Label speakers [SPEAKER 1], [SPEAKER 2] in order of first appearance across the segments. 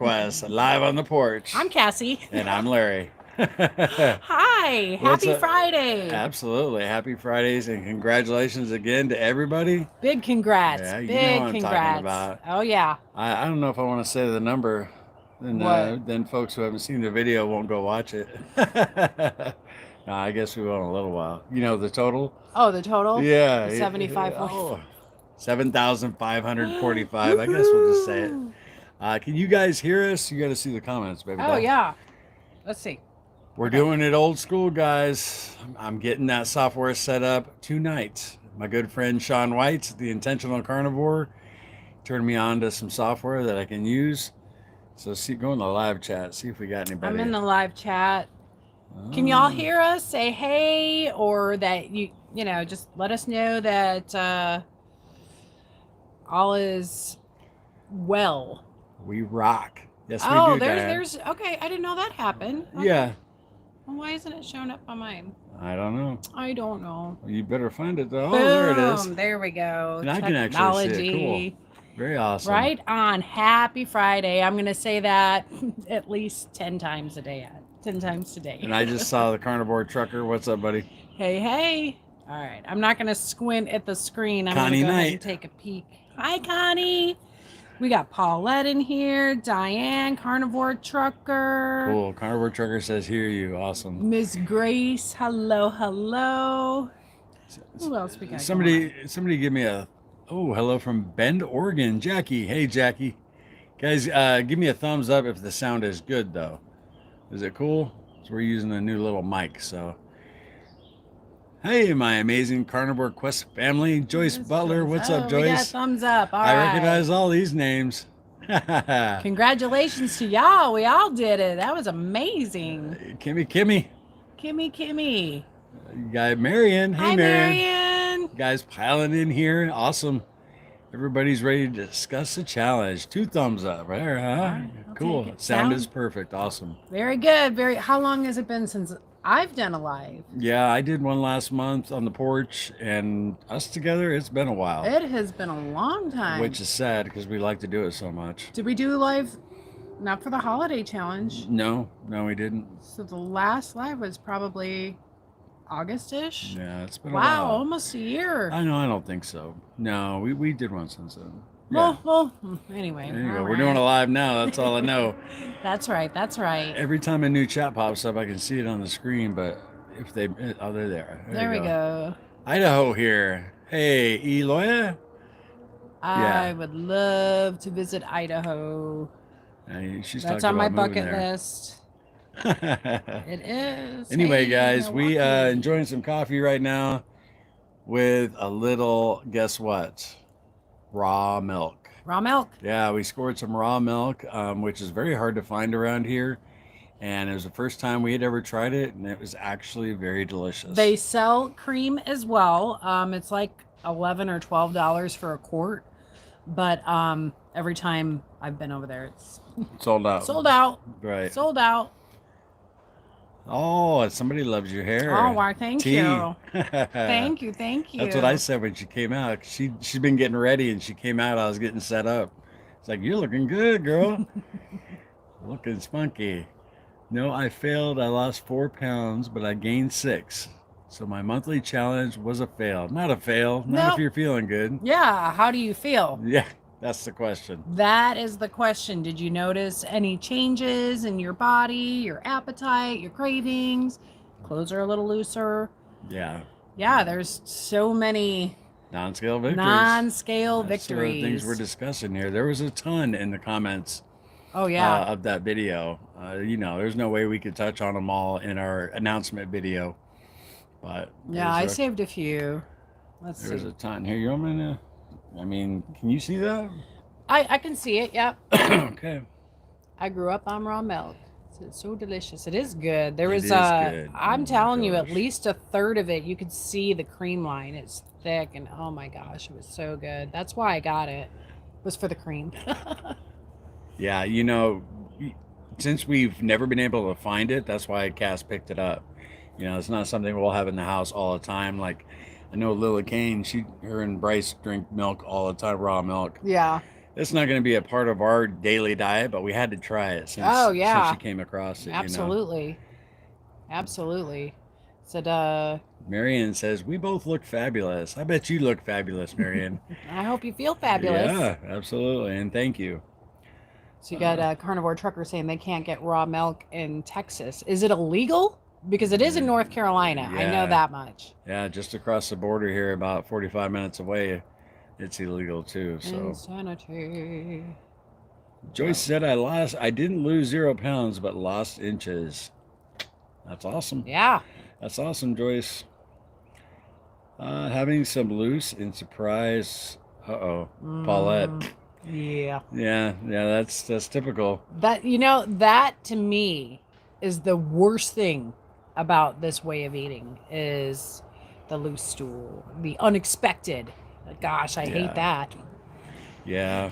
[SPEAKER 1] Quest, live on the porch.
[SPEAKER 2] I'm Cassie.
[SPEAKER 1] And I'm Larry.
[SPEAKER 2] Hi,
[SPEAKER 1] What's
[SPEAKER 2] happy
[SPEAKER 1] up?
[SPEAKER 2] Friday.
[SPEAKER 1] Absolutely. Happy Fridays and congratulations again to everybody.
[SPEAKER 2] Big congrats.
[SPEAKER 1] Yeah, you know
[SPEAKER 2] Big
[SPEAKER 1] what I'm talking
[SPEAKER 2] congrats.
[SPEAKER 1] about.
[SPEAKER 2] Oh, yeah.
[SPEAKER 1] I don't know if I want to say the number.
[SPEAKER 2] What?
[SPEAKER 1] Then folks who haven't seen the video won't go watch it. No, I guess we will in a little while. You know the total?
[SPEAKER 2] Oh, the total?
[SPEAKER 1] Yeah.
[SPEAKER 2] The 75.
[SPEAKER 1] Oh, 7,545. I guess we'll just say it.
[SPEAKER 2] Woohoo!
[SPEAKER 1] Can you guys hear us? You got to see the comments, baby
[SPEAKER 2] Oh,
[SPEAKER 1] doll.
[SPEAKER 2] yeah. Let's see.
[SPEAKER 1] We're
[SPEAKER 2] Okay.
[SPEAKER 1] doing it old school, guys. I'm getting that software set up tonight. My good friend Sean White, the Intentional Carnivore, turned me on to some software that I can use. So go in the live chat, see if we got anybody.
[SPEAKER 2] I'm in the live chat. Can y'all hear us? Say hey, or that you know, just let us know that all is well.
[SPEAKER 1] We rock. Yes, we
[SPEAKER 2] Oh,
[SPEAKER 1] do, Diane.
[SPEAKER 2] okay. I didn't know that happened. Okay.
[SPEAKER 1] Yeah,
[SPEAKER 2] Well, why isn't it showing up on mine?
[SPEAKER 1] I don't know.
[SPEAKER 2] I don't know.
[SPEAKER 1] Well, you better find it though. Oh,
[SPEAKER 2] Boom.
[SPEAKER 1] there it is.
[SPEAKER 2] There we go.
[SPEAKER 1] And I can actually see it. Cool. Very awesome.
[SPEAKER 2] Right on. Happy Friday. I'm going to say that at least 10 times a day. 10 times today.
[SPEAKER 1] And I just saw the carnivore trucker. What's up, buddy?
[SPEAKER 2] Hey, hey. All right. I'm not going to squint at the screen. I'm
[SPEAKER 1] Connie
[SPEAKER 2] going to go ahead
[SPEAKER 1] Knight.
[SPEAKER 2] and take a peek. Hi, Connie. We got Paulette in here. Diane, carnivore trucker.
[SPEAKER 1] Cool. Carnivore trucker says, hear you. Awesome.
[SPEAKER 2] Miss Grace. Hello, hello. Who else we got?
[SPEAKER 1] Somebody give me a hello from Bend, Oregon. Jackie. Hey, Jackie. Guys, give me a thumbs up if the sound is good, though. Is it cool? So we're using a new little mic, so. Hey, my amazing Carnivore Quest family. Joyce Butler. What's up, Joyce?
[SPEAKER 2] We got thumbs up. All
[SPEAKER 1] I
[SPEAKER 2] right.
[SPEAKER 1] recognize all these names.
[SPEAKER 2] Congratulations to y'all. We all did it. That was amazing.
[SPEAKER 1] Kimmy.
[SPEAKER 2] Kimmy.
[SPEAKER 1] Guy Marion. Hey,
[SPEAKER 2] Hi,
[SPEAKER 1] Marion. Guys piling in here. Awesome. Everybody's ready to discuss the challenge. 2 thumbs up. Right? Huh? Cool. Sound is perfect. Awesome.
[SPEAKER 2] Very good. How long has it been since I've done a live?
[SPEAKER 1] Yeah, I did one last month on the porch, and us together, it's been a while.
[SPEAKER 2] It has been a long time.
[SPEAKER 1] Which is sad because we like to do it so much.
[SPEAKER 2] Did we do live? Not for the holiday challenge.
[SPEAKER 1] No, we didn't.
[SPEAKER 2] So the last live was probably August-ish?
[SPEAKER 1] Yeah, it's been a while.
[SPEAKER 2] Wow, almost a year.
[SPEAKER 1] I know, I don't think so. No, we did one since then.
[SPEAKER 2] Yeah. Well, anyway.
[SPEAKER 1] There you go. We're doing it live now. That's all I know.
[SPEAKER 2] That's right.
[SPEAKER 1] Every time a new chat pops up, I can see it on the screen, but if they're there.
[SPEAKER 2] There we go.
[SPEAKER 1] Idaho here. Hey, Eloya.
[SPEAKER 2] I would love to visit Idaho. That's on my bucket list. It is.
[SPEAKER 1] Anyway, guys, we enjoying some coffee right now with a little, guess what? Raw milk.
[SPEAKER 2] Raw milk?
[SPEAKER 1] Yeah, we scored some raw milk, which is very hard to find around here. And it was the first time we had ever tried it, and it was actually very delicious.
[SPEAKER 2] They sell cream as well. It's like $11 or $12 for a quart. But every time I've been over there, it's
[SPEAKER 1] sold out.
[SPEAKER 2] Sold out.
[SPEAKER 1] Right.
[SPEAKER 2] Sold out.
[SPEAKER 1] Oh, somebody loves your hair.
[SPEAKER 2] Oh, wow, thank you. Thank you.
[SPEAKER 1] That's what I said when she came out. She's been getting ready, and she came out. I was getting set up. It's like, you're looking good, girl. Looking spunky. No, I failed. I lost 4 pounds, but I gained 6. So my monthly challenge was a fail. Not a fail. Not if you're feeling good.
[SPEAKER 2] Yeah. How do you feel?
[SPEAKER 1] Yeah. That's the question.
[SPEAKER 2] That is the question. Did you notice any changes in your body, your appetite, your cravings? Clothes are a little looser.
[SPEAKER 1] Yeah.
[SPEAKER 2] Yeah, there's so many
[SPEAKER 1] non-scale victories.
[SPEAKER 2] That's
[SPEAKER 1] sort of things we're discussing here. There was a ton in the comments.
[SPEAKER 2] Oh, yeah.
[SPEAKER 1] Of that video. There's no way we could touch on them all in our announcement video. But
[SPEAKER 2] yeah, I saved a few. Let's see.
[SPEAKER 1] There's a ton here. You want me to? I mean, can you see that?
[SPEAKER 2] I can see it, yep.
[SPEAKER 1] Okay.
[SPEAKER 2] I grew up on raw milk. It's so delicious. It is good. There was
[SPEAKER 1] good.
[SPEAKER 2] I'm telling you, at least a third of it, you could see the cream line. It's thick, and oh my gosh, it was so good. That's why I got it. It was for the cream.
[SPEAKER 1] Yeah, since we've never been able to find it, that's why Cass picked it up. It's not something we'll have in the house all the time. Like, I know Lila Kane, her and Bryce drink milk all the time, raw milk.
[SPEAKER 2] Yeah.
[SPEAKER 1] it's not going to be a part of our daily diet, but we had to try it since she came across it.
[SPEAKER 2] Absolutely. Absolutely. Said,
[SPEAKER 1] Marion says, we both look fabulous. I bet you look fabulous, Marion.
[SPEAKER 2] I hope you feel fabulous.
[SPEAKER 1] Yeah, absolutely. And thank you.
[SPEAKER 2] So you got a carnivore trucker saying they can't get raw milk in Texas. Is it illegal? Because it is in North Carolina.
[SPEAKER 1] Yeah.
[SPEAKER 2] I know that much.
[SPEAKER 1] Yeah, just across the border here, about 45 minutes away, it's illegal too. So
[SPEAKER 2] insanity.
[SPEAKER 1] Joyce said, I didn't lose 0 pounds, but lost inches. That's awesome.
[SPEAKER 2] Yeah.
[SPEAKER 1] That's awesome, Joyce. Having some loose and surprise. Paulette.
[SPEAKER 2] Yeah.
[SPEAKER 1] Yeah, that's typical.
[SPEAKER 2] That, that to me is the worst thing about this way of eating is the loose stool, the unexpected. Gosh, I hate that.
[SPEAKER 1] Yeah.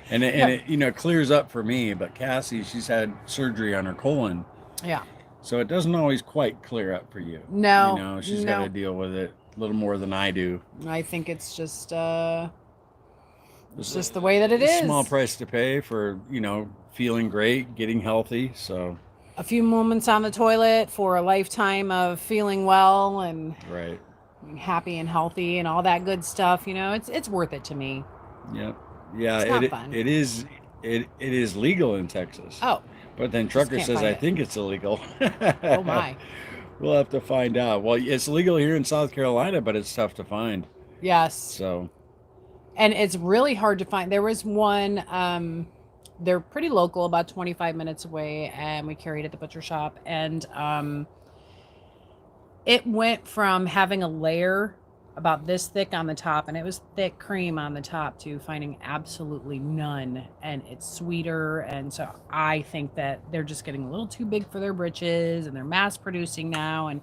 [SPEAKER 1] And it clears up for me, but Cassie, she's had surgery on her colon.
[SPEAKER 2] Yeah.
[SPEAKER 1] So it doesn't always quite clear up for you.
[SPEAKER 2] No.
[SPEAKER 1] She's got to deal with it a little more than I do.
[SPEAKER 2] I think it's just the way that it is.
[SPEAKER 1] Small price to pay for, feeling great, getting healthy. So
[SPEAKER 2] a few moments on the toilet for a lifetime of feeling well and
[SPEAKER 1] right.
[SPEAKER 2] happy and healthy and all that good stuff. It's worth it to me.
[SPEAKER 1] Yep. Yeah.
[SPEAKER 2] It's not fun.
[SPEAKER 1] It is legal in Texas.
[SPEAKER 2] Oh.
[SPEAKER 1] But then Trucker says, I think it's illegal.
[SPEAKER 2] Oh my.
[SPEAKER 1] We'll have to find out. Well, it's legal here in South Carolina, but it's tough to find.
[SPEAKER 2] Yes.
[SPEAKER 1] So.
[SPEAKER 2] And it's really hard to find. There was one, they're pretty local, about 25 minutes away, and we carried at the butcher shop. And it went from having a layer about this thick on the top, and it was thick cream on the top, to finding absolutely none. And it's sweeter. And so I think that they're just getting a little too big for their britches, and they're mass producing now and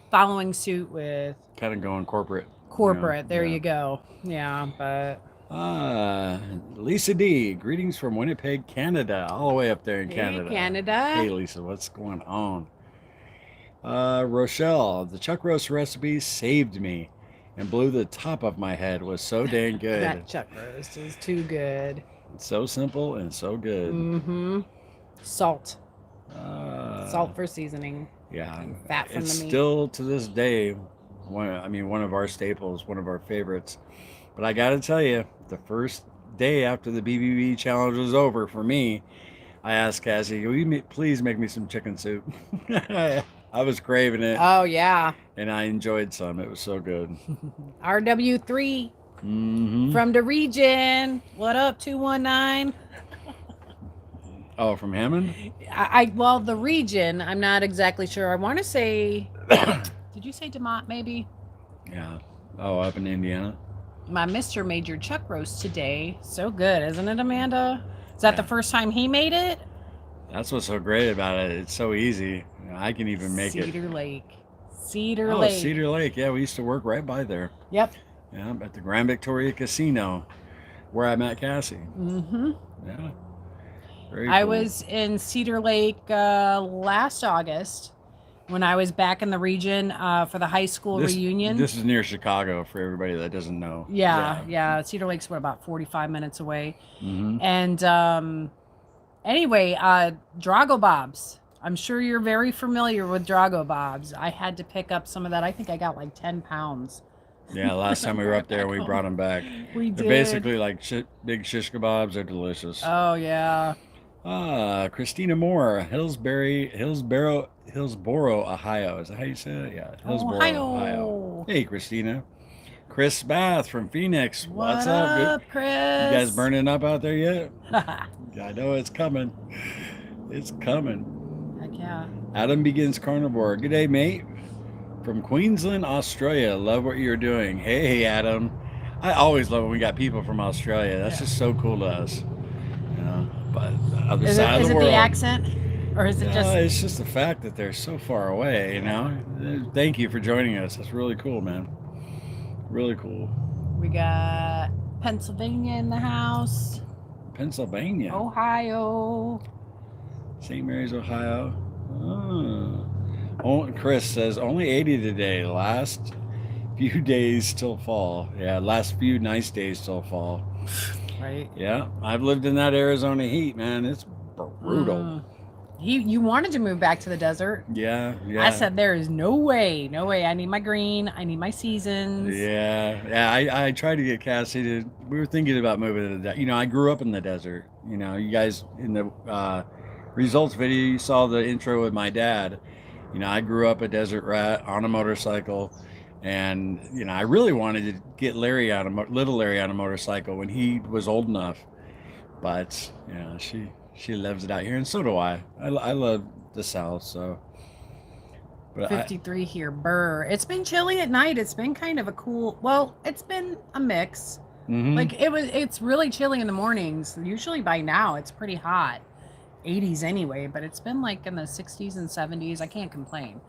[SPEAKER 2] following suit with
[SPEAKER 1] kind of going corporate.
[SPEAKER 2] There you go. Yeah, but
[SPEAKER 1] Lisa D, greetings from Winnipeg, Canada, all the way up there in Canada.
[SPEAKER 2] Canada.
[SPEAKER 1] Hey Lisa, what's going on? Rochelle, the chuck roast recipe saved me and blew the top of my head. Was so dang good.
[SPEAKER 2] That chuck roast is too good.
[SPEAKER 1] It's so simple and so good.
[SPEAKER 2] Mm-hmm. Salt for seasoning.
[SPEAKER 1] Yeah,
[SPEAKER 2] fat from
[SPEAKER 1] it's
[SPEAKER 2] the meat.
[SPEAKER 1] Still to this day one of our staples, one of our favorites. But I gotta tell you, the first day after the BBBE challenge was over for me, I asked Cassie, will you please make me some chicken soup? I was craving it.
[SPEAKER 2] Oh yeah.
[SPEAKER 1] And I enjoyed some. It was so good.
[SPEAKER 2] RW3 from the region. What up, 219?
[SPEAKER 1] Oh, from Hammond?
[SPEAKER 2] Well, the region, I'm not exactly sure. I want to say, did you say DeMont maybe?
[SPEAKER 1] Yeah. Oh, up in Indiana?
[SPEAKER 2] My mister made your chuck roast today. So good, isn't it, Amanda? Is that the first time he made it? That's
[SPEAKER 1] what's so great about it. It's so easy. I can even make it.
[SPEAKER 2] Cedar Lake.
[SPEAKER 1] Cedar Lake. Yeah, we used to work right by there.
[SPEAKER 2] Yep.
[SPEAKER 1] Yeah, at the Grand Victoria Casino, where I met Cassie.
[SPEAKER 2] Mm-hmm.
[SPEAKER 1] Yeah.
[SPEAKER 2] I was in Cedar Lake last August when I was back in the region for the high school reunion.
[SPEAKER 1] This is near Chicago for everybody that doesn't know.
[SPEAKER 2] Yeah. Cedar Lake's about 45 minutes away.
[SPEAKER 1] Mm-hmm.
[SPEAKER 2] And anyway, Drago Bob's. I'm sure you're very familiar with Drago Bob's. I had to pick up some of that. I think I got like 10 pounds.
[SPEAKER 1] Yeah, last time we were up there, we brought them back.
[SPEAKER 2] We did.
[SPEAKER 1] They're basically like big shish kebabs. They're delicious.
[SPEAKER 2] Oh, yeah.
[SPEAKER 1] Christina Moore, Hillsboro, Ohio. Is that how you say it? Yeah, Hillsboro, Ohio. Hey, Christina. Chris Bath from Phoenix. What's up,
[SPEAKER 2] Chris?
[SPEAKER 1] You guys burning up out there yet? I know it's coming. It's coming.
[SPEAKER 2] Heck yeah.
[SPEAKER 1] Adam Begins Carnivore. Good day, mate. From Queensland, Australia. Love what you're doing. Hey, Adam. I always love when we got people from Australia. That's just so cool to us. But the other side of the world. Is it
[SPEAKER 2] the accent? Or is it just...
[SPEAKER 1] It's just the fact that they're so far away, Thank you for joining us. That's really cool, man. Really cool.
[SPEAKER 2] We got Pennsylvania in the house.
[SPEAKER 1] Pennsylvania?
[SPEAKER 2] Ohio.
[SPEAKER 1] St. Mary's, Ohio. Oh, Chris says, only 80 today. Last few days till fall. Yeah, last few nice days till fall.
[SPEAKER 2] Right.
[SPEAKER 1] Yeah, I've lived in that Arizona heat, man. It's brutal.
[SPEAKER 2] You wanted to move back to the desert.
[SPEAKER 1] Yeah, yeah.
[SPEAKER 2] I said there is no way. I need my green. I need my seasons.
[SPEAKER 1] Yeah. I tried to get Cassie to. We were thinking about moving to the desert. You know, I grew up in the desert. You know, you guys in the results video, you saw the intro with my dad. You know, I grew up a desert rat on a motorcycle, and you know, I really wanted to get Larry on little Larry on a motorcycle when he was old enough. But you know, she loves it out here, and so do I. I love the South, so. But
[SPEAKER 2] 53 here, burr. It's been chilly at night. It's been kind of a cool. Well, it's been a mix. Like it's really chilly in the mornings. Usually by now it's pretty hot. 80s anyway, but it's been like in the 60s and 70s. I can't complain.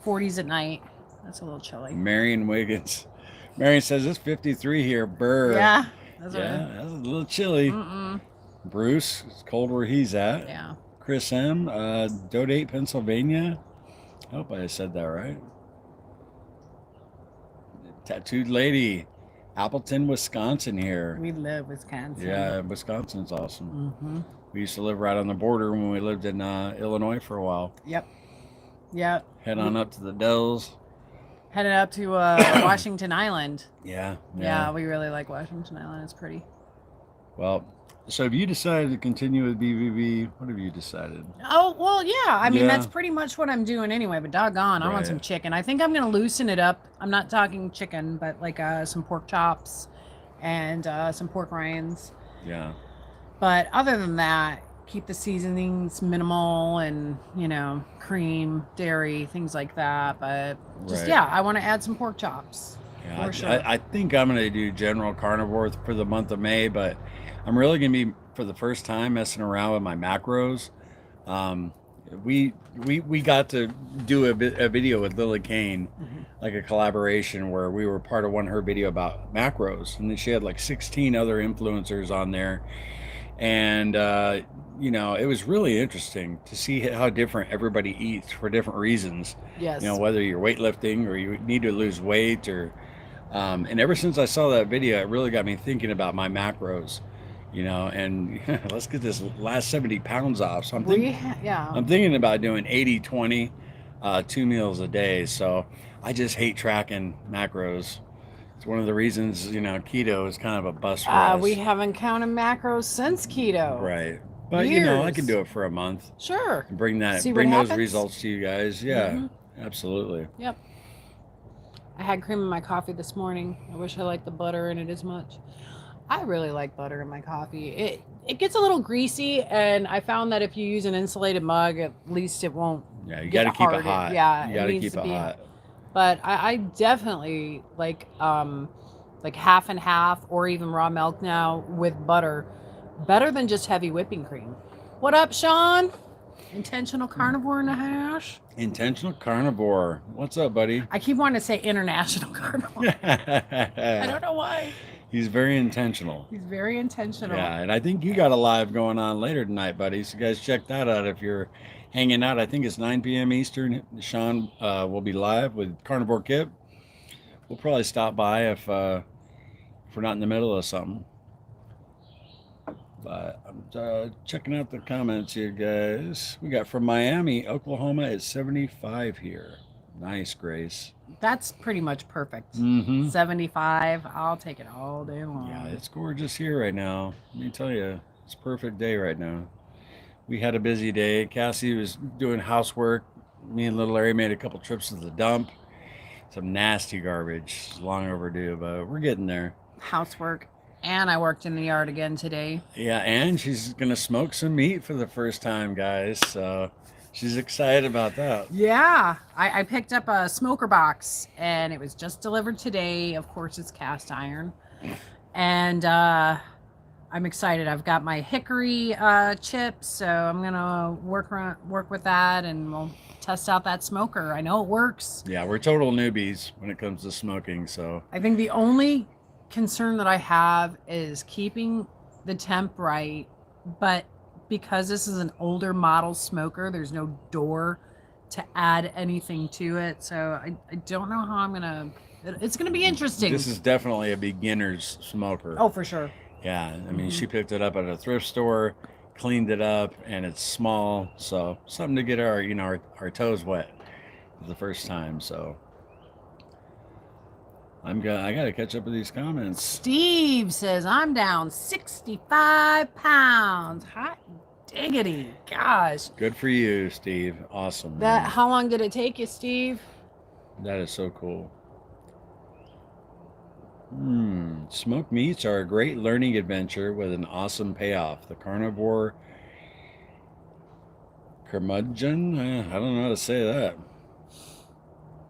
[SPEAKER 2] 40s at night. That's a little chilly.
[SPEAKER 1] Marion Wiggins. Marion says it's 53 here, burr.
[SPEAKER 2] Yeah.
[SPEAKER 1] That's a little chilly. Bruce, it's cold where he's at.
[SPEAKER 2] Yeah.
[SPEAKER 1] Chris M, Dodate, Pennsylvania. I hope I said that right. Tattooed Lady, Appleton, Wisconsin here.
[SPEAKER 2] We love Wisconsin.
[SPEAKER 1] Yeah, Wisconsin's awesome. We used to live right on the border when we lived in Illinois for a while.
[SPEAKER 2] Yep.
[SPEAKER 1] Head on up to the Dells.
[SPEAKER 2] Headed up to Washington Island.
[SPEAKER 1] Yeah.
[SPEAKER 2] Yeah, we really like Washington Island. It's pretty.
[SPEAKER 1] Well, so have you decided to continue with BBB? What have you decided?
[SPEAKER 2] Oh, well, yeah. I mean, that's pretty much what I'm doing anyway, but doggone, I want some chicken. I think I'm going to loosen it up. I'm not talking chicken, but like some pork chops and some pork rinds.
[SPEAKER 1] Yeah.
[SPEAKER 2] But other than that, keep the seasonings minimal and, you know, cream, dairy, things like that. But just, I want to add some pork chops.
[SPEAKER 1] Yeah,
[SPEAKER 2] sure.
[SPEAKER 1] I think I'm going to do general carnivore for the month of May, but I'm really going to be, for the first time, messing around with my macros. We got to do a video with Lily Kane, like a collaboration where we were part of her video about macros, and then she had like 16 other influencers on there. And you know, it was really interesting to see how different everybody eats for different reasons.
[SPEAKER 2] Yes.
[SPEAKER 1] You know, whether you're weightlifting or you need to lose weight, or and ever since I saw that video, it really got me thinking about my macros. You know, and let's get this last 70 pounds off. So I'm thinking about doing 80-20, 2 meals a day. So I just hate tracking macros. It's one of the reasons, you know, keto is kind of a bust for us.
[SPEAKER 2] We haven't counted macros since keto.
[SPEAKER 1] Right. But, you know, I can do it for a month.
[SPEAKER 2] Sure.
[SPEAKER 1] And bring those results to you guys. Yeah, absolutely.
[SPEAKER 2] Yep. I had cream in my coffee this morning. I wish I liked the butter in it as much. I really like butter in my coffee. It gets a little greasy, and I found that if you use an insulated mug, at least it won't.
[SPEAKER 1] Yeah, you got to keep it hot.
[SPEAKER 2] Yeah,
[SPEAKER 1] you got to keep it hot.
[SPEAKER 2] But I definitely like half and half, or even raw milk now with butter, better than just heavy whipping cream. What up, Sean? Intentional carnivore in the house.
[SPEAKER 1] Intentional carnivore. What's up, buddy?
[SPEAKER 2] I keep wanting to say international carnivore. I don't know why.
[SPEAKER 1] He's very intentional.
[SPEAKER 2] He's very intentional.
[SPEAKER 1] Yeah, and I think you got a live going on later tonight, buddy. So guys, check that out if you're hanging out. I think it's 9 p.m. Eastern. Sean will be live with Carnivore Kip. We'll probably stop by if we're not in the middle of something. But I'm checking out the comments here, guys. We got from Miami, Oklahoma, it's 75 here. Nice, Grace.
[SPEAKER 2] That's pretty much perfect. 75. I'll take it all day long.
[SPEAKER 1] Yeah, it's gorgeous here right now. Let me tell you, it's a perfect day right now. We had a busy day. Cassie was doing housework. Me and little Larry made a couple trips to the dump. Some nasty garbage. It's long overdue, but we're getting there.
[SPEAKER 2] Housework. And I worked in the yard again today.
[SPEAKER 1] Yeah, and she's going to smoke some meat for the first time, guys. So she's excited about that.
[SPEAKER 2] Yeah. I picked up a smoker box, and it was just delivered today. Of course, it's cast iron. And I'm excited. I've got my hickory chips, so I'm going to work with that, and we'll test out that smoker. I know it works.
[SPEAKER 1] Yeah, we're total newbies when it comes to smoking, so.
[SPEAKER 2] I think the only concern that I have is keeping the temp right, but because this is an older model smoker, there's no door to add anything to it, so I don't know how I'm gonna. It's gonna be interesting.
[SPEAKER 1] This is definitely a beginner's smoker.
[SPEAKER 2] Oh, for sure.
[SPEAKER 1] Yeah, I mean, she picked it up at a thrift store, cleaned it up, and it's small, so something to get our, our toes wet for the first time. So I gotta catch up with these comments.
[SPEAKER 2] Steve says, I'm down 65 pounds. Hot diggity. Gosh.
[SPEAKER 1] Good for you, Steve. Awesome. Man.
[SPEAKER 2] How long did it take you, Steve?
[SPEAKER 1] That is so cool. Smoked meats are a great learning adventure with an awesome payoff. The carnivore curmudgeon. I don't know how to say that.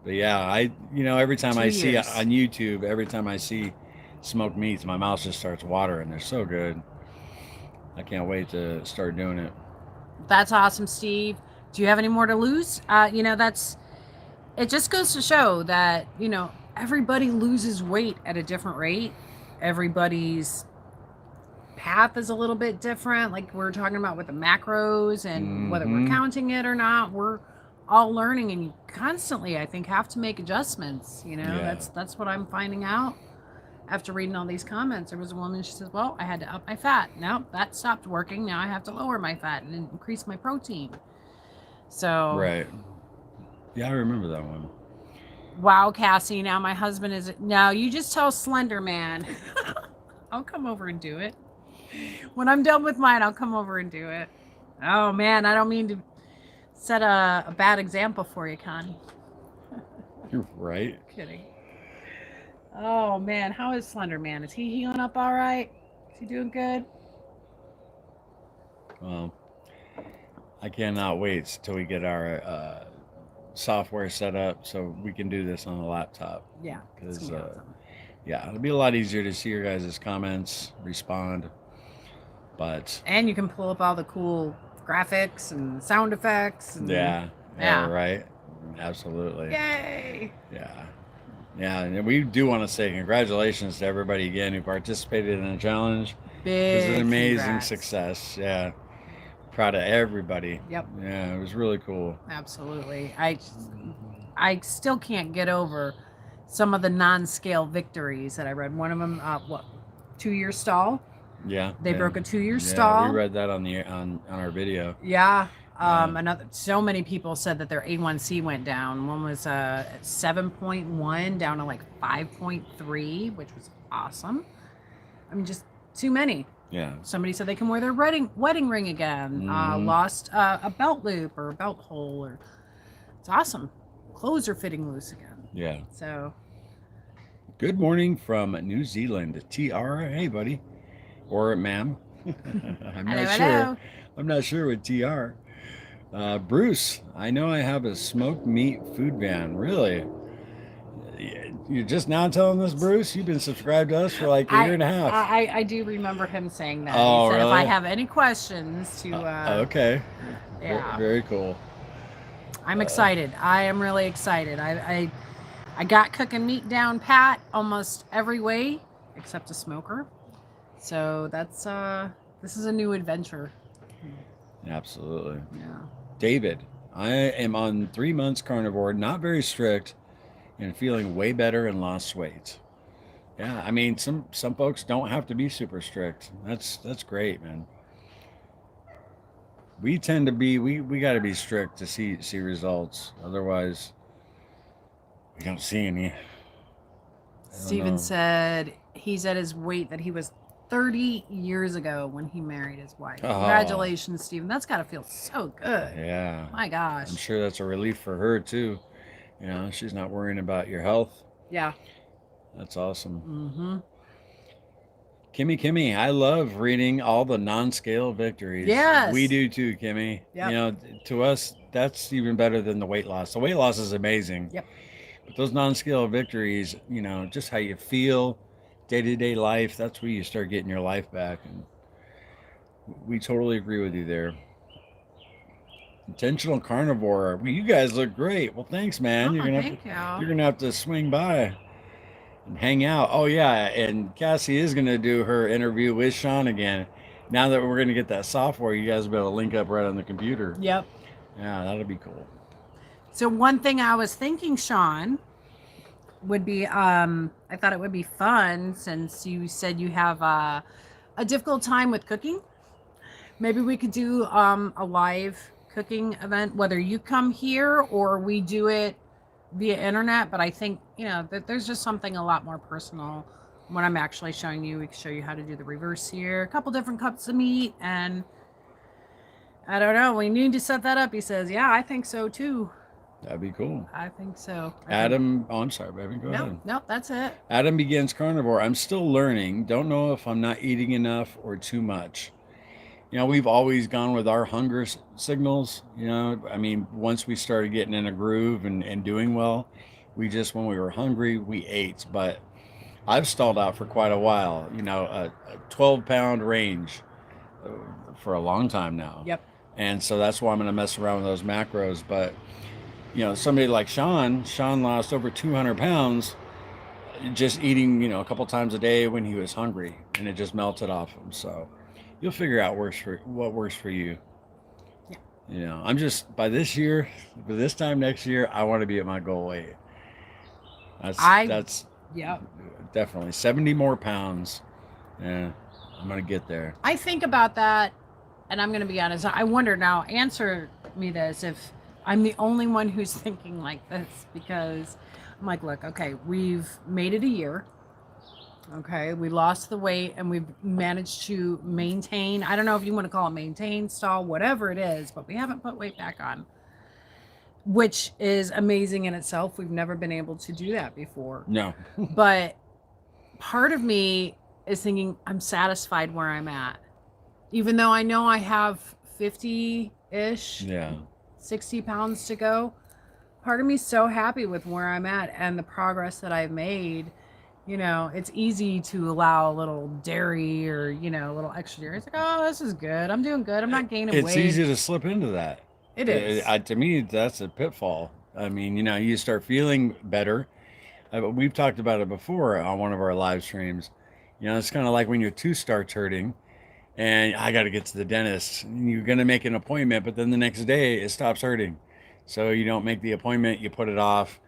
[SPEAKER 1] But yeah, every time I see on YouTube, every time I see smoked meats, my mouth just starts watering. They're so good. I can't wait to start doing it.
[SPEAKER 2] That's awesome, Steve. Do you have any more to lose? It just goes to show that, everybody loses weight at a different rate. Everybody's path is a little bit different. Like we're talking about with the macros and whether we're counting it or not, we're all learning, and you constantly, I think, have to make adjustments. That's what I'm finding out after reading all these comments. There was a woman, she says, well, I had to up my fat. Now that stopped working. Now I have to lower my fat and increase my protein. So
[SPEAKER 1] right. Yeah, I remember that one.
[SPEAKER 2] Wow, Cassie, now my husband is... No, you just tell Slender Man. I'll come over and do it. When I'm done with mine, I'll come over and do it. Oh, man, I don't mean to set a bad example for you, Connie.
[SPEAKER 1] You're right.
[SPEAKER 2] Kidding. Oh, man, how is Slender Man? Is he healing up all right? Is he doing good?
[SPEAKER 1] Well, I cannot wait till we get our... software set up so we can do this on the laptop.
[SPEAKER 2] Yeah,
[SPEAKER 1] because it'll be a lot easier to see your guys' comments, respond.
[SPEAKER 2] And you can pull up all the cool graphics and sound effects. And,
[SPEAKER 1] yeah, right. Absolutely.
[SPEAKER 2] Yay!
[SPEAKER 1] Yeah, and we do want to say congratulations to everybody again who participated in the challenge.
[SPEAKER 2] Big
[SPEAKER 1] It was an amazing
[SPEAKER 2] congrats.
[SPEAKER 1] success. Yeah. Proud of everybody.
[SPEAKER 2] Yep.
[SPEAKER 1] Yeah, it was really cool.
[SPEAKER 2] Absolutely. I still can't get over some of the non-scale victories that I read. One of them, 2-year stall.
[SPEAKER 1] Yeah.
[SPEAKER 2] They broke a 2-year stall.
[SPEAKER 1] We read that on our video.
[SPEAKER 2] Yeah. So many people said that their A1C went down. One was 7.1 down to like 5.3, which was awesome. I mean, just too many.
[SPEAKER 1] Yeah.
[SPEAKER 2] Somebody said they can wear their wedding ring again. Lost a belt loop or a belt hole. It's awesome. Clothes are fitting loose again.
[SPEAKER 1] Yeah.
[SPEAKER 2] So.
[SPEAKER 1] Good morning from New Zealand. TR. Hey, buddy. Or ma'am. I'm not sure.
[SPEAKER 2] Hello.
[SPEAKER 1] I'm not sure with TR. Bruce, I know I have a smoked meat food van. Really? You're just now telling this, Bruce? You've been subscribed to us for like a year and a half.
[SPEAKER 2] I do remember him saying that.
[SPEAKER 1] Oh,
[SPEAKER 2] he said
[SPEAKER 1] really?
[SPEAKER 2] If I have any questions to...
[SPEAKER 1] okay.
[SPEAKER 2] Yeah.
[SPEAKER 1] Very cool.
[SPEAKER 2] I'm excited. I am really excited. I got cooking meat down pat almost every way except a smoker. So that's... this is a new adventure.
[SPEAKER 1] Absolutely.
[SPEAKER 2] Yeah.
[SPEAKER 1] David, I am on 3 months carnivore, not very strict, and feeling way better and lost weight. Yeah, I mean, some folks don't have to be super strict. That's great, man. We tend to be we got to be strict to see results. Otherwise, we don't see any.
[SPEAKER 2] Steven said he's at his weight that he was 30 years ago when he married his wife.
[SPEAKER 1] Oh.
[SPEAKER 2] Congratulations, Steven. That's got to feel so good.
[SPEAKER 1] Yeah.
[SPEAKER 2] My gosh.
[SPEAKER 1] I'm sure that's a relief for her too. She's not worrying about your health.
[SPEAKER 2] Yeah.
[SPEAKER 1] That's awesome.
[SPEAKER 2] Mm-hmm.
[SPEAKER 1] Kimmy, I love reading all the non-scale victories.
[SPEAKER 2] Yes.
[SPEAKER 1] We do too, Kimmy.
[SPEAKER 2] Yep.
[SPEAKER 1] To us, that's even better than the weight loss. The weight loss is amazing.
[SPEAKER 2] Yep.
[SPEAKER 1] But those non-scale victories, just how you feel, day-to-day life, that's where you start getting your life back. And we totally agree with you there. Intentional carnivore. Well, you guys look great. Well, thanks, man. You're gonna have to swing by and hang out. Oh yeah, and Cassie is gonna do her interview with Sean again. Now that we're gonna get that software, you guys will be able to link up right on the computer.
[SPEAKER 2] Yep.
[SPEAKER 1] Yeah, that'll be cool.
[SPEAKER 2] So one thing I was thinking, Sean, would be I thought it would be fun since you said you have a difficult time with cooking, maybe we could do a live cooking event, whether you come here or we do it via internet. But I think, you know, that there's just something a lot more personal when I'm actually showing you. We can show you how to do the reverse sear, a couple different cuts of meat, and I don't know. We need to set that up. He says, yeah, I think so too.
[SPEAKER 1] That'd be cool.
[SPEAKER 2] I think so.
[SPEAKER 1] Adam, oh, I'm sorry, baby. Go ahead.
[SPEAKER 2] Nope, that's it.
[SPEAKER 1] Adam begins carnivore. I'm still learning. Don't know if I'm not eating enough or too much. You know, we've always gone with our hunger signals. You know, I mean, once we started getting in a groove and doing well, we just, when we were hungry, we ate. But I've stalled out for quite a while. You know, a 12-pound range for a long time now.
[SPEAKER 2] Yep.
[SPEAKER 1] And so that's why I'm going to mess around with those macros. But, you know, somebody like Sean lost over 200 pounds just eating, you know, a couple times a day when he was hungry, and it just melted off him. So you'll figure out what works for you.
[SPEAKER 2] Yeah.
[SPEAKER 1] You know, I'm just, by this year, by this time next year, I want to be at my goal weight. That's
[SPEAKER 2] yeah,
[SPEAKER 1] definitely 70 more pounds. Yeah, I'm going to get there.
[SPEAKER 2] I think about that, and I'm going to be honest. I wonder now, answer me this, if I'm the only one who's thinking like this, because I'm like, look, okay, we've made it a year. Okay, we lost the weight and we've managed to maintain. I don't know if you want to call it maintain, stall, whatever it is, but we haven't put weight back on, which is amazing in itself. We've never been able to do that before.
[SPEAKER 1] No.
[SPEAKER 2] But part of me is thinking I'm satisfied where I'm at, even though I know I have 50-ish, 60 pounds to go. Part of me is so happy with where I'm at and the progress that I've made. You know, it's easy to allow a little dairy or, you know, a little extra dairy. It's like, oh, this is good. I'm doing good. I'm not gaining weight.
[SPEAKER 1] It's easy to slip into that.
[SPEAKER 2] It is.
[SPEAKER 1] To me, that's a pitfall. I mean, you know, you start feeling better. We've talked about it before on one of our live streams. You know, it's kind of like when your tooth starts hurting and I got to get to the dentist. You're going to make an appointment, but then the next day it stops hurting. So you don't make the appointment, you put it off,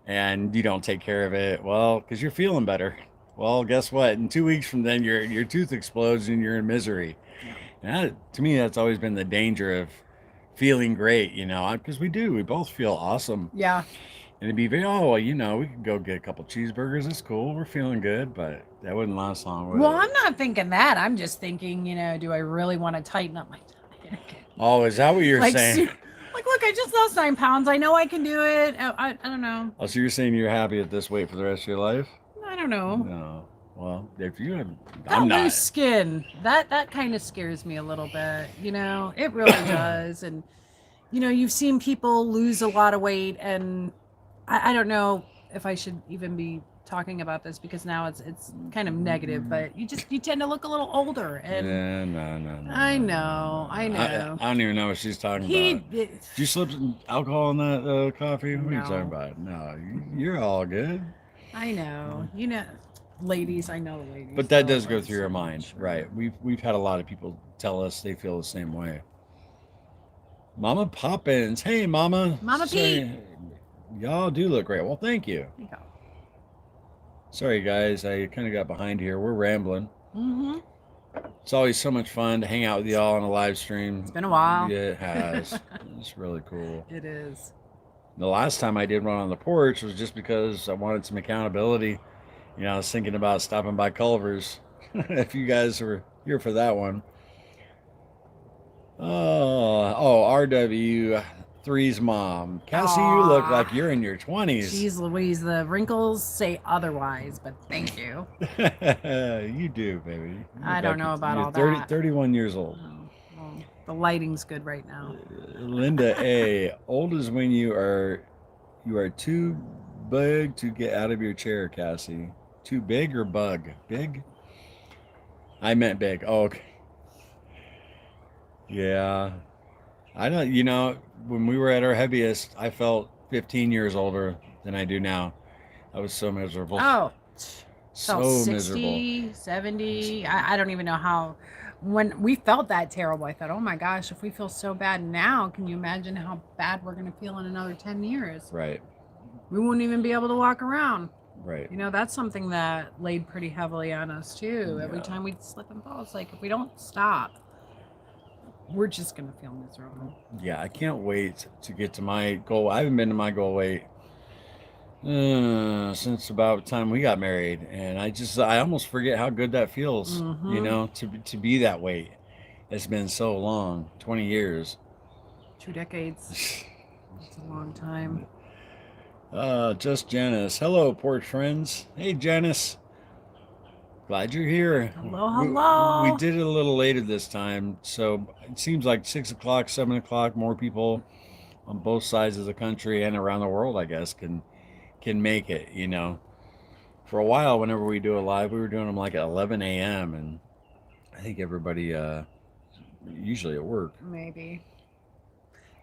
[SPEAKER 1] and you don't take care of it. Well, because you're feeling better. Well, guess what? In 2 weeks from then, your tooth explodes and you're in misery. And that, to me, that's always been the danger of feeling great, you know, because we both feel awesome.
[SPEAKER 2] Yeah.
[SPEAKER 1] And it'd be very, oh, well, you know, we could go get a couple cheeseburgers. It's cool. We're feeling good, but that wouldn't last long. Would
[SPEAKER 2] Well,
[SPEAKER 1] it?
[SPEAKER 2] I'm not thinking that. I'm just thinking, you know, do I really want to tighten up my diet?
[SPEAKER 1] Oh, is that what you're
[SPEAKER 2] Like,
[SPEAKER 1] saying?
[SPEAKER 2] Like, look, I just lost 9 pounds. I know I can do it. I don't know.
[SPEAKER 1] Oh, so you're saying you're happy at this weight for the rest of your life?
[SPEAKER 2] I don't know.
[SPEAKER 1] No. Well, if you have,
[SPEAKER 2] That
[SPEAKER 1] I'm not.
[SPEAKER 2] loose skin, that kind of scares me a little bit. You know, it really does. And, you know, you've seen people lose a lot of weight, and I don't know if I should even be talking about this because now it's kind of negative, but you tend to look a little older. And
[SPEAKER 1] Yeah, no.
[SPEAKER 2] I know.
[SPEAKER 1] I don't even know what she's talking about. Did you slip some alcohol in that coffee? What are you talking about? No, you're all good.
[SPEAKER 2] I know. You know, ladies, I know the ladies.
[SPEAKER 1] But that does go through your mind, right? We've had a lot of people tell us they feel the same way. Mama Poppins, hey Mama.
[SPEAKER 2] Mama Pete.
[SPEAKER 1] Y'all do look great. Well, thank you.
[SPEAKER 2] There you go.
[SPEAKER 1] Sorry guys, I kind of got behind here. We're rambling.
[SPEAKER 2] Mm-hmm.
[SPEAKER 1] It's always so much fun to hang out with y'all on a live stream.
[SPEAKER 2] It's been a while.
[SPEAKER 1] Yeah, it has. It's really cool.
[SPEAKER 2] It is.
[SPEAKER 1] The last time I did one on the porch was just because I wanted some accountability. You know, I was thinking about stopping by Culver's. If you guys were here for that one. RW3's mom. Cassie, you look like you're in your 20s.
[SPEAKER 2] Jeez Louise, the wrinkles say otherwise, but thank you.
[SPEAKER 1] You do, baby.
[SPEAKER 2] I don't know about all
[SPEAKER 1] 30,
[SPEAKER 2] that.
[SPEAKER 1] 31 years old.
[SPEAKER 2] Well, the lighting's good right now.
[SPEAKER 1] Linda A. Old is when you are too big to get out of your chair, Cassie. Too big or bug? Big? I meant big. Oh, okay. Yeah. I don't, you know, when we were at our heaviest, I felt 15 years older than I do now. I was so miserable.
[SPEAKER 2] Oh,
[SPEAKER 1] so
[SPEAKER 2] 60,
[SPEAKER 1] miserable.
[SPEAKER 2] 70. I don't even know how. When we felt that terrible, I thought, oh my gosh, if we feel so bad now, can you imagine how bad we're going to feel in another 10 years?
[SPEAKER 1] Right.
[SPEAKER 2] We won't even be able to walk around.
[SPEAKER 1] Right.
[SPEAKER 2] You know, that's something that laid pretty heavily on us too. Every
[SPEAKER 1] Yeah.
[SPEAKER 2] time we'd slip and fall, it's like if we don't stop, we're just gonna feel miserable.
[SPEAKER 1] Yeah, I can't wait to get to my goal. I haven't been to my goal weight since about the time we got married, and I almost forget how good that feels. You
[SPEAKER 2] Mm-hmm.
[SPEAKER 1] know, to be that weight. It's been so long, 20 years.
[SPEAKER 2] 2 decades. It's a long time.
[SPEAKER 1] Just Janice. Hello, porch friends. Hey, Janice. Glad you're here.
[SPEAKER 2] Hello,
[SPEAKER 1] We
[SPEAKER 2] hello.
[SPEAKER 1] did it a little later this time, so it seems like 6 o'clock, 7 o'clock. More people on both sides of the country and around the world, I guess, can make it. You know, for a while, whenever we do a live, we were doing them like at 11 a.m. and I think everybody usually at work.
[SPEAKER 2] Maybe.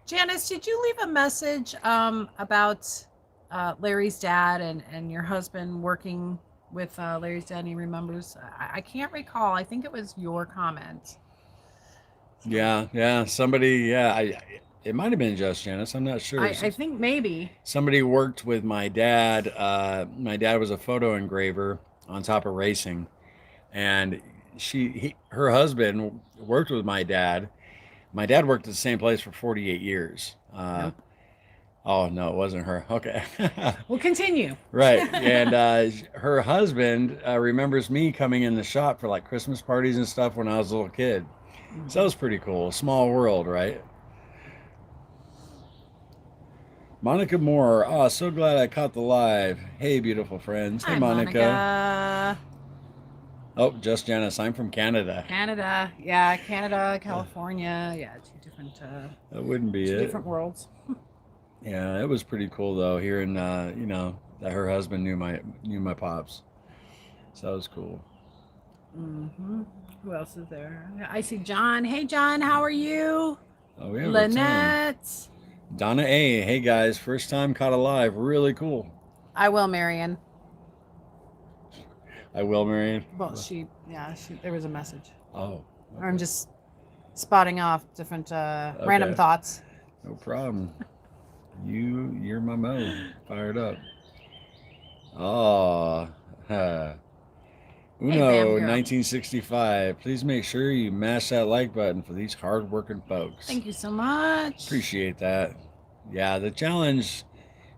[SPEAKER 2] Janice, did you leave a message about Larry's dad and your husband working with Larry's dad and he remembers? I can't recall. I think it was your comment.
[SPEAKER 1] Yeah. Somebody, it might have been just Janice. I'm not sure.
[SPEAKER 2] I think maybe.
[SPEAKER 1] Somebody worked with my dad. My dad was a photo engraver on top of racing, and her husband worked with my dad. My dad worked at the same place for 48 years.
[SPEAKER 2] Nope.
[SPEAKER 1] Oh no, it wasn't her. Okay.
[SPEAKER 2] We'll continue.
[SPEAKER 1] Right. And her husband remembers me coming in the shop for like Christmas parties and stuff when I was a little kid. So that was pretty cool. Small world, right? Monica Moore. Oh, so glad I caught the live. Hey, beautiful friends. Hey,
[SPEAKER 2] Hi,
[SPEAKER 1] Monica. Oh, just Janice. I'm from Canada.
[SPEAKER 2] Canada. Yeah, Canada, California. Yeah, two different
[SPEAKER 1] That wouldn't be
[SPEAKER 2] two
[SPEAKER 1] it.
[SPEAKER 2] different worlds.
[SPEAKER 1] Yeah, it was pretty cool though. Hearing you know, that her husband knew my pops. So that was cool.
[SPEAKER 2] Mm-hmm. Who else is there? I see John. Hey, John, how are you?
[SPEAKER 1] Oh, we have a ton.
[SPEAKER 2] Lynette.
[SPEAKER 1] Donna A. Hey guys, first time caught a live. Really cool.
[SPEAKER 2] I will, Marion.
[SPEAKER 1] I will, Marion.
[SPEAKER 2] Well, there was a message.
[SPEAKER 1] Oh.
[SPEAKER 2] Or I'm just spotting off different random thoughts.
[SPEAKER 1] No problem. You're my mo. Fired up. Oh. Uno,
[SPEAKER 2] Bam girl.
[SPEAKER 1] 1965. Please make sure you mash that like button for these hard-working folks.
[SPEAKER 2] Thank you so much.
[SPEAKER 1] Appreciate that. Yeah, the challenge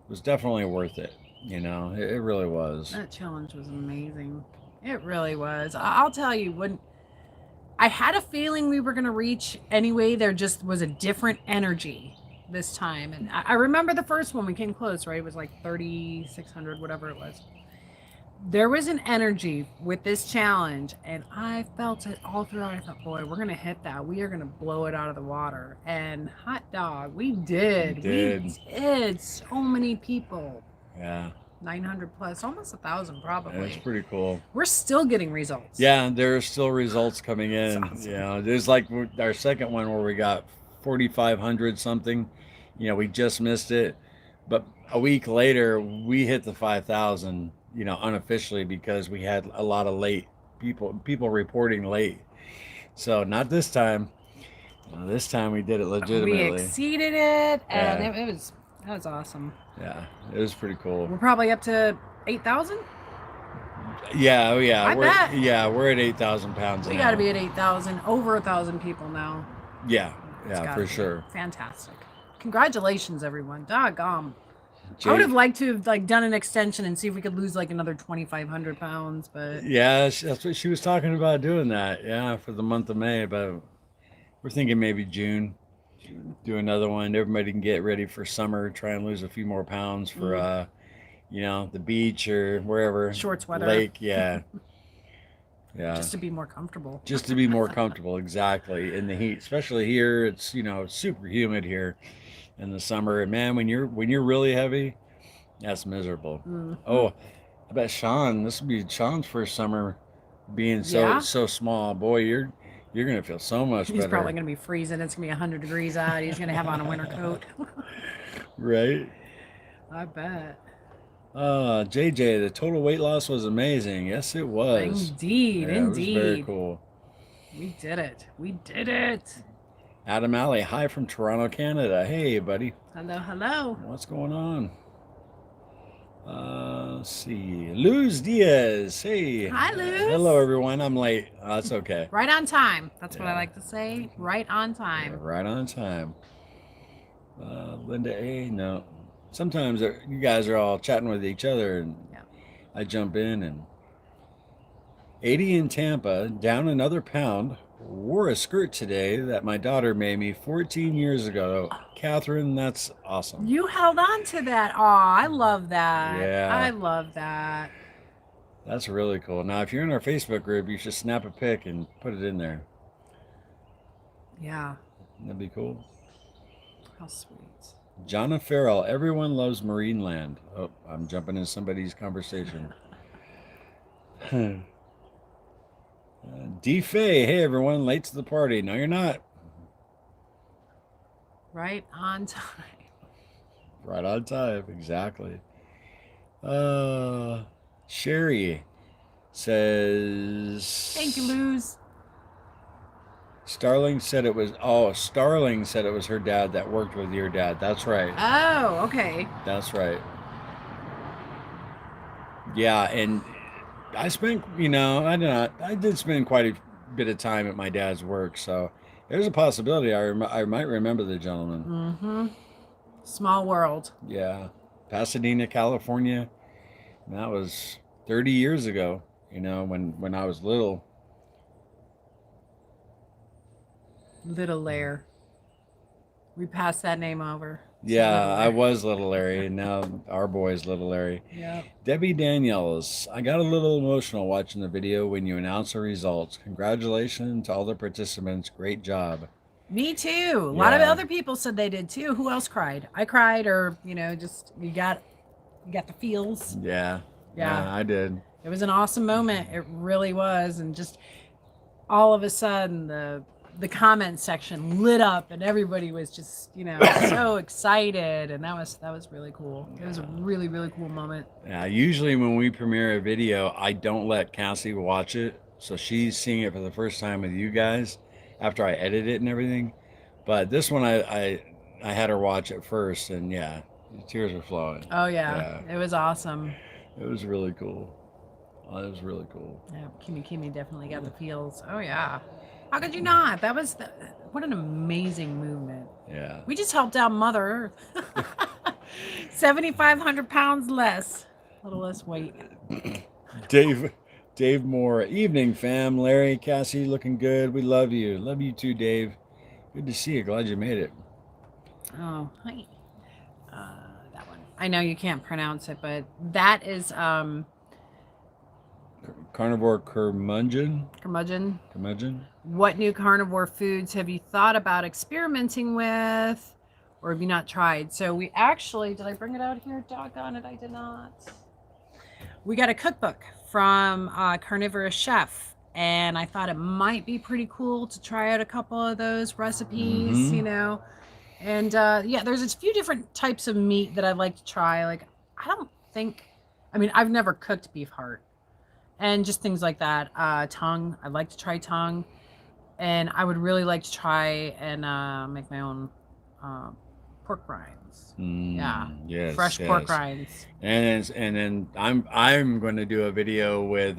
[SPEAKER 1] was definitely worth it. You know, it really was.
[SPEAKER 2] That challenge was amazing. It really was. I'll tell you, when I had a feeling we were going to reach anyway, there just was a different energy this time. And I remember the first one, we came close, right? It was like 3,600, whatever it was. There was an energy with this challenge, and I felt it all throughout. I thought, boy, we're going to hit that. We are going to blow it out of the water. And hot dog, we did. We did. So many people.
[SPEAKER 1] Yeah.
[SPEAKER 2] 900 plus, almost 1,000 probably.
[SPEAKER 1] That's pretty cool.
[SPEAKER 2] We're still getting results.
[SPEAKER 1] Yeah, there are still results coming in.
[SPEAKER 2] Awesome.
[SPEAKER 1] You know, there's like our second one where we got 4,500 something. You know, we just missed it. But a week later, we hit the 5,000, you know, unofficially because we had a lot of late people reporting late. So not this time. This time we did it legitimately.
[SPEAKER 2] We exceeded it, and that was awesome.
[SPEAKER 1] Yeah, it was pretty cool.
[SPEAKER 2] We're probably up to 8,000.
[SPEAKER 1] Yeah, oh yeah.
[SPEAKER 2] I bet.
[SPEAKER 1] Yeah, we're at 8,000 pounds.
[SPEAKER 2] We got to be at 8,000. Over 1,000 people now.
[SPEAKER 1] Yeah, for sure.
[SPEAKER 2] Fantastic. Congratulations, everyone. Doggone. I would have liked to have done an extension and see if we could lose like another 2,500 pounds, but
[SPEAKER 1] yeah, that's what she was talking about, doing that. Yeah, for the month of May, but we're thinking maybe June. Do another one. Everybody can get ready for summer. Try and lose a few more pounds for you know, the beach or wherever.
[SPEAKER 2] Short sweater.
[SPEAKER 1] Lake, yeah. Yeah.
[SPEAKER 2] Just to be more comfortable.
[SPEAKER 1] Just to be more comfortable, exactly, in the heat. Especially here, it's, you know, super humid here in the summer. And man, when you're really heavy, that's miserable. Mm-hmm. Oh, I bet this will be Sean's first summer being so small. Boy, you're gonna feel so much better.
[SPEAKER 2] He's probably gonna be freezing. It's gonna be 100 degrees out. He's gonna have on a winter coat.
[SPEAKER 1] Right?
[SPEAKER 2] I bet.
[SPEAKER 1] JJ, the total weight loss was amazing. Yes, it was.
[SPEAKER 2] Indeed.
[SPEAKER 1] It was very cool.
[SPEAKER 2] We did it.
[SPEAKER 1] Adam Alley, hi from Toronto, Canada. Hey, buddy.
[SPEAKER 2] Hello.
[SPEAKER 1] What's going on? Let's see. Luz Diaz. Hey.
[SPEAKER 2] Hi, Luz.
[SPEAKER 1] Hello, everyone. I'm late. That's okay.
[SPEAKER 2] Right on time. That's what I
[SPEAKER 1] Yeah.
[SPEAKER 2] like to say. Right on
[SPEAKER 1] Yeah,
[SPEAKER 2] time.
[SPEAKER 1] right on time. Linda A. No. Sometimes you guys are all chatting with each other, and
[SPEAKER 2] Yeah.
[SPEAKER 1] I jump in. And 80 in Tampa, down another pound. Wore a skirt today that my daughter made me 14 years ago. Catherine, that's awesome.
[SPEAKER 2] You held on to that. Oh, I love that.
[SPEAKER 1] Yeah.
[SPEAKER 2] I love that.
[SPEAKER 1] That's really cool. Now, if you're in our Facebook group, you should snap a pic and put it in there.
[SPEAKER 2] Yeah.
[SPEAKER 1] That'd be cool.
[SPEAKER 2] How sweet.
[SPEAKER 1] Jonna Farrell, everyone loves Marineland. Oh, I'm jumping in somebody's conversation. D. Faye, hey everyone, late to the party. No, you're not.
[SPEAKER 2] Right on time.
[SPEAKER 1] Right on time, exactly. Sherry says.
[SPEAKER 2] Thank you, Luz.
[SPEAKER 1] Starling said it was her dad that worked with your dad. That's right.
[SPEAKER 2] Oh, okay.
[SPEAKER 1] That's right. Yeah, and I spent, I did spend quite a bit of time at my dad's work, so there's a possibility I might remember the gentleman.
[SPEAKER 2] Mm-hmm. Small world.
[SPEAKER 1] Yeah, Pasadena, California. And that was 30 years ago. When I was little.
[SPEAKER 2] Little Lair. We passed that name over.
[SPEAKER 1] Yeah, I was Little Larry, and now our boy's Little Larry.
[SPEAKER 2] Yeah.
[SPEAKER 1] Debbie Daniels, I got a little emotional watching the video when you announced the results. Congratulations to all the participants. Great job.
[SPEAKER 2] Me too. A lot of other people said they did too. Who else cried? I cried, or just you got the feels.
[SPEAKER 1] Yeah.
[SPEAKER 2] Yeah,
[SPEAKER 1] I did.
[SPEAKER 2] It was an awesome moment. It really was, and just all of a sudden the comment section lit up and everybody was just so excited, and that was really cool. It was a really, really cool moment.
[SPEAKER 1] Yeah, usually when we premiere a video, I don't let Cassie watch it, so she's seeing it for the first time with you guys after I edit it and everything. But this one I had her watch it first, and yeah, the tears were flowing.
[SPEAKER 2] Oh yeah. It was awesome.
[SPEAKER 1] It was really cool. Oh, it was really cool.
[SPEAKER 2] Yeah, Kimmy definitely got the feels. Oh yeah. How could you not? That was what an amazing movement.
[SPEAKER 1] Yeah.
[SPEAKER 2] We just helped out Mother Earth. 7,500 pounds less. A little less weight.
[SPEAKER 1] Dave Moore. Evening, fam. Larry, Cassie, looking good. We love you. Love you too, Dave. Good to see you. Glad you made it.
[SPEAKER 2] Oh, hi. That one. I know you can't pronounce it, but that is
[SPEAKER 1] Carnivore Curmudgeon.
[SPEAKER 2] Curmudgeon. What new carnivore foods have you thought about experimenting with, or have you not tried? So we actually, did I bring it out here? Doggone it, I did not. We got a cookbook from Carnivore Chef, and I thought it might be pretty cool to try out a couple of those recipes, And yeah, there's a few different types of meat that I'd like to try. Like, I've never cooked beef heart. And just things like that. Tongue. I'd like to try tongue. And I would really like to try and make my own pork rinds. Yeah.
[SPEAKER 1] Yes.
[SPEAKER 2] Fresh pork rinds.
[SPEAKER 1] And then I'm going to do a video with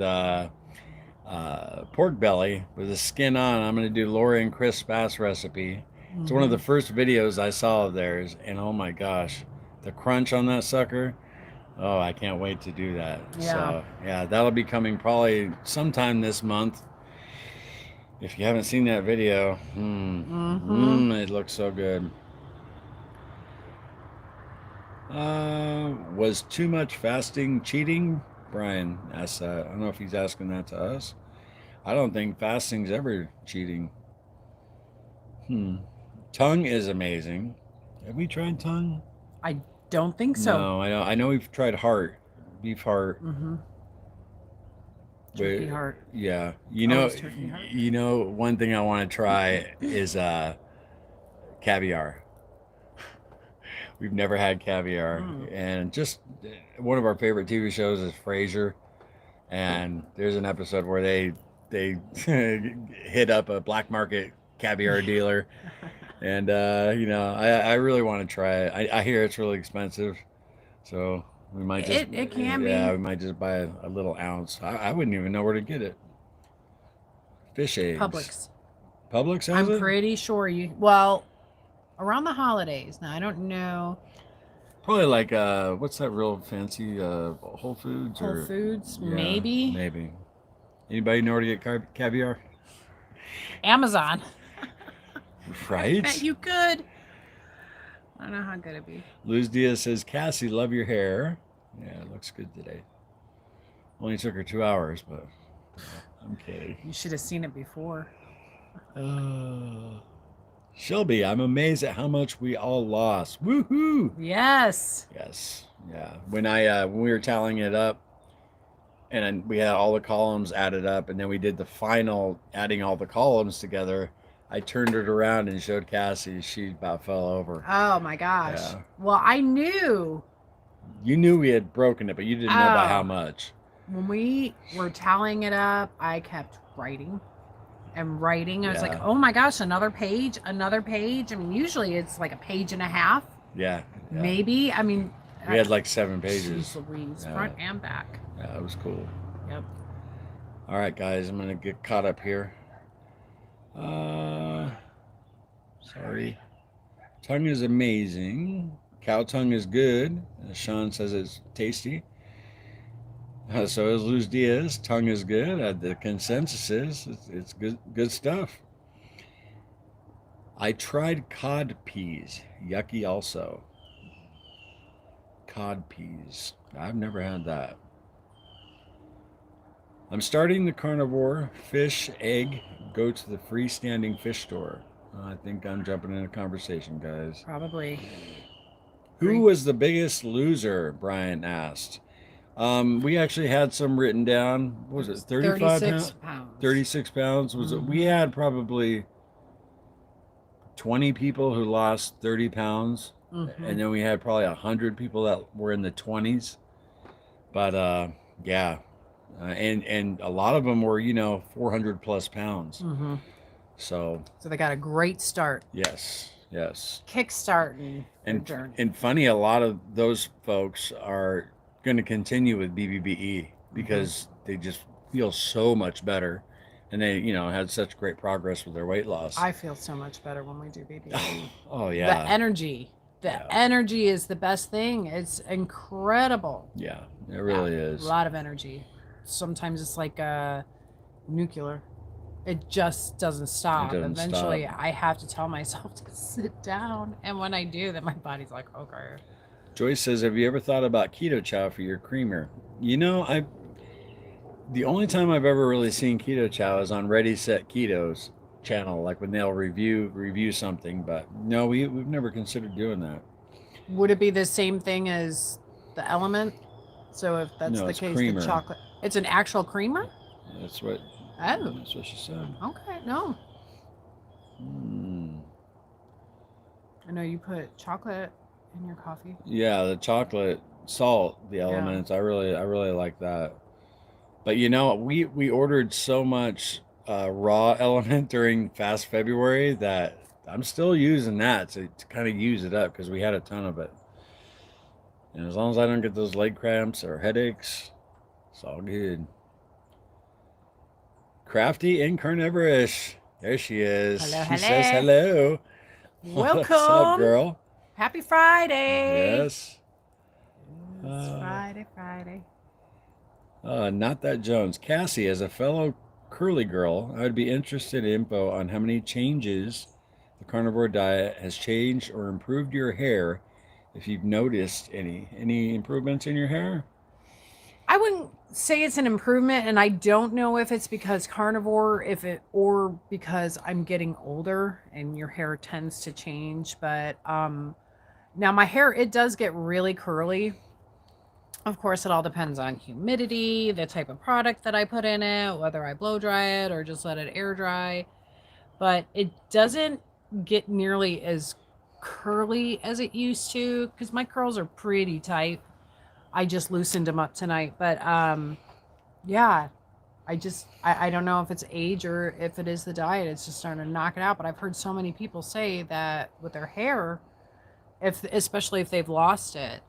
[SPEAKER 1] pork belly with the skin on. I'm going to do Laura and Chris Bass recipe. It's one of the first videos I saw of theirs, and oh my gosh, the crunch on that sucker. Oh, I can't wait to do that.
[SPEAKER 2] Yeah.
[SPEAKER 1] So, yeah, that'll be coming probably sometime this month. If you haven't seen that video, it looks so good. Was too much fasting cheating? Brian asks that. I don't know if he's asking that to us. I don't think fasting's ever cheating. Tongue is amazing. Have we tried tongue?
[SPEAKER 2] I don't think so.
[SPEAKER 1] No, I know we've tried heart, beef heart.
[SPEAKER 2] Turkey heart.
[SPEAKER 1] Yeah,
[SPEAKER 2] turkey heart.
[SPEAKER 1] One thing I want to try is caviar. We've never had caviar, and just one of our favorite TV shows is Frasier, and there's an episode where they hit up a black market caviar dealer. And I really want to try it. I hear it's really expensive, so We might just
[SPEAKER 2] It can be.
[SPEAKER 1] yeah, we might just buy a little ounce. I wouldn't even know where to get it. Fish eggs.
[SPEAKER 2] Publix.
[SPEAKER 1] Publix has
[SPEAKER 2] I'm
[SPEAKER 1] it?
[SPEAKER 2] pretty sure well, around the holidays. Now I don't know.
[SPEAKER 1] Probably like what's that real fancy Whole Foods
[SPEAKER 2] Whole
[SPEAKER 1] or
[SPEAKER 2] Foods,
[SPEAKER 1] yeah,
[SPEAKER 2] maybe.
[SPEAKER 1] maybe. Anybody know where to get caviar?
[SPEAKER 2] Amazon.
[SPEAKER 1] Right?
[SPEAKER 2] Bet you could. I don't know how good it'd be.
[SPEAKER 1] Luz Diaz says, Cassie, love your hair. Yeah, it looks good today. Only took her 2 hours, but I'm kidding.
[SPEAKER 2] You should have seen it before.
[SPEAKER 1] Shelby, I'm amazed at how much we all lost. Woohoo!
[SPEAKER 2] Yes.
[SPEAKER 1] Yes, yeah. When we were tallying it up, and we had all the columns added up, and then we did the final adding all the columns together. I turned it around and showed Cassie. She about fell over.
[SPEAKER 2] Oh my gosh.
[SPEAKER 1] Yeah.
[SPEAKER 2] Well, I knew.
[SPEAKER 1] You knew we had broken it, but you didn't know by how much.
[SPEAKER 2] When we were tallying it up, I kept writing and writing. I was like, oh my gosh, another page, another page. I mean, usually it's like a page and a half.
[SPEAKER 1] Yeah.
[SPEAKER 2] Maybe. I mean,
[SPEAKER 1] we had like 7 pages.
[SPEAKER 2] Jeez Louise, front and back.
[SPEAKER 1] Yeah, it was cool.
[SPEAKER 2] Yep.
[SPEAKER 1] All right, guys, I'm going to get caught up here. Sorry. Tongue is amazing. Cow tongue is good. Sean says it's tasty. So is Luz Diaz. Tongue is good. The consensus is it's good stuff. I tried cod peas. Yucky also. Cod peas. I've never had that. I'm starting the carnivore fish egg. Go to the freestanding fish store. I think I'm jumping in a conversation, guys.
[SPEAKER 2] Probably.
[SPEAKER 1] Who was the biggest loser? Brian asked. We actually had some written down. What was it 35
[SPEAKER 2] pounds?
[SPEAKER 1] 36 pounds. Was it? We had probably 20 people who lost 30 pounds. And then we had probably 100 people that were in the 20s. But yeah. And a lot of them were, 400 plus pounds. So
[SPEAKER 2] they got a great start.
[SPEAKER 1] Yes.
[SPEAKER 2] Kickstarting their journey.
[SPEAKER 1] And funny, a lot of those folks are going to continue with BBBE because they just feel so much better, and they, had such great progress with their weight loss.
[SPEAKER 2] I feel so much better when we do BBBE.
[SPEAKER 1] Oh yeah.
[SPEAKER 2] The energy. Energy is the best thing. It's incredible.
[SPEAKER 1] Yeah, it really is.
[SPEAKER 2] A lot of energy. Sometimes it's like nuclear. It just doesn't stop. Eventually, I have to tell myself to sit down. And when I do, then my body's like, okay.
[SPEAKER 1] Joyce says, have you ever thought about keto chow for your creamer? The only time I've ever really seen keto chow is on Ready Set Keto's channel, like when they'll review something. But no, we've never considered doing that.
[SPEAKER 2] Would it be the same thing as the Element? So if that's the case, creamer. The chocolate, it's an actual creamer?
[SPEAKER 1] That's what.
[SPEAKER 2] Oh.
[SPEAKER 1] That's what she said.
[SPEAKER 2] Okay, no. I know you put chocolate in your coffee.
[SPEAKER 1] Yeah, the chocolate salt, the Elements. Yeah. I really like that. But we ordered so much raw Element during Fast February that I'm still using that to kind of use it up because we had a ton of it. And as long as I don't get those leg cramps or headaches, it's all good. Crafty and carnivorish. There she is. She says hello.
[SPEAKER 2] Welcome.
[SPEAKER 1] What's up, girl?
[SPEAKER 2] Happy Friday.
[SPEAKER 1] Yes.
[SPEAKER 2] It's Friday.
[SPEAKER 1] Not that Jones. Cassie, as a fellow curly girl, I would be interested in info on how many changes the carnivore diet has changed or improved your hair, if you've noticed any improvements in your hair.
[SPEAKER 2] I wouldn't say it's an improvement, and I don't know if it's because carnivore, or because I'm getting older and your hair tends to change. But now my hair, it does get really curly. Of course, it all depends on humidity, the type of product that I put in it, whether I blow dry it or just let it air dry. But it doesn't get nearly as curly as it used to because my curls are pretty tight. I just loosened them up tonight, but yeah, I don't know if it's age or if it is the diet. It's just starting to knock it out. But I've heard so many people say that with their hair, especially if they've lost it,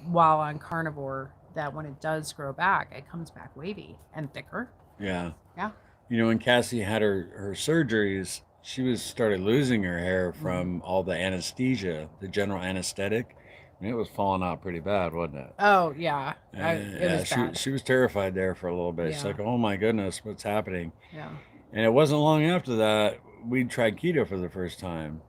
[SPEAKER 2] while on carnivore that when it does grow back, it comes back wavy and thicker.
[SPEAKER 1] Yeah.
[SPEAKER 2] Yeah.
[SPEAKER 1] You know, when Cassie had her surgeries, she was started losing her hair from all the anesthesia, the general anesthetic. And it was falling out pretty bad, wasn't it?
[SPEAKER 2] Oh yeah,
[SPEAKER 1] And,
[SPEAKER 2] it was
[SPEAKER 1] she
[SPEAKER 2] bad.
[SPEAKER 1] she was terrified there for a little bit. She's
[SPEAKER 2] Yeah.
[SPEAKER 1] like, "Oh my goodness, what's happening?"
[SPEAKER 2] Yeah.
[SPEAKER 1] And it wasn't long after that we tried keto for the first time.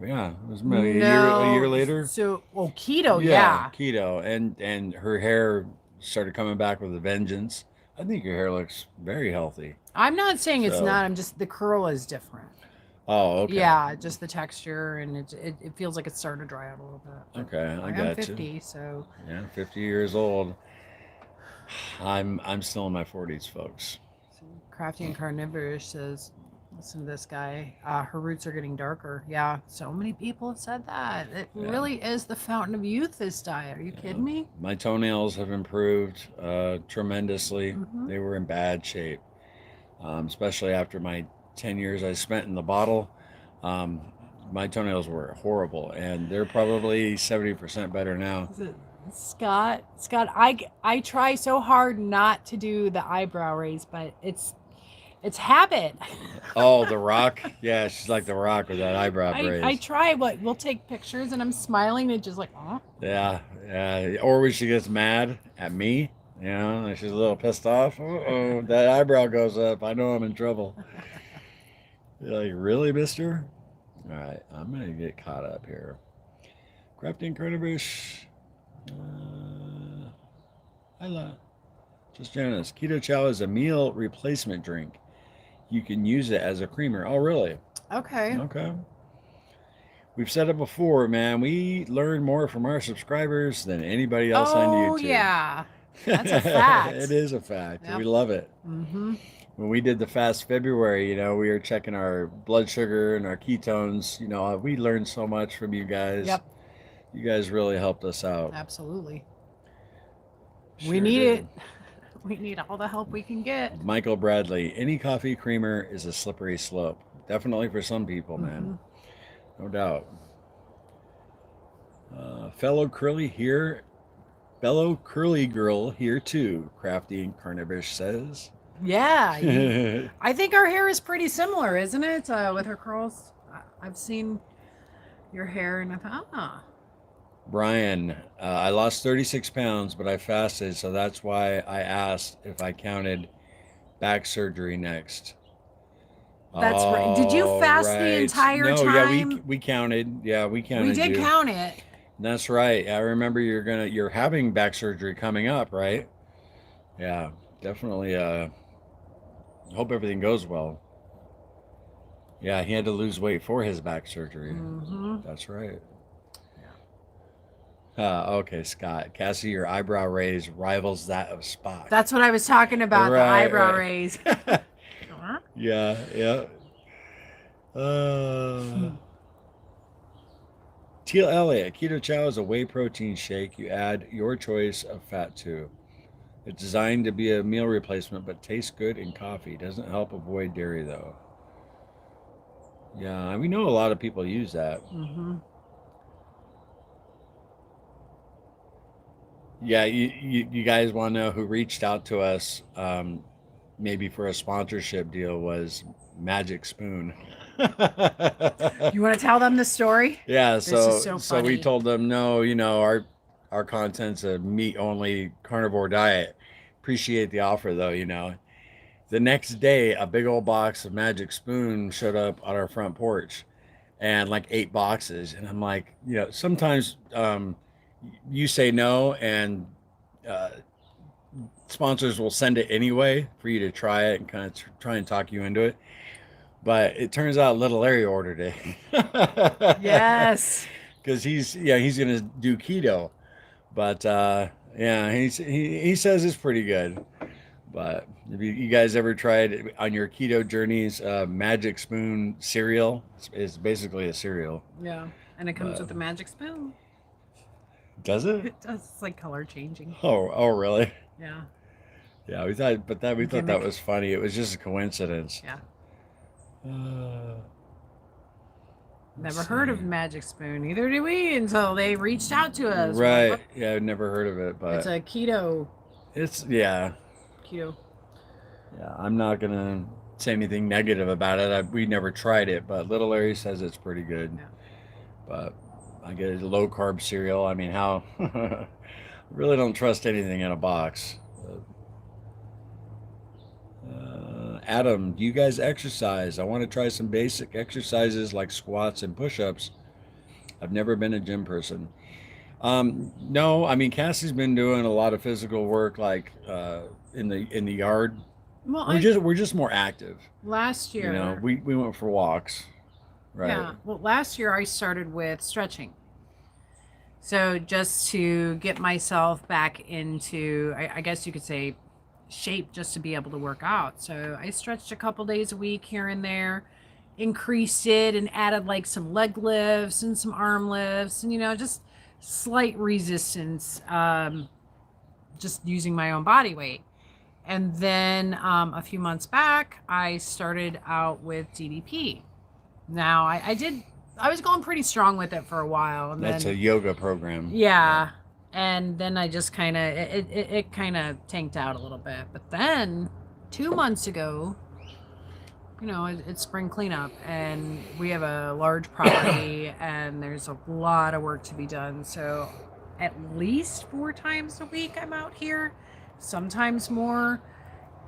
[SPEAKER 1] Yeah, it was maybe
[SPEAKER 2] No.
[SPEAKER 1] a year later.
[SPEAKER 2] So, keto, yeah.
[SPEAKER 1] Keto, and her hair started coming back with a vengeance. I think your hair looks very healthy.
[SPEAKER 2] I'm not saying it's
[SPEAKER 1] So-
[SPEAKER 2] not. I'm just the curl is different.
[SPEAKER 1] Oh, okay.
[SPEAKER 2] Yeah, just the texture, and it feels like it's starting to dry out a little bit.
[SPEAKER 1] Okay, I
[SPEAKER 2] I'm
[SPEAKER 1] got
[SPEAKER 2] 50,
[SPEAKER 1] you.
[SPEAKER 2] so
[SPEAKER 1] Yeah, 50 years old. I'm still in my 40s, folks.
[SPEAKER 2] Crafty and Carnivore says, listen to this guy. Her roots are getting darker. Yeah, so many people have said that. It
[SPEAKER 1] Yeah.
[SPEAKER 2] really is the fountain of youth, this dye. Are you kidding me?
[SPEAKER 1] My toenails have improved tremendously.
[SPEAKER 2] Mhm.
[SPEAKER 1] They were in bad shape, especially after my 10 years I spent in the bottle. My toenails were horrible, and they're probably 70% better now.
[SPEAKER 2] Is it Scott? Scott, I try so hard not to do the eyebrow raise, but it's habit.
[SPEAKER 1] Oh, The Rock? Yeah, she's like The Rock with that eyebrow brace.
[SPEAKER 2] I try. We'll take pictures, and I'm smiling, and just like, oh.
[SPEAKER 1] Yeah, yeah. Or when she gets mad at me, you know, and she's a little pissed off. Uh-oh, that eyebrow goes up. I know I'm in trouble. You're like, really, mister? All right, I'm going to get caught up here. Crafting Carnivore. I love. Just Janice. Keto Chow is a meal replacement drink. You can use it as a creamer. Oh, really?
[SPEAKER 2] Okay.
[SPEAKER 1] Okay. We've said it before, man. We learn more from our subscribers than anybody else on YouTube.
[SPEAKER 2] Oh, yeah. That's a fact.
[SPEAKER 1] It is a fact.
[SPEAKER 2] Yep.
[SPEAKER 1] We love it.
[SPEAKER 2] Mm-hmm.
[SPEAKER 1] When we did the fast February, you know, we were checking our blood sugar and our ketones. You know, we learned so much from you guys.
[SPEAKER 2] Yep.
[SPEAKER 1] You guys really helped us out.
[SPEAKER 2] Absolutely.
[SPEAKER 1] Sure
[SPEAKER 2] We need
[SPEAKER 1] did.
[SPEAKER 2] it. We need all the help we can get.
[SPEAKER 1] Michael Bradley, any coffee creamer is a slippery slope. Definitely for some people, man.
[SPEAKER 2] Mhm.
[SPEAKER 1] No doubt. Fellow curly girl here too, Crafty and Carnivore says.
[SPEAKER 2] Yeah. I think our hair is pretty similar, isn't it? With her curls. I've seen your hair, and I thought,
[SPEAKER 1] Brian, I lost 36 pounds, but I fasted, so that's why I asked if I counted back surgery next.
[SPEAKER 2] That's right. Did you fast the entire
[SPEAKER 1] no,
[SPEAKER 2] time?
[SPEAKER 1] Yeah, we counted. Yeah, we counted.
[SPEAKER 2] We did
[SPEAKER 1] you.
[SPEAKER 2] count it.
[SPEAKER 1] That's right. I remember you're having back surgery coming up, right? Yeah, definitely. Hope everything goes well. Yeah, he had to lose weight for his back surgery.
[SPEAKER 2] Mm-hmm.
[SPEAKER 1] That's right. Okay, Scott. Cassie, your eyebrow raise rivals that of Spock.
[SPEAKER 2] That's what I was talking about, the
[SPEAKER 1] Right,
[SPEAKER 2] eyebrow
[SPEAKER 1] right.
[SPEAKER 2] raise.
[SPEAKER 1] Yeah, yeah. Teal Elliott, Keto Chow is a whey protein shake. You add your choice of fat to. It's designed to be a meal replacement, but tastes good in coffee. Doesn't help avoid dairy, though. Yeah, we know a lot of people use that.
[SPEAKER 2] Mm-hmm.
[SPEAKER 1] Yeah, you guys want to know who reached out to us maybe for a sponsorship deal was Magic Spoon.
[SPEAKER 2] You want to tell them the story?
[SPEAKER 1] Yeah,
[SPEAKER 2] This is so
[SPEAKER 1] so we
[SPEAKER 2] funny.
[SPEAKER 1] told them, no, you know, our content's a meat-only carnivore diet. Appreciate the offer, though, you know. The next day, a big old box of Magic Spoon showed up on our front porch, and like 8 boxes. And I'm like, you know, sometimes you say no, and sponsors will send it anyway for you to try it and kind of try and talk you into it. But it turns out little Larry ordered it.
[SPEAKER 2] Yes.
[SPEAKER 1] Because he's gonna do keto, but yeah, he says it's pretty good. But if you guys ever tried on your keto journeys, Magic Spoon cereal, it's basically a cereal.
[SPEAKER 2] Yeah. And it comes with a magic spoon.
[SPEAKER 1] Does it?
[SPEAKER 2] It does. It's like color changing.
[SPEAKER 1] Oh, really?
[SPEAKER 2] Yeah.
[SPEAKER 1] Yeah, we thought that
[SPEAKER 2] Gimmick.
[SPEAKER 1] was funny. It was just a coincidence.
[SPEAKER 2] Yeah. Never heard of Magic Spoon. Neither did we until they reached out to us.
[SPEAKER 1] Right.
[SPEAKER 2] Like,
[SPEAKER 1] Yeah, I've never heard of it, but
[SPEAKER 2] it's a keto.
[SPEAKER 1] yeah.
[SPEAKER 2] Keto.
[SPEAKER 1] Yeah, I'm not gonna say anything negative about it. We never tried it, but Little Larry says it's pretty good.
[SPEAKER 2] Yeah.
[SPEAKER 1] But I get a low carb cereal. I mean, how? Really don't trust anything in a box. Adam, do you guys exercise? I want to try some basic exercises like squats and push-ups. I've never been a gym person. No, I mean Cassie's been doing a lot of physical work, like in the yard.
[SPEAKER 2] Well,
[SPEAKER 1] We're just more active.
[SPEAKER 2] Last year,
[SPEAKER 1] You know, we went for walks. Right.
[SPEAKER 2] Yeah. Well, last year I started with stretching. So just to get myself back into, I guess you could say, shape, just to be able to work out. So I stretched a couple days a week here and there, increased it and added like some leg lifts and some arm lifts and, just slight resistance, just using my own body weight. And then a few months back, I started out with DDP. Now I was going pretty strong with it for a while. And
[SPEAKER 1] That's
[SPEAKER 2] then,
[SPEAKER 1] a yoga program.
[SPEAKER 2] yeah. And then I just kind of, it kind of tanked out a little bit. But then 2 months ago, it's spring cleanup and we have a large property and there's a lot of work to be done. So at least 4 times a week I'm out here, sometimes more.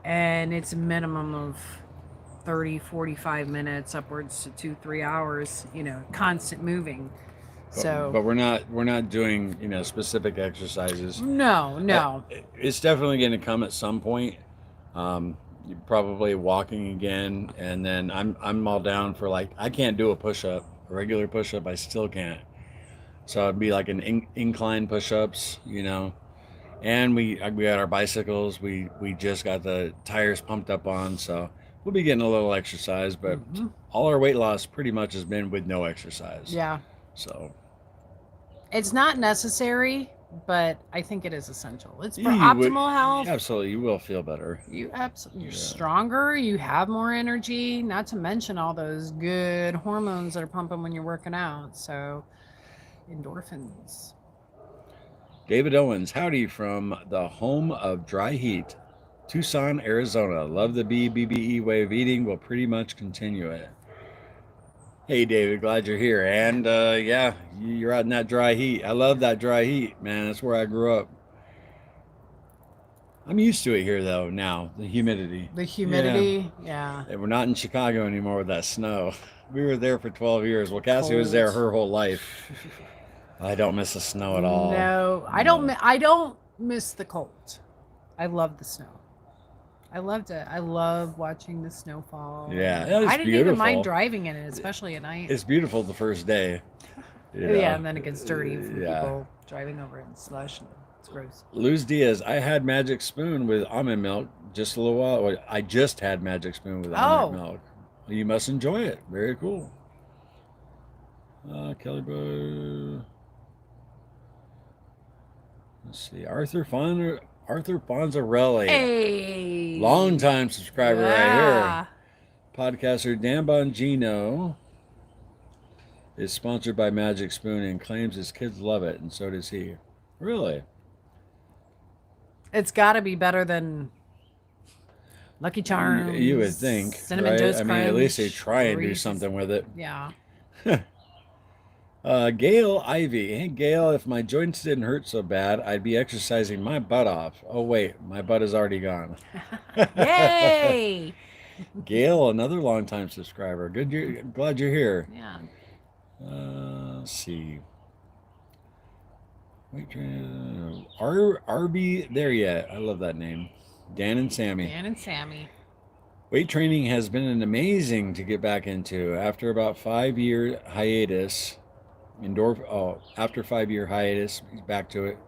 [SPEAKER 2] And it's a minimum of 30-45 minutes, upwards to 2-3 hours, constant moving.
[SPEAKER 1] But we're not doing specific exercises.
[SPEAKER 2] No.
[SPEAKER 1] It's definitely going to come at some point. You're probably walking again, and then I'm all down for, like, I can't do a push-up, a regular push-up. I still can't. So it'd be like an incline push-ups, And we got our bicycles. We just got the tires pumped up on, so we'll be getting a little exercise. But all our weight loss pretty much has been with no exercise.
[SPEAKER 2] Yeah.
[SPEAKER 1] So
[SPEAKER 2] it's not necessary, but I think it is essential. It's for optimal health.
[SPEAKER 1] Absolutely, you will feel better.
[SPEAKER 2] You're stronger. You have more energy. Not to mention all those good hormones that are pumping when you're working out. So endorphins.
[SPEAKER 1] David Owens, howdy from the home of dry heat, Tucson, Arizona. Love the BBBE way of eating. Will pretty much continue it. Hey, David, glad you're here. And yeah, you're out in that dry heat. I love that dry heat, man. That's where I grew up. I'm used to it here, though, now, the humidity.
[SPEAKER 2] Yeah.
[SPEAKER 1] And we're not in Chicago anymore with that snow. We were there for 12 years. Well, Cassie was there her whole life. I don't miss the snow at all.
[SPEAKER 2] No, I don't miss the cold. I love the snow. I loved it. I love watching the snowfall.
[SPEAKER 1] Yeah,
[SPEAKER 2] I didn't even mind driving in it, especially at night.
[SPEAKER 1] It's beautiful the first day.
[SPEAKER 2] Yeah, and then it gets dirty from people driving over it in slush. And it's gross.
[SPEAKER 1] Luz Diaz, I had Magic Spoon with almond milk just a little while. Well, I just had Magic Spoon with almond milk. You must enjoy it. Very cool. Kelly Bro. Let's see. Arthur Fonzarelli.
[SPEAKER 2] Hey.
[SPEAKER 1] Long-time subscriber right here. Podcaster Dan Bongino is sponsored by Magic Spoon and claims his kids love it, and so does he. Really?
[SPEAKER 2] It's got to be better than Lucky Charms.
[SPEAKER 1] You would think.
[SPEAKER 2] Cinnamon
[SPEAKER 1] right?
[SPEAKER 2] Toast Crunch.
[SPEAKER 1] I mean, at least they try and do something with it.
[SPEAKER 2] Yeah.
[SPEAKER 1] Gail Ivy. Hey, Gail, if my joints didn't hurt so bad, I'd be exercising my butt off. Oh, wait, my butt is already gone.
[SPEAKER 2] Yay!
[SPEAKER 1] Gail, another longtime subscriber. Glad you're here.
[SPEAKER 2] Yeah.
[SPEAKER 1] Let's see. Wait, RB there yet? I love that name. Dan and Sammy. Weight training has been amazing to get back into. After about 5-year hiatus, after 5-year hiatus, he's back to it.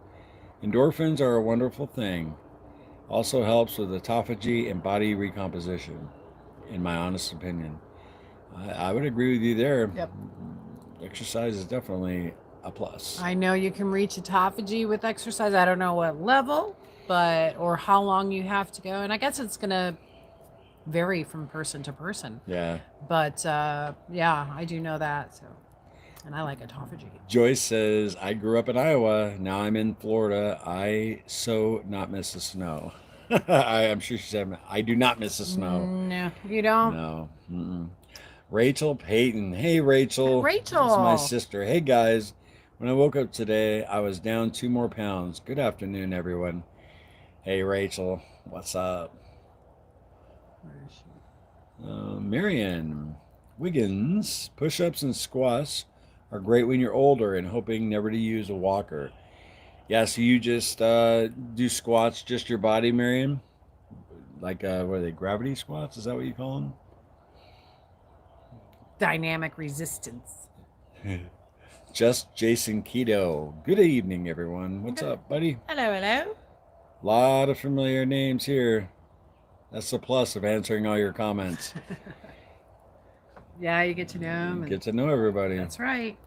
[SPEAKER 1] Endorphins are a wonderful thing. Also helps with autophagy and body recomposition, in my honest opinion. I would agree with you there.
[SPEAKER 2] Yep.
[SPEAKER 1] Exercise is definitely a plus.
[SPEAKER 2] I know you can reach autophagy with exercise. I don't know what level, or how long you have to go. And I guess it's going to vary from person to person.
[SPEAKER 1] Yeah.
[SPEAKER 2] But yeah, I do know that. So And I like autophagy.
[SPEAKER 1] Joyce says, I grew up in Iowa. Now I'm in Florida. I so not miss the snow. I'm sure she said, I do not miss the snow.
[SPEAKER 2] No, you don't?
[SPEAKER 1] No. Mm-mm. Rachel Payton. Hey, Rachel.
[SPEAKER 2] Rachel.
[SPEAKER 1] This is my sister. Hey, guys. When I woke up today, I was down 2 more pounds. Good afternoon, everyone. Hey, Rachel. What's up?
[SPEAKER 2] Where is she?
[SPEAKER 1] Marion Wiggins. Push-ups and squats are great when you're older and hoping never to use a walker. Yeah, so you just do squats, just your body, Marion? Like, what are they, gravity squats? Is that what you call them?
[SPEAKER 2] Dynamic resistance.
[SPEAKER 1] Just Jason Keto. Good evening, everyone. What's up, buddy?
[SPEAKER 2] Hello, hello.
[SPEAKER 1] A lot of familiar names here. That's the plus of answering all your comments.
[SPEAKER 2] Yeah, you get to know them.
[SPEAKER 1] Get to know everybody.
[SPEAKER 2] That's right.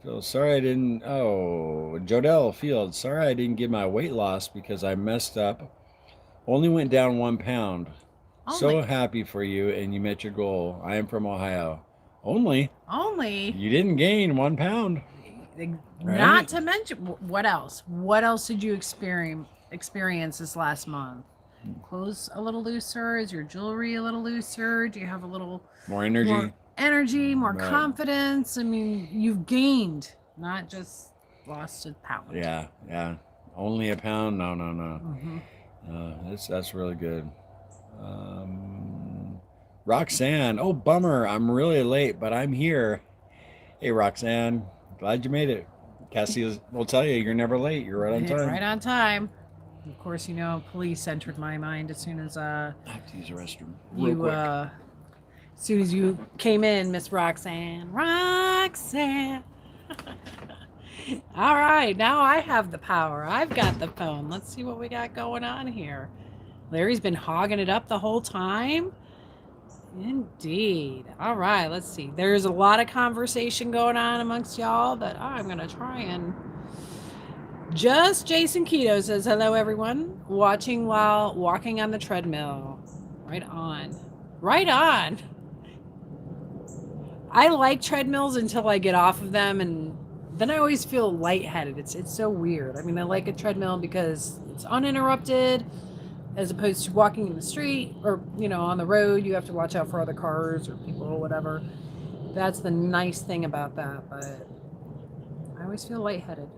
[SPEAKER 1] Phil, sorry I didn't. Oh, Jodell Field. Sorry I didn't get my weight loss because I messed up. Only went down 1 pound. So happy for you, and you met your goal. I am from Ohio. Only. You didn't gain 1 pound.
[SPEAKER 2] Not
[SPEAKER 1] Right?
[SPEAKER 2] to mention, what else? What else did you experience this last month? Clothes a little looser? Is your jewelry a little looser? Do you have a little
[SPEAKER 1] More energy.
[SPEAKER 2] more
[SPEAKER 1] Right.
[SPEAKER 2] confidence? I mean, you've gained, not just lost a pound.
[SPEAKER 1] Yeah. Only a pound? No.
[SPEAKER 2] Mm-hmm.
[SPEAKER 1] That's really good. Roxanne. Oh, bummer. I'm really late, but I'm here. Hey, Roxanne. Glad you made it. Cassie will tell you you're never late. You're right on time.
[SPEAKER 2] Right on time. Of course, police entered my mind as soon as
[SPEAKER 1] I have to use the restroom real quick.
[SPEAKER 2] as soon as you came in, Miss Roxanne. Roxanne. All right, now I have the power. I've got the phone. Let's see what we got going on here. Larry's been hogging it up the whole time. Indeed. All right, let's see. There's a lot of conversation going on amongst y'all, but I'm going to try and... Just Jason Keto says, hello, everyone. Watching while walking on the treadmill. Right on. Right on. I like treadmills until I get off of them, and then I always feel lightheaded. It's so weird. I mean, I like a treadmill because it's uninterrupted, as opposed to walking in the street or, on the road. You have to watch out for other cars or people or whatever. That's the nice thing about that, but I always feel lightheaded.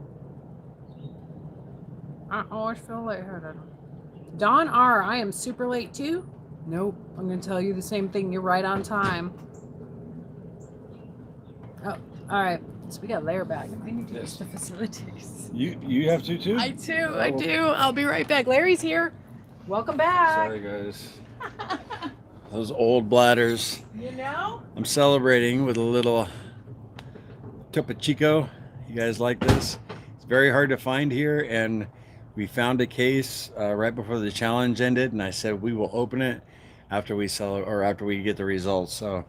[SPEAKER 2] Don R, I am super late too? Nope. I'm going to tell you the same thing. You're right on time. Oh, all right. So we got Lair back. I need to use the facilities.
[SPEAKER 1] You have to too?
[SPEAKER 2] I do. I'll be right back. Larry's here. Welcome back.
[SPEAKER 1] Sorry, guys. Those old bladders. I'm celebrating with a little Topo Chico. You guys like this? It's very hard to find here, and we found a case right before the challenge ended, and I said we will open it after we sell it or after we get the results. So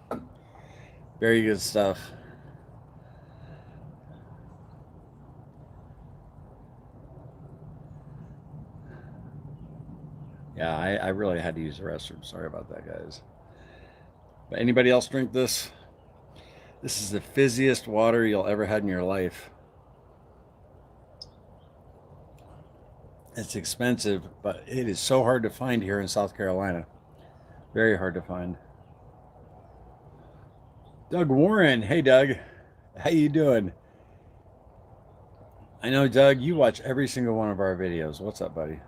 [SPEAKER 1] very good stuff. Yeah, I really had to use the restroom. Sorry about that, guys. But anybody else drink this? This is the fizziest water you'll ever had in your life. It's expensive, but it is so hard to find here in South Carolina. Very hard to find. Doug Warren. Hey, Doug. How you doing? I know, Doug, you watch every single one of our videos. What's up, buddy?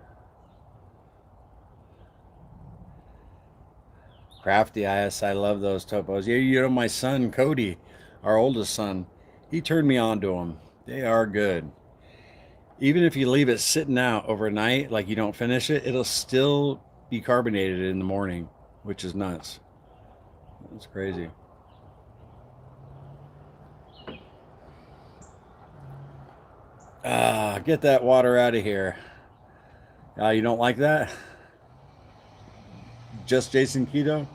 [SPEAKER 1] Crafty Ice. I love those topos. Yeah, my son, Cody, our oldest son, he turned me on to them. They are good. Even if you leave it sitting out overnight, like you don't finish it, it'll still be carbonated in the morning, which is nuts. It's crazy. Get that water out of here. You don't like that? Just Jason Keto?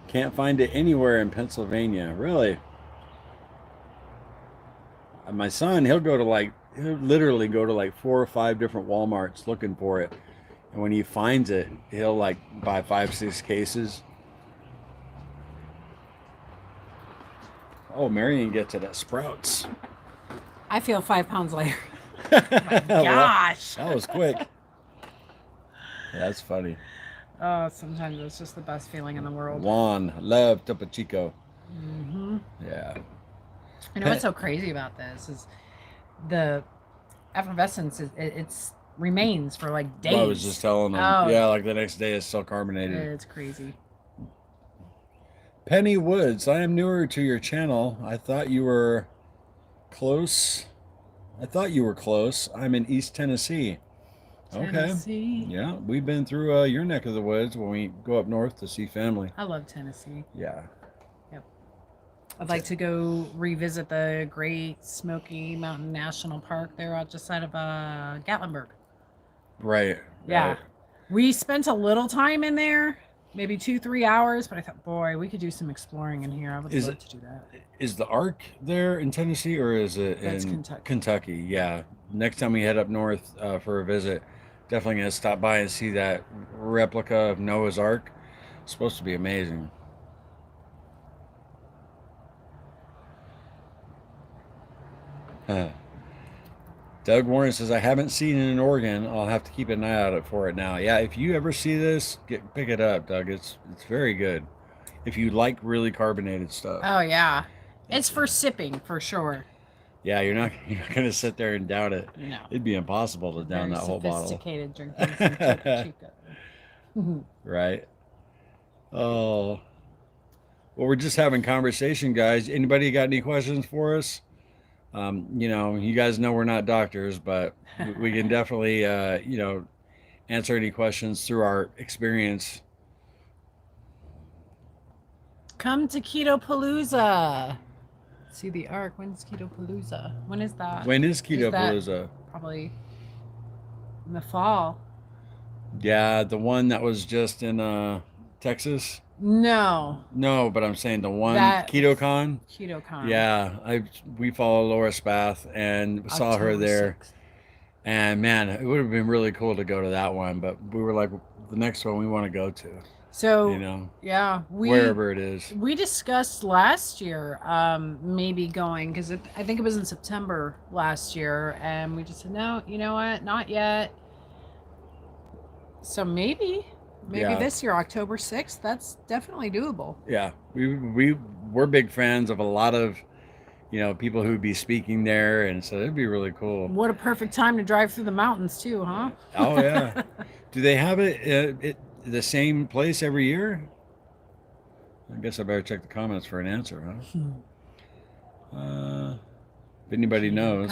[SPEAKER 1] Can't find it anywhere in Pennsylvania. Really? My son, he'll literally go to like 4 or 5 different Walmarts looking for it. And when he finds it, he'll buy 5, 6 cases. Oh, Marion gets it at Sprouts.
[SPEAKER 2] I feel 5 pounds lighter.
[SPEAKER 1] Well,
[SPEAKER 2] Gosh.
[SPEAKER 1] that was quick. That's funny.
[SPEAKER 2] Oh, sometimes it's just the best feeling in the world.
[SPEAKER 1] Juan, love Topo Chico.
[SPEAKER 2] Mm-hmm.
[SPEAKER 1] Yeah.
[SPEAKER 2] You know what's so crazy about this is the effervescence. It's remains for like days.
[SPEAKER 1] I was just telling them.
[SPEAKER 2] Oh,
[SPEAKER 1] Yeah, like the next day it's still carbonated.
[SPEAKER 2] it's crazy.
[SPEAKER 1] Penny Woods, I am newer to your channel. I thought you were close. I'm in East Tennessee.
[SPEAKER 2] Tennessee.
[SPEAKER 1] Okay. Yeah, we've been through your neck of the woods when we go up north to see family.
[SPEAKER 2] I love Tennessee.
[SPEAKER 1] Yeah.
[SPEAKER 2] Yep. I'd like to go revisit the Great Smoky Mountain National Park there out just side of Gatlinburg.
[SPEAKER 1] Right.
[SPEAKER 2] Yeah.
[SPEAKER 1] Right.
[SPEAKER 2] We spent a little time in there, maybe 2-3 hours, but I thought, boy, we could do some exploring in here. I would love to do that.
[SPEAKER 1] Is the Ark there in Tennessee, or is it
[SPEAKER 2] That's
[SPEAKER 1] in
[SPEAKER 2] Kentucky?
[SPEAKER 1] Yeah. Next time we head up north for a visit, definitely going to stop by and see that replica of Noah's Ark. It's supposed to be amazing. Doug Warren says, I haven't seen it in Oregon. I'll have to keep an eye out for it now. Yeah, if you ever see this, pick it up, Doug. It's very good. If you like really carbonated stuff.
[SPEAKER 2] Oh, yeah. It's for sipping, for sure.
[SPEAKER 1] Yeah, you're not going to sit there and down it.
[SPEAKER 2] No.
[SPEAKER 1] It'd be impossible to down that whole bottle.
[SPEAKER 2] Sophisticated drinking some Chico.
[SPEAKER 1] Right. Oh. Well, we're just having conversation, guys. Anybody got any questions for us? You know, you guys know we're not doctors, but we can definitely, you know, answer any questions through our experience.
[SPEAKER 2] Come to Keto Palooza. See the Ark. When's Keto Palooza? When is that?
[SPEAKER 1] When is Keto Palooza?
[SPEAKER 2] Probably in the fall.
[SPEAKER 1] Yeah, the one that was just in Texas.
[SPEAKER 2] No,
[SPEAKER 1] but I'm saying the one KetoCon.
[SPEAKER 2] KetoCon.
[SPEAKER 1] Yeah, we follow Laura Spath and saw her there.
[SPEAKER 2] 6th.
[SPEAKER 1] And man, it would have been really cool to go to that one, but we were like, the next one we want to go to.
[SPEAKER 2] So,
[SPEAKER 1] you know,
[SPEAKER 2] yeah,
[SPEAKER 1] wherever it is.
[SPEAKER 2] We discussed last year maybe going, because I think it was in September last year, and we just said, no, you know what, not yet. So maybe this year, October 6th, that's definitely doable.
[SPEAKER 1] Yeah, we're big fans of a lot of, you know, people who'd be speaking there, and so it'd be really cool.
[SPEAKER 2] What a perfect time to drive through the mountains too, huh?
[SPEAKER 1] Oh yeah. Do they have it the same place every year? I guess I better check the comments for an answer, huh? If anybody knows.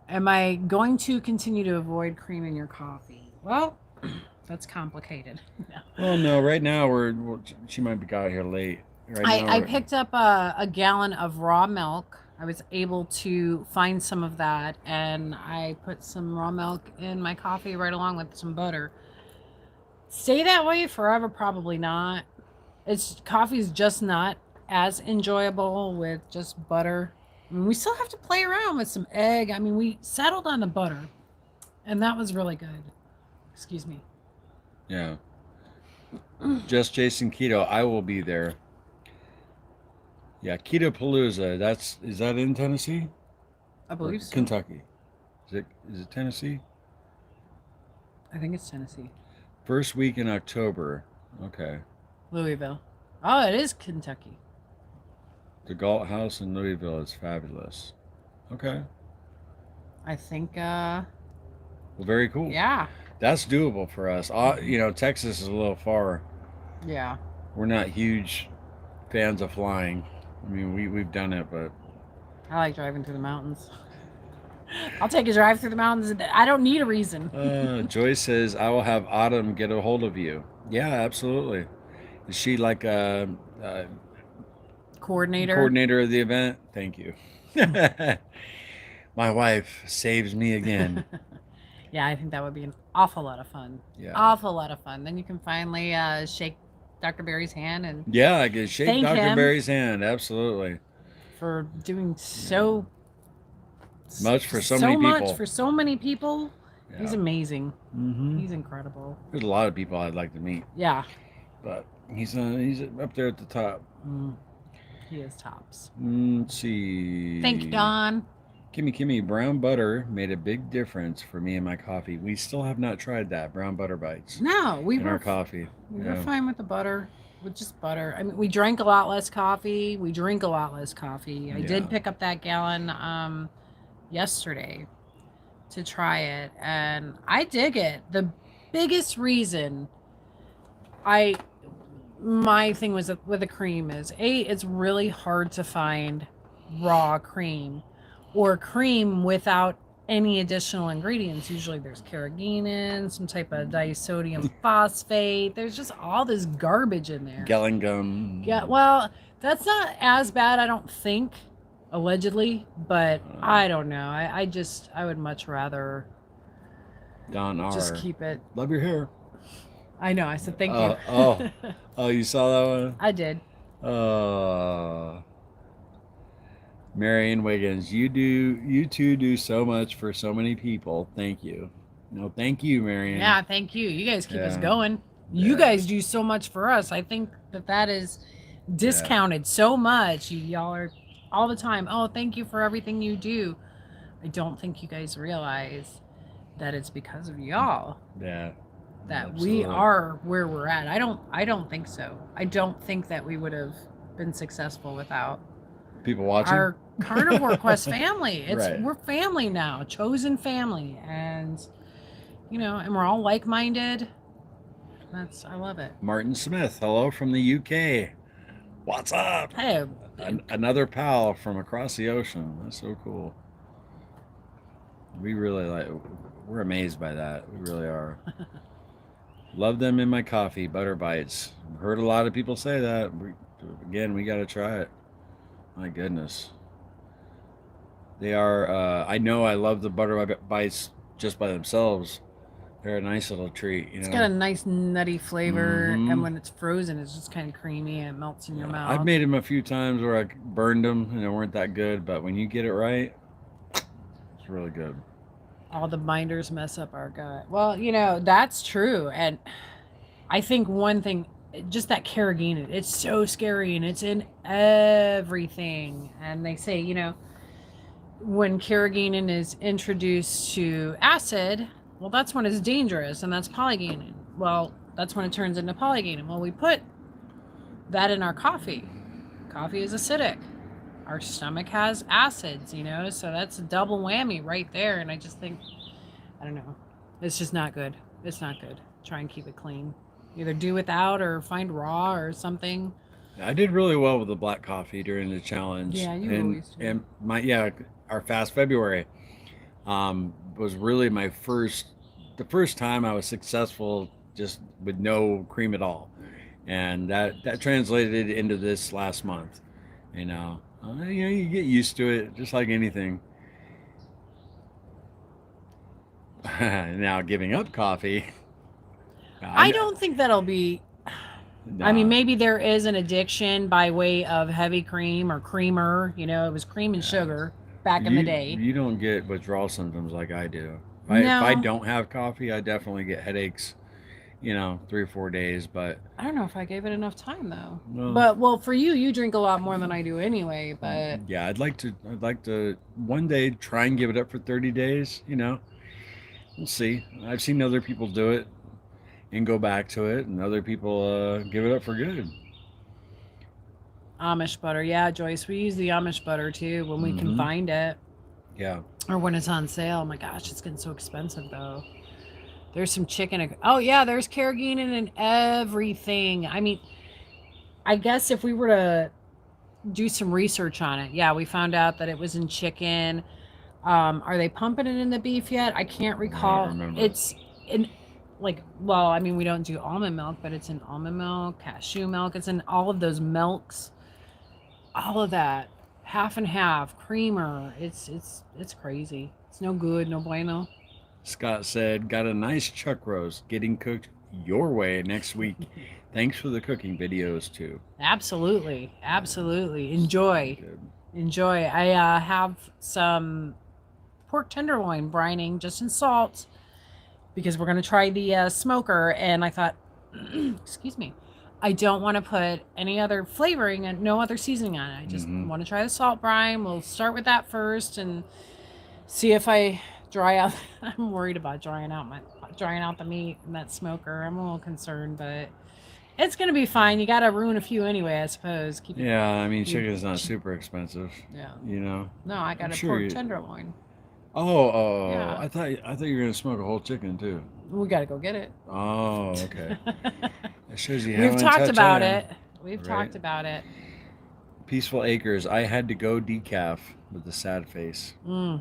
[SPEAKER 2] Am I going to continue to avoid cream in your coffee? Well, that's complicated.
[SPEAKER 1] Well, no, right now she might be got here late.
[SPEAKER 2] I picked up a gallon of raw milk. I was able to find some of that, and I put some raw milk in my coffee right along with some butter. Stay that way forever? Probably not. Coffee's just not as enjoyable with just butter. I mean, we still have to play around with some egg. I mean, we settled on the butter, and that was really good. Excuse me.
[SPEAKER 1] Yeah. Just Jason Keto, I will be there. Yeah, Keto Palooza. Is that in Tennessee?
[SPEAKER 2] I believe so.
[SPEAKER 1] Kentucky. Is it Tennessee?
[SPEAKER 2] I think it's Tennessee.
[SPEAKER 1] First week in October. Okay.
[SPEAKER 2] Louisville. Oh, it is Kentucky.
[SPEAKER 1] The Galt House in Louisville is fabulous. Okay.
[SPEAKER 2] I think.
[SPEAKER 1] Well, very cool.
[SPEAKER 2] Yeah.
[SPEAKER 1] That's doable for us. You know, Texas is a little far.
[SPEAKER 2] Yeah.
[SPEAKER 1] We're not huge fans of flying. I mean, we've done it, but
[SPEAKER 2] I like driving through the mountains. I'll take a drive through the mountains. I don't need a reason.
[SPEAKER 1] Joyce says, I will have Autumn get a hold of you. Yeah, absolutely. Is she like a coordinator of the event? Thank you. My wife saves me again.
[SPEAKER 2] Yeah, I think that would be an awful lot of fun.
[SPEAKER 1] Yeah.
[SPEAKER 2] Awful lot of fun. Then you can finally shake Dr. Barry's hand and
[SPEAKER 1] yeah, I can shake Dr. Barry's hand. Absolutely.
[SPEAKER 2] For doing so
[SPEAKER 1] much for so many people.
[SPEAKER 2] Much for so many people. Yeah. He's amazing.
[SPEAKER 1] Mm-hmm.
[SPEAKER 2] He's incredible.
[SPEAKER 1] There's a lot of people I'd like to meet.
[SPEAKER 2] Yeah.
[SPEAKER 1] But He's up there at the top.
[SPEAKER 2] He is tops.
[SPEAKER 1] Let's see.
[SPEAKER 2] Thank you, Don.
[SPEAKER 1] Kimmy, brown butter made a big difference for me and my coffee. We still have not tried that brown butter bites.
[SPEAKER 2] No, we
[SPEAKER 1] in
[SPEAKER 2] were
[SPEAKER 1] our coffee.
[SPEAKER 2] We were fine with the butter, with just butter. I mean, we drank a lot less coffee. We drink a lot less coffee. I did pick up that gallon yesterday to try it, and I dig it. The biggest reason my thing was with the cream is it's really hard to find raw cream or cream without any additional ingredients. Usually there's carrageenan, some type of disodium phosphate. There's just all this garbage in there.
[SPEAKER 1] Gelling gum.
[SPEAKER 2] Yeah, well, that's not as bad, I don't think, allegedly, but I don't know. I would much rather just keep it.
[SPEAKER 1] Love your hair.
[SPEAKER 2] I know. I said thank you.
[SPEAKER 1] Oh, you saw that one?
[SPEAKER 2] I did.
[SPEAKER 1] Marion Wiggins, you two do so much for so many people. Thank you. No, thank you, Marion.
[SPEAKER 2] Yeah, thank you. You guys keep us going. You guys do so much for us. I think that is discounted so much. Y'all are all the time. Oh, thank you for everything you do. I don't think you guys realize that it's because of y'all.
[SPEAKER 1] Yeah.
[SPEAKER 2] That absolutely. We are where we're at. I don't think so. I don't think that we would have been successful without
[SPEAKER 1] people watching
[SPEAKER 2] our Carnivore Quest family. We're family now, chosen family, and and we're all like-minded. I love it.
[SPEAKER 1] Martin Smith, hello from the UK. What's up?
[SPEAKER 2] Hey,
[SPEAKER 1] another pal from across the ocean. That's so cool. We really we're amazed by that. We really are. Love them in my coffee, butter bites. Heard a lot of people say that. We got to try it. My goodness. They are, I know I love the butter bites just by themselves. They're a nice little treat. It's
[SPEAKER 2] got a nice nutty flavor, and when it's frozen, it's just kind of creamy and it melts in your mouth.
[SPEAKER 1] I've made them a few times where I burned them and they weren't that good, but when you get it right, it's really good.
[SPEAKER 2] All the binders mess up our gut. Well, that's true. And I think one thing, just that carrageenan, it's so scary and it's in everything. And they say, when carrageenan is introduced to acid, well, that's when it's dangerous, and that's polyganin. Well, that's when it turns into polyganin. Well, we put that in our coffee. Coffee is acidic. Our stomach has acids, so that's a double whammy right there. And I just think, I don't know, it's just not good. It's not good. Try and keep it clean. Either do without or find raw or something.
[SPEAKER 1] I did really well with the black coffee during the challenge.
[SPEAKER 2] Yeah, you always do.
[SPEAKER 1] And our fast February was really the first time I was successful just with no cream at all. And that translated into this last month, you get used to it, just like anything. Now, giving up coffie.
[SPEAKER 2] I don't think that'll be... No. I mean, maybe there is an addiction by way of heavy cream or creamer. It was cream and sugar back in the day.
[SPEAKER 1] You don't get withdrawal symptoms like I do. If I don't have coffee, I definitely get headaches, 3 or 4 days, but
[SPEAKER 2] I don't know if I gave it enough time though. Well, for you drink a lot more than I do anyway, but
[SPEAKER 1] yeah, I'd like to one day try and give it up for 30 days, We'll see. I've seen other people do it and go back to it, and other people give it up for good.
[SPEAKER 2] Amish butter. Yeah, Joyce, we use the Amish butter too when we can find it.
[SPEAKER 1] Yeah.
[SPEAKER 2] Or when it's on sale. Oh my gosh, it's getting so expensive though. There's some chicken. Oh yeah, there's carrageenan in everything. I mean, I guess if we were to do some research on it, yeah, we found out that it was in chicken. Are they pumping it in the beef yet? I can't recall. It's in we don't do almond milk, but it's in almond milk, cashew milk. It's in all of those milks. All of that. Half and half. Creamer. It's crazy. It's no good. No bueno.
[SPEAKER 1] Scott said, got a nice chuck roast getting cooked your way next week. Thanks for the cooking videos too.
[SPEAKER 2] Absolutely. Enjoy. I have some pork tenderloin brining just in salt because we're going to try the smoker, and I thought excuse me, I don't want to put any other flavoring and no other seasoning on it. I just want to try the salt brine. We'll start with that first and see if I dry out. I'm worried about drying out the meat in that smoker. I'm a little concerned, but it's gonna be fine. You gotta ruin a few anyway, I suppose.
[SPEAKER 1] Yeah, I mean, chicken's not super expensive.
[SPEAKER 2] Yeah.
[SPEAKER 1] You know.
[SPEAKER 2] No, I got
[SPEAKER 1] I'm
[SPEAKER 2] a pork tenderloin.
[SPEAKER 1] Oh,
[SPEAKER 2] Yeah.
[SPEAKER 1] I thought you were gonna smoke a whole chicken too.
[SPEAKER 2] We gotta go get it.
[SPEAKER 1] Oh, okay. That shows you.
[SPEAKER 2] We've talked about it. We've
[SPEAKER 1] Right.
[SPEAKER 2] talked about it.
[SPEAKER 1] Peaceful Acres. I had to go decaf with a sad face. You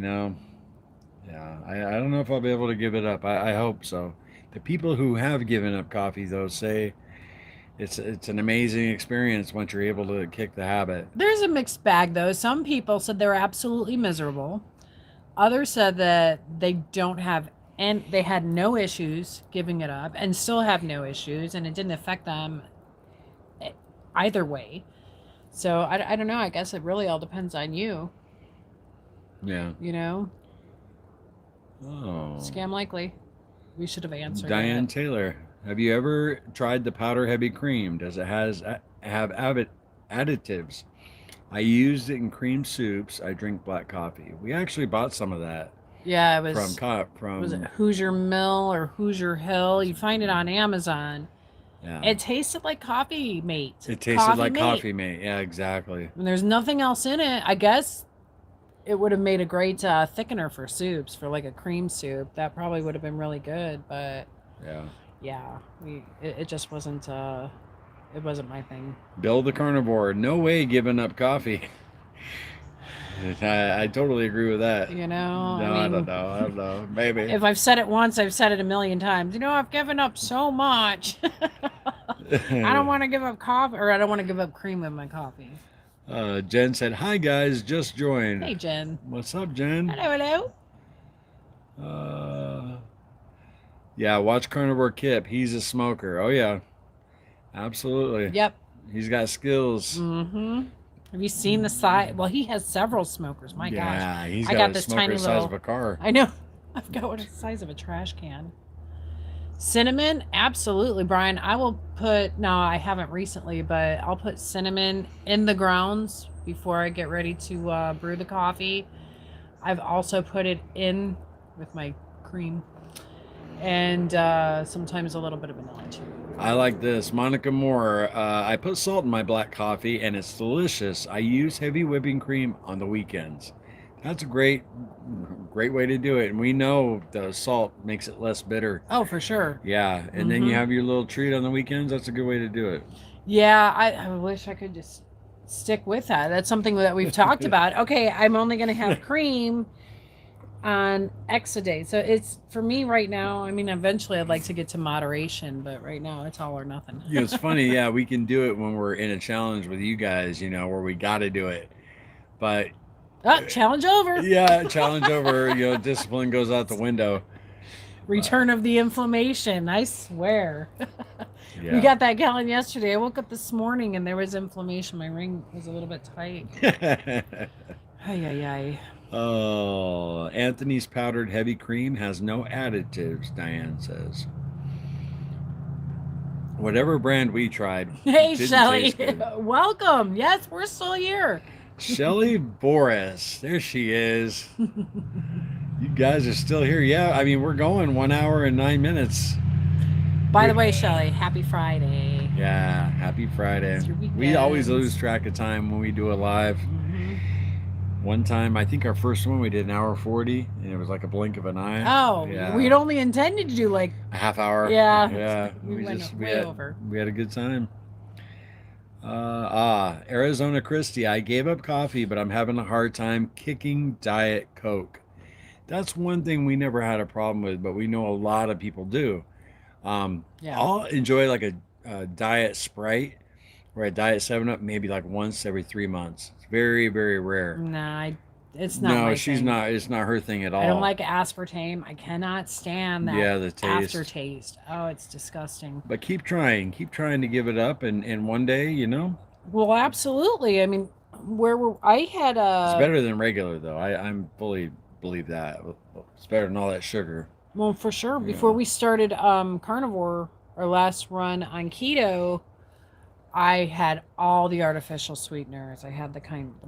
[SPEAKER 1] know. Yeah, I don't know if I'll be able to give it up. I hope so. The people who have given up coffee though say it's an amazing experience once you're able to kick the habit.
[SPEAKER 2] There's a mixed bag though. Some people said they were absolutely miserable. Others said that they don't have, and they had no issues giving it up and still have no issues, and it didn't affect them either way. So I don't know. I guess it really all depends on you.
[SPEAKER 1] Yeah.
[SPEAKER 2] You know?
[SPEAKER 1] Oh.
[SPEAKER 2] Scam likely. We should have answered
[SPEAKER 1] Diane
[SPEAKER 2] that.
[SPEAKER 1] Taylor. Have you ever tried the powder heavy cream? Does it have additives? I used it in cream soups. I drink black coffee. We actually bought some of that.
[SPEAKER 2] Yeah, it was
[SPEAKER 1] from
[SPEAKER 2] was it Hoosier Mill or Hoosier Hill? You find it on Amazon.
[SPEAKER 1] Yeah.
[SPEAKER 2] It tasted like Coffee Mate.
[SPEAKER 1] It tasted like Coffee Mate. Yeah, exactly.
[SPEAKER 2] And there's nothing else in it. I guess it would have made a great thickener for soups, for like a cream soup. That probably would have been really good, but yeah, it just wasn't it wasn't my thing.
[SPEAKER 1] Bill the Carnivore, no way giving up coffee. I totally agree with that.
[SPEAKER 2] You know,
[SPEAKER 1] no,
[SPEAKER 2] I mean,
[SPEAKER 1] I don't know. Maybe
[SPEAKER 2] if I've said it once, I've said it a million times. You know, I've given up so much. I don't want to give up coffee, or I don't want to give up cream with my coffee.
[SPEAKER 1] Jen said, "Hi guys, just joined."
[SPEAKER 2] Hey Jen.
[SPEAKER 1] What's up, Jen?
[SPEAKER 2] Hello.
[SPEAKER 1] Yeah, watch Carnivore Kip. He's a smoker. Oh yeah, absolutely.
[SPEAKER 2] Yep.
[SPEAKER 1] He's got skills.
[SPEAKER 2] Have you seen the size? Well, he has several smokers. My gosh.
[SPEAKER 1] Yeah, he's got a smoker the size of a car.
[SPEAKER 2] I know. I've got one the size of a trash can. Cinnamon, absolutely, Brian. I will put, no, I haven't recently, but I'll put cinnamon in the grounds before I get ready to brew the coffee. I've also put it in with my cream, and sometimes a little bit of vanilla too.
[SPEAKER 1] I like this. Monica Moore, I put salt in my black coffee and it's delicious. I use heavy whipping cream on the weekends. That's a great way to do it. And we know the salt makes it less bitter.
[SPEAKER 2] Oh, for sure.
[SPEAKER 1] Yeah. And then you have your little treat on the weekends. That's a good way to do it.
[SPEAKER 2] Yeah. I wish I could just stick with that. That's something that we've talked about. Okay, I'm only going to have cream on X a day. So it's, for me right now, I mean, eventually I'd like to get to moderation, but right now it's all or nothing.
[SPEAKER 1] You know, it's funny. Yeah, we can do it when we're in a challenge with you guys, you know, where we got to do it. But
[SPEAKER 2] challenge over.
[SPEAKER 1] Yeah, challenge over. You know, discipline goes out the window.
[SPEAKER 2] Return of the inflammation. I swear.
[SPEAKER 1] Yeah.
[SPEAKER 2] We got that gallon yesterday. I woke up this morning and there was inflammation. My ring was a little bit tight. Ay.
[SPEAKER 1] Oh, Anthony's powdered heavy cream has no additives, Diane says. Whatever brand we tried.
[SPEAKER 2] Hey, Shelly. Welcome. Yes, we're still here.
[SPEAKER 1] Shelly Boris. There she is. You guys are still here. Yeah, I mean, we're going 1 hour and 9 minutes.
[SPEAKER 2] By the way, Shelly, happy Friday.
[SPEAKER 1] Yeah, happy Friday. We always lose track of time when we do a live. One time, I think our first one, we did an hour 40, and it was like a blink of an eye.
[SPEAKER 2] Oh, yeah. We'd only intended to do like
[SPEAKER 1] a half hour.
[SPEAKER 2] Yeah. We went way over.
[SPEAKER 1] We had a good time. Arizona Christie, I gave up coffee, but I'm having a hard time kicking Diet Coke. That's one thing we never had a problem with, but we know a lot of people do. I'll enjoy like a Diet Sprite or a Diet 7-Up maybe like once every 3 months. It's very, very rare.
[SPEAKER 2] Nah, it's not.
[SPEAKER 1] No, she's not. It's not her thing at all.
[SPEAKER 2] I don't like aspartame. I cannot stand that.
[SPEAKER 1] Yeah, the taste.
[SPEAKER 2] Aftertaste. Oh, it's disgusting.
[SPEAKER 1] But keep trying to give it up, and one day, you know.
[SPEAKER 2] Well, absolutely. I mean, I had a.
[SPEAKER 1] It's better than regular, though. I'm fully believe that. It's better than all that sugar.
[SPEAKER 2] Well, for sure. Before we started carnivore, or last run on keto, I had all the artificial sweeteners. I had the kind of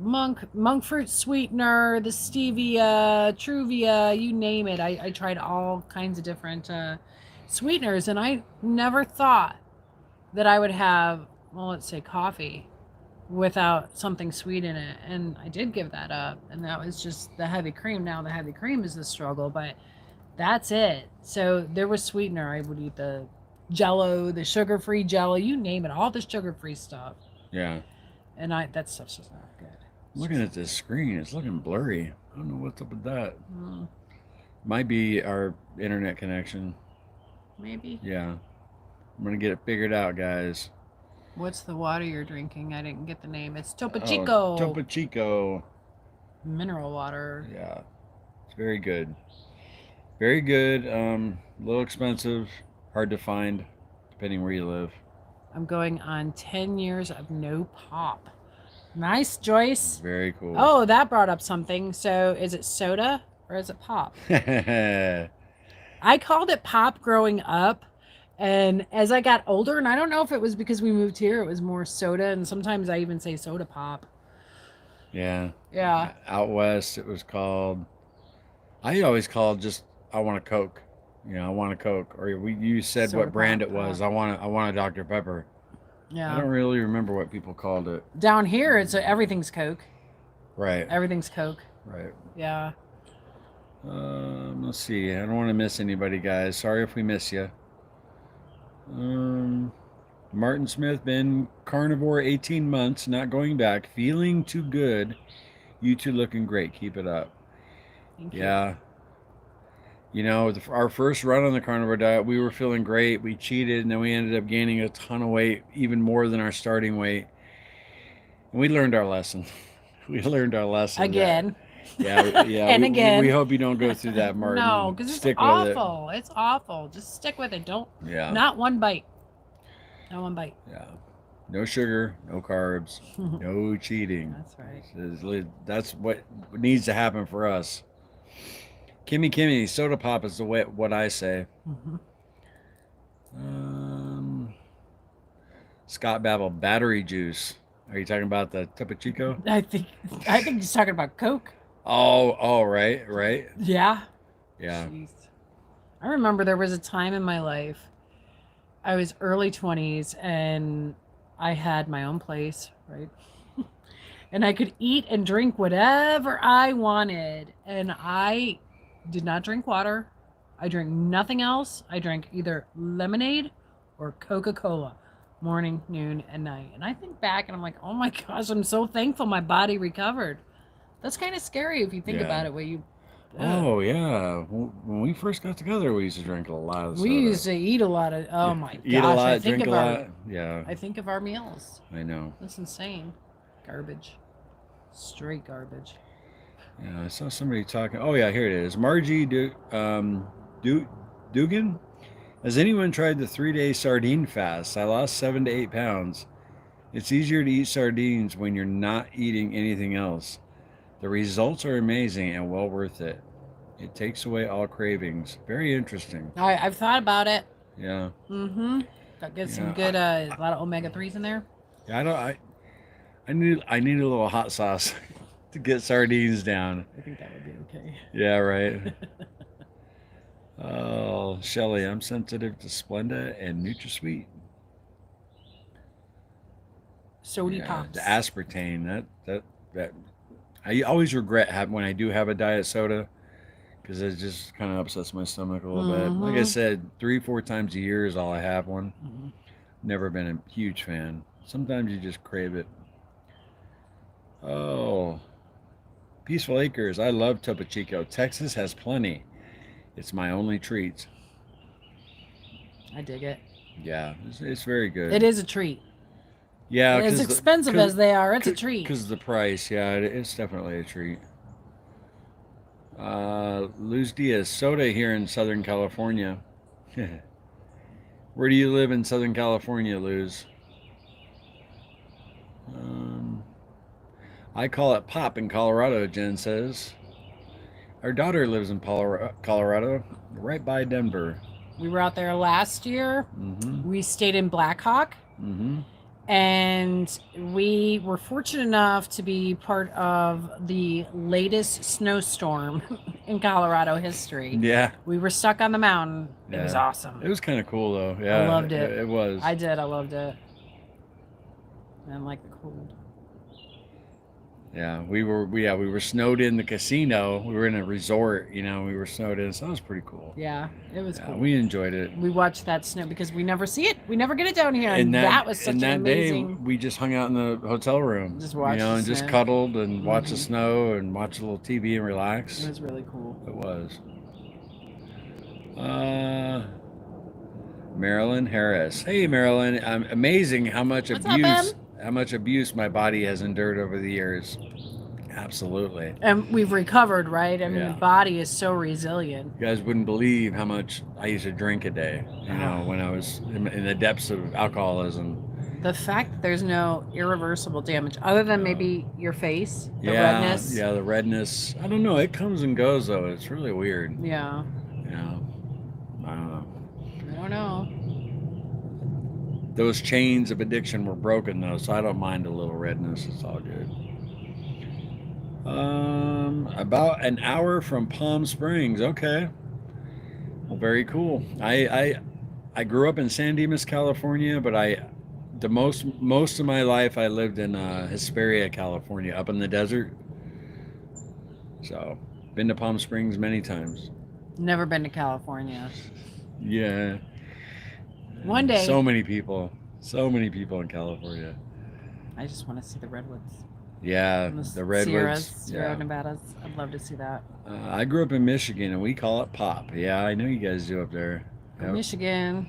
[SPEAKER 2] monk fruit sweetener, the stevia, Truvia, you name it. I tried all kinds of different sweeteners, and I never thought that I would have, well, let's say coffee without something sweet in it. And I did give that up, and that was just the heavy cream. Now the heavy cream is the struggle, but that's it. So there was sweetener. I would eat the Jello, the sugar-free Jello, you name it, all the sugar-free stuff.
[SPEAKER 1] Yeah.
[SPEAKER 2] And that stuff's just not good.
[SPEAKER 1] Looking at this screen, it's looking blurry. I don't know what's up with that.
[SPEAKER 2] Mm,
[SPEAKER 1] Might be our internet connection.
[SPEAKER 2] maybe.
[SPEAKER 1] Yeah. I'm gonna get it figured out, guys.
[SPEAKER 2] What's the water you're drinking? I didn't get the name. It's Topo
[SPEAKER 1] Oh,
[SPEAKER 2] Chico.
[SPEAKER 1] Topo Chico.
[SPEAKER 2] Mineral water.
[SPEAKER 1] Yeah. It's very good. Very good. A little expensive. Hard to find, depending where you live.
[SPEAKER 2] I'm going on 10 years of no pop. Nice, Joyce.
[SPEAKER 1] Very cool.
[SPEAKER 2] Oh, that brought up something. So is it soda or is it pop? I called it pop growing up. And as I got older, and I don't know if it was because we moved here, it was more soda. And sometimes I even say soda pop.
[SPEAKER 1] Yeah.
[SPEAKER 2] Yeah.
[SPEAKER 1] Out west, it was called. I always called just I want a Coke. You know, I want a Coke. Or you said
[SPEAKER 2] Soda
[SPEAKER 1] what brand
[SPEAKER 2] pop,
[SPEAKER 1] it was. I want a Dr. Pepper. I
[SPEAKER 2] Yeah.
[SPEAKER 1] don't really remember what people called it.
[SPEAKER 2] Down here, it's everything's Coke.
[SPEAKER 1] Right.
[SPEAKER 2] Everything's Coke.
[SPEAKER 1] Right.
[SPEAKER 2] Yeah.
[SPEAKER 1] Let's see. I don't want to miss anybody, guys. Sorry if we miss you. Martin Smith, been carnivore 18 months, not going back, feeling too good. You two looking great. Keep it up.
[SPEAKER 2] Thank you.
[SPEAKER 1] Yeah. You know, our first run on the carnivore diet, we were feeling great. We cheated, and then we ended up gaining a ton of weight, even more than our starting weight. And we learned our lesson. We learned our lesson.
[SPEAKER 2] Again.
[SPEAKER 1] Yeah.
[SPEAKER 2] And again.
[SPEAKER 1] We hope you don't go through that, Martin.
[SPEAKER 2] No, because it's
[SPEAKER 1] Stick
[SPEAKER 2] awful. It's awful. Just stick with it. Don't.
[SPEAKER 1] Yeah.
[SPEAKER 2] Not one bite. Not one bite.
[SPEAKER 1] Yeah. No sugar, no carbs, no cheating.
[SPEAKER 2] That's right.
[SPEAKER 1] That's what needs to happen for us. Kimmy, soda pop is what I say.
[SPEAKER 2] Mm-hmm.
[SPEAKER 1] Scott Babel, battery juice. Are you talking about the Topo Chico?
[SPEAKER 2] I think he's talking about Coke.
[SPEAKER 1] Oh, right.
[SPEAKER 2] Yeah.
[SPEAKER 1] Yeah.
[SPEAKER 2] Jeez. I remember there was a time in my life, I was early 20s, and I had my own place, right? And I could eat and drink whatever I wanted. And I did not drink water. I drank nothing else. I drank either lemonade or Coca-Cola, morning, noon, and night. And I think back and I'm like, oh my gosh, I'm so thankful my body recovered. That's kind of scary if you think about it.
[SPEAKER 1] Oh, yeah. When we first got together, we used to drink a lot of soda.
[SPEAKER 2] We used to eat a lot of, oh my gosh.
[SPEAKER 1] Eat a lot, drink a lot. Yeah.
[SPEAKER 2] I think of our meals.
[SPEAKER 1] I know.
[SPEAKER 2] That's insane. Garbage. Straight garbage.
[SPEAKER 1] Yeah, I saw somebody talking. Oh, yeah, here it is. Margie Dugan. Has anyone tried the 3-day sardine fast? I lost 7 to 8 pounds. It's easier to eat sardines when you're not eating anything else. The results are amazing and well worth it. It takes away all cravings. Very interesting.
[SPEAKER 2] I've thought about it.
[SPEAKER 1] Yeah.
[SPEAKER 2] Mm-hmm. That gets some good, a lot of omega-3s in there.
[SPEAKER 1] Yeah, I need a little hot sauce to get sardines down.
[SPEAKER 2] I think that would be okay.
[SPEAKER 1] Yeah, right. Oh, Shelly, I'm sensitive to Splenda and NutraSweet.
[SPEAKER 2] Sody pops.
[SPEAKER 1] The aspartame, that I always regret when I do have a diet soda, because it just kind of upsets my stomach a little bit. Like I said, 3-4 times a year is all I have one. Never been a huge fan. Sometimes you just crave it. Oh, Peaceful Acres. I love Topo Chico. Texas has plenty. It's my only treat.
[SPEAKER 2] I dig it.
[SPEAKER 1] Yeah, it's very good.
[SPEAKER 2] It is a treat.
[SPEAKER 1] Yeah,
[SPEAKER 2] as expensive as they are, it's a treat.
[SPEAKER 1] Because of the price, yeah, it's definitely a treat. Luz Diaz, soda here in Southern California. Where do you live in Southern California, Luz? I call it pop in Colorado, Jen says. Our daughter lives in Colorado, right by Denver.
[SPEAKER 2] We were out there last year.
[SPEAKER 1] Mm-hmm.
[SPEAKER 2] We stayed in Black Hawk.
[SPEAKER 1] Mm-hmm.
[SPEAKER 2] And we were fortunate enough to be part of the latest snowstorm in Colorado history.
[SPEAKER 1] Yeah.
[SPEAKER 2] We were stuck on the mountain. It was
[SPEAKER 1] Yeah.
[SPEAKER 2] awesome.
[SPEAKER 1] It was kind of cool though. Yeah.
[SPEAKER 2] I loved it.
[SPEAKER 1] It was.
[SPEAKER 2] I did. I loved it. And like the cold.
[SPEAKER 1] Yeah, we were snowed in the casino. We were in a resort, you know, we were snowed in, so that was pretty cool.
[SPEAKER 2] Yeah, it was
[SPEAKER 1] Yeah,
[SPEAKER 2] cool.
[SPEAKER 1] we enjoyed it.
[SPEAKER 2] We watched that snow because we never see it. We never get it down here. And that was such an amazing...
[SPEAKER 1] day, we just hung out in the hotel room.
[SPEAKER 2] Just watched
[SPEAKER 1] you know,
[SPEAKER 2] the
[SPEAKER 1] and just
[SPEAKER 2] snow.
[SPEAKER 1] cuddled and watched the snow and watched a little TV and relax.
[SPEAKER 2] It was really cool.
[SPEAKER 1] It was. Marilyn Harris. Hey, Marilyn. Amazing how much
[SPEAKER 2] What's up,
[SPEAKER 1] abuse...
[SPEAKER 2] Em?
[SPEAKER 1] How much abuse my body has endured over the years. Absolutely.
[SPEAKER 2] And we've recovered, right? I mean,
[SPEAKER 1] Yeah.
[SPEAKER 2] the body is so resilient.
[SPEAKER 1] You guys wouldn't believe how much I used to drink a day, you know, when I was in the depths of alcoholism.
[SPEAKER 2] The fact that there's no irreversible damage, other than maybe your face, the redness.
[SPEAKER 1] Yeah, the redness. I don't know. It comes and goes, though. It's really weird.
[SPEAKER 2] Yeah.
[SPEAKER 1] You know, I don't know.
[SPEAKER 2] I don't know.
[SPEAKER 1] Those chains of addiction were broken, though, so I don't mind a little redness. It's all good. About an hour from Palm Springs. Okay. Well, very cool. I grew up in San Dimas, California, but most of my life I lived in Hesperia, California, up in the desert. So, been to Palm Springs many times.
[SPEAKER 2] Never been to California.
[SPEAKER 1] Yeah.
[SPEAKER 2] One day.
[SPEAKER 1] So many people in California.
[SPEAKER 2] I just want to see the redwoods.
[SPEAKER 1] Yeah,
[SPEAKER 2] And
[SPEAKER 1] the redwoods.
[SPEAKER 2] Sierra Nevadas. I'd love to see that.
[SPEAKER 1] I grew up in Michigan, and we call it pop. Yeah, I know you guys do up there. Yep.
[SPEAKER 2] Michigan.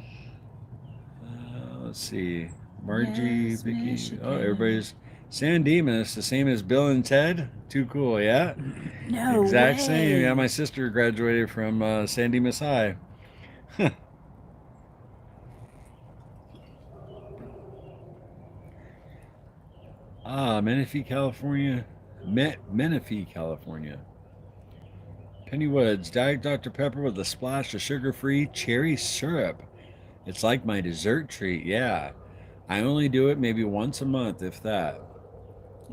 [SPEAKER 1] Let's see. Margie,
[SPEAKER 2] Yes,
[SPEAKER 1] Vicky.
[SPEAKER 2] Michigan.
[SPEAKER 1] Oh, everybody's San Dimas, the same as Bill and Ted. Too cool, yeah.
[SPEAKER 2] No
[SPEAKER 1] Exact
[SPEAKER 2] way.
[SPEAKER 1] same. Yeah, my sister graduated from San Dimas High. Menifee, California. Menifee, California. Penny Woods, Diet Dr. Pepper with a splash of sugar-free cherry syrup. It's like my dessert treat, yeah. I only do it maybe once a month, if that.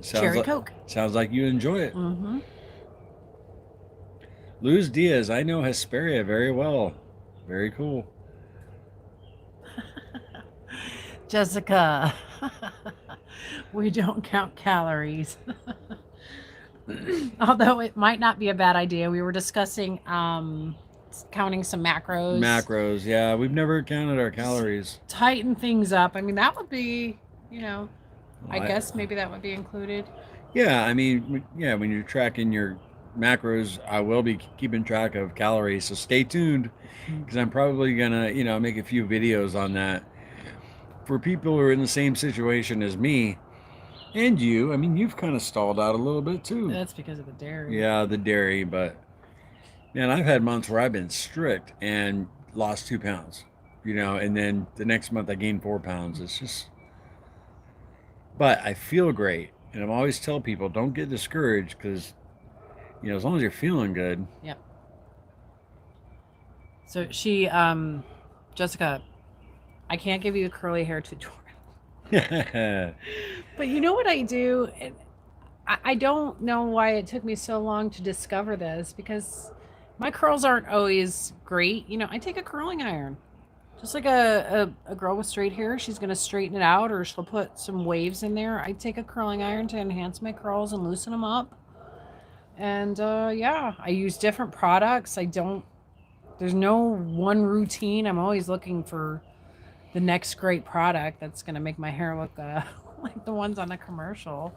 [SPEAKER 2] Cherry Coke.
[SPEAKER 1] Sounds like you enjoy it.
[SPEAKER 2] Mm-hmm.
[SPEAKER 1] Luz Diaz, I know Hesperia very well. Very cool.
[SPEAKER 2] Jessica. We don't count calories. Although it might not be a bad idea. We were discussing counting some macros.
[SPEAKER 1] Macros, yeah. We've never counted our calories.
[SPEAKER 2] Tighten things up. I mean, that would be, you know, I guess maybe that would be included.
[SPEAKER 1] Yeah, I mean, yeah, when you're tracking your macros, I will be keeping track of calories. So stay tuned, because I'm probably going to, you know, make a few videos on that. For people who are in the same situation as me and you, I mean, you've kind of stalled out a little bit too.
[SPEAKER 2] That's because of the dairy.
[SPEAKER 1] Yeah, the dairy, but man, I've had months where I've been strict and lost 2 pounds, you know, and then the next month I gained 4 pounds. It's just, but I feel great. And I'm always tell people, don't get discouraged, because, you know, as long as you're feeling good.
[SPEAKER 2] Yep. So she, Jessica, I can't give you a curly hair tutorial. But you know what I do? I don't know why it took me so long to discover this, because my curls aren't always great. You know, I take a curling iron. Just like a girl with straight hair, she's going to straighten it out, or she'll put some waves in there. I take a curling iron to enhance my curls and loosen them up. And yeah, I use different products. There's no one routine. I'm always looking for the next great product that's going to make my hair look like the ones on the commercial.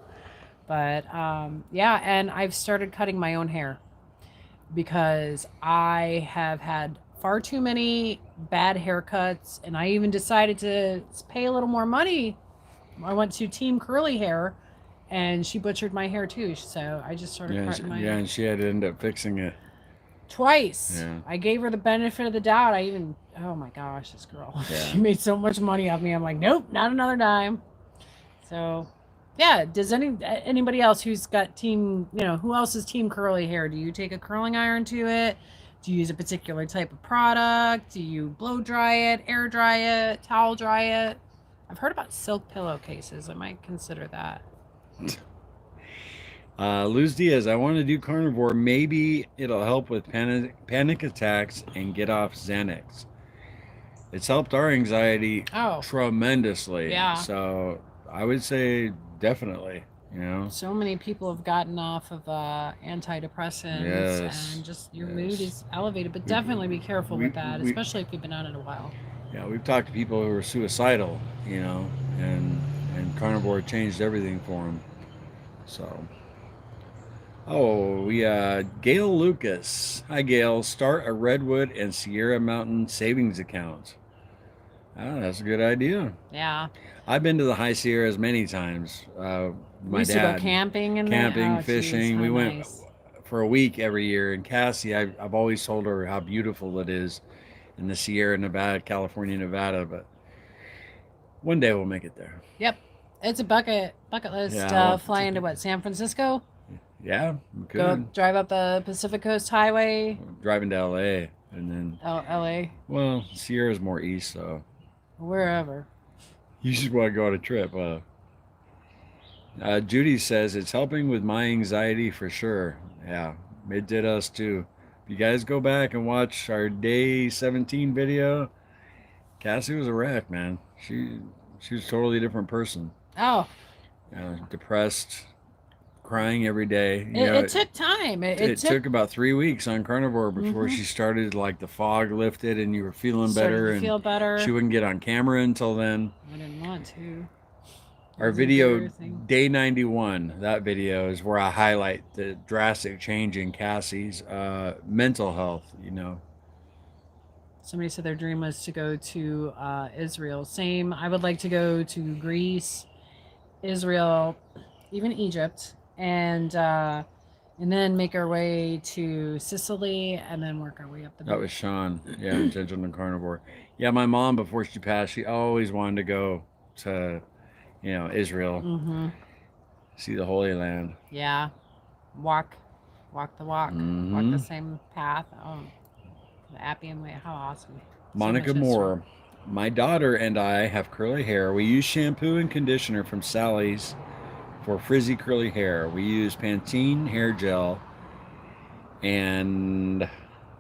[SPEAKER 2] But yeah, and I've started cutting my own hair, because I have had far too many bad haircuts, and I even decided to pay a little more money. I went to Team Curly Hair, and she butchered my hair too. So I just started cutting my hair.
[SPEAKER 1] And she had to end up fixing it
[SPEAKER 2] Twice.
[SPEAKER 1] Yeah.
[SPEAKER 2] I gave her the benefit of the doubt. Oh my gosh, this girl.
[SPEAKER 1] Yeah.
[SPEAKER 2] She made so much money off me. I'm like, nope, not another dime. So yeah, does anybody else who's got team, you know, who else is Team Curly Hair? Do you take a curling iron to it? Do you use a particular type of product? Do you blow dry it, air dry it, towel dry it? I've heard about silk pillowcases. I might consider that.
[SPEAKER 1] Luz Diaz, I want to do carnivore. Maybe it'll help with panic attacks and get off Xanax. It's helped our anxiety
[SPEAKER 2] Oh,
[SPEAKER 1] tremendously.
[SPEAKER 2] yeah.
[SPEAKER 1] So I would say definitely, you know.
[SPEAKER 2] So many people have gotten off of antidepressants,
[SPEAKER 1] Yes.
[SPEAKER 2] and just your mood is elevated. But definitely be careful with that, especially if you've been on it a while.
[SPEAKER 1] Yeah, we've talked to people who are suicidal, you know, and carnivore changed everything for them. So. Oh, Gail Lucas. Hi, Gail. Start a Redwood and Sierra Mountain savings account. Oh, that's a good idea.
[SPEAKER 2] Yeah.
[SPEAKER 1] I've been to the High Sierras many times.
[SPEAKER 2] We used to go camping and
[SPEAKER 1] fishing. We went
[SPEAKER 2] nice.
[SPEAKER 1] for a week every year. And Cassie, I've always told her how beautiful it is in the Sierra Nevada, California, Nevada. But one day we'll make it there.
[SPEAKER 2] Yep, it's a bucket list.
[SPEAKER 1] Yeah,
[SPEAKER 2] fly into what, San Francisco?
[SPEAKER 1] Yeah, we could.
[SPEAKER 2] Go drive up the Pacific Coast Highway.
[SPEAKER 1] Driving to LA and then
[SPEAKER 2] LA.
[SPEAKER 1] Well, Sierra's more east, so
[SPEAKER 2] wherever.
[SPEAKER 1] You just want to go on a trip. Judy says it's helping with my anxiety for sure. Yeah, it did us too. If you guys go back and watch our day 17 video, Cassie was a wreck, man. She was a totally different person.
[SPEAKER 2] Oh.
[SPEAKER 1] Depressed, crying every day.
[SPEAKER 2] It took time.
[SPEAKER 1] It took about 3 weeks on carnivore before she started, like the fog lifted and you were feeling better.
[SPEAKER 2] Feel better.
[SPEAKER 1] She wouldn't get on camera until then.
[SPEAKER 2] I didn't want to.
[SPEAKER 1] Our video, day 91, that video is where I highlight the drastic change in Cassie's mental health, you know.
[SPEAKER 2] Somebody said their dream was to go to Israel. Same. I would like to go to Greece, Israel, even Egypt, and then make our way to Sicily, and then work our way up the.
[SPEAKER 1] That was Sean, yeah, Intentional Carnivore. Yeah, my mom, before she passed, she always wanted to go to, you know, Israel, see the Holy Land.
[SPEAKER 2] Yeah, walk the walk, walk the same path. Oh, the Appian way. How awesome!
[SPEAKER 1] Monica Moore, my daughter and I have curly hair. We use shampoo and conditioner from Sally's for frizzy curly hair. We use Pantene hair gel, and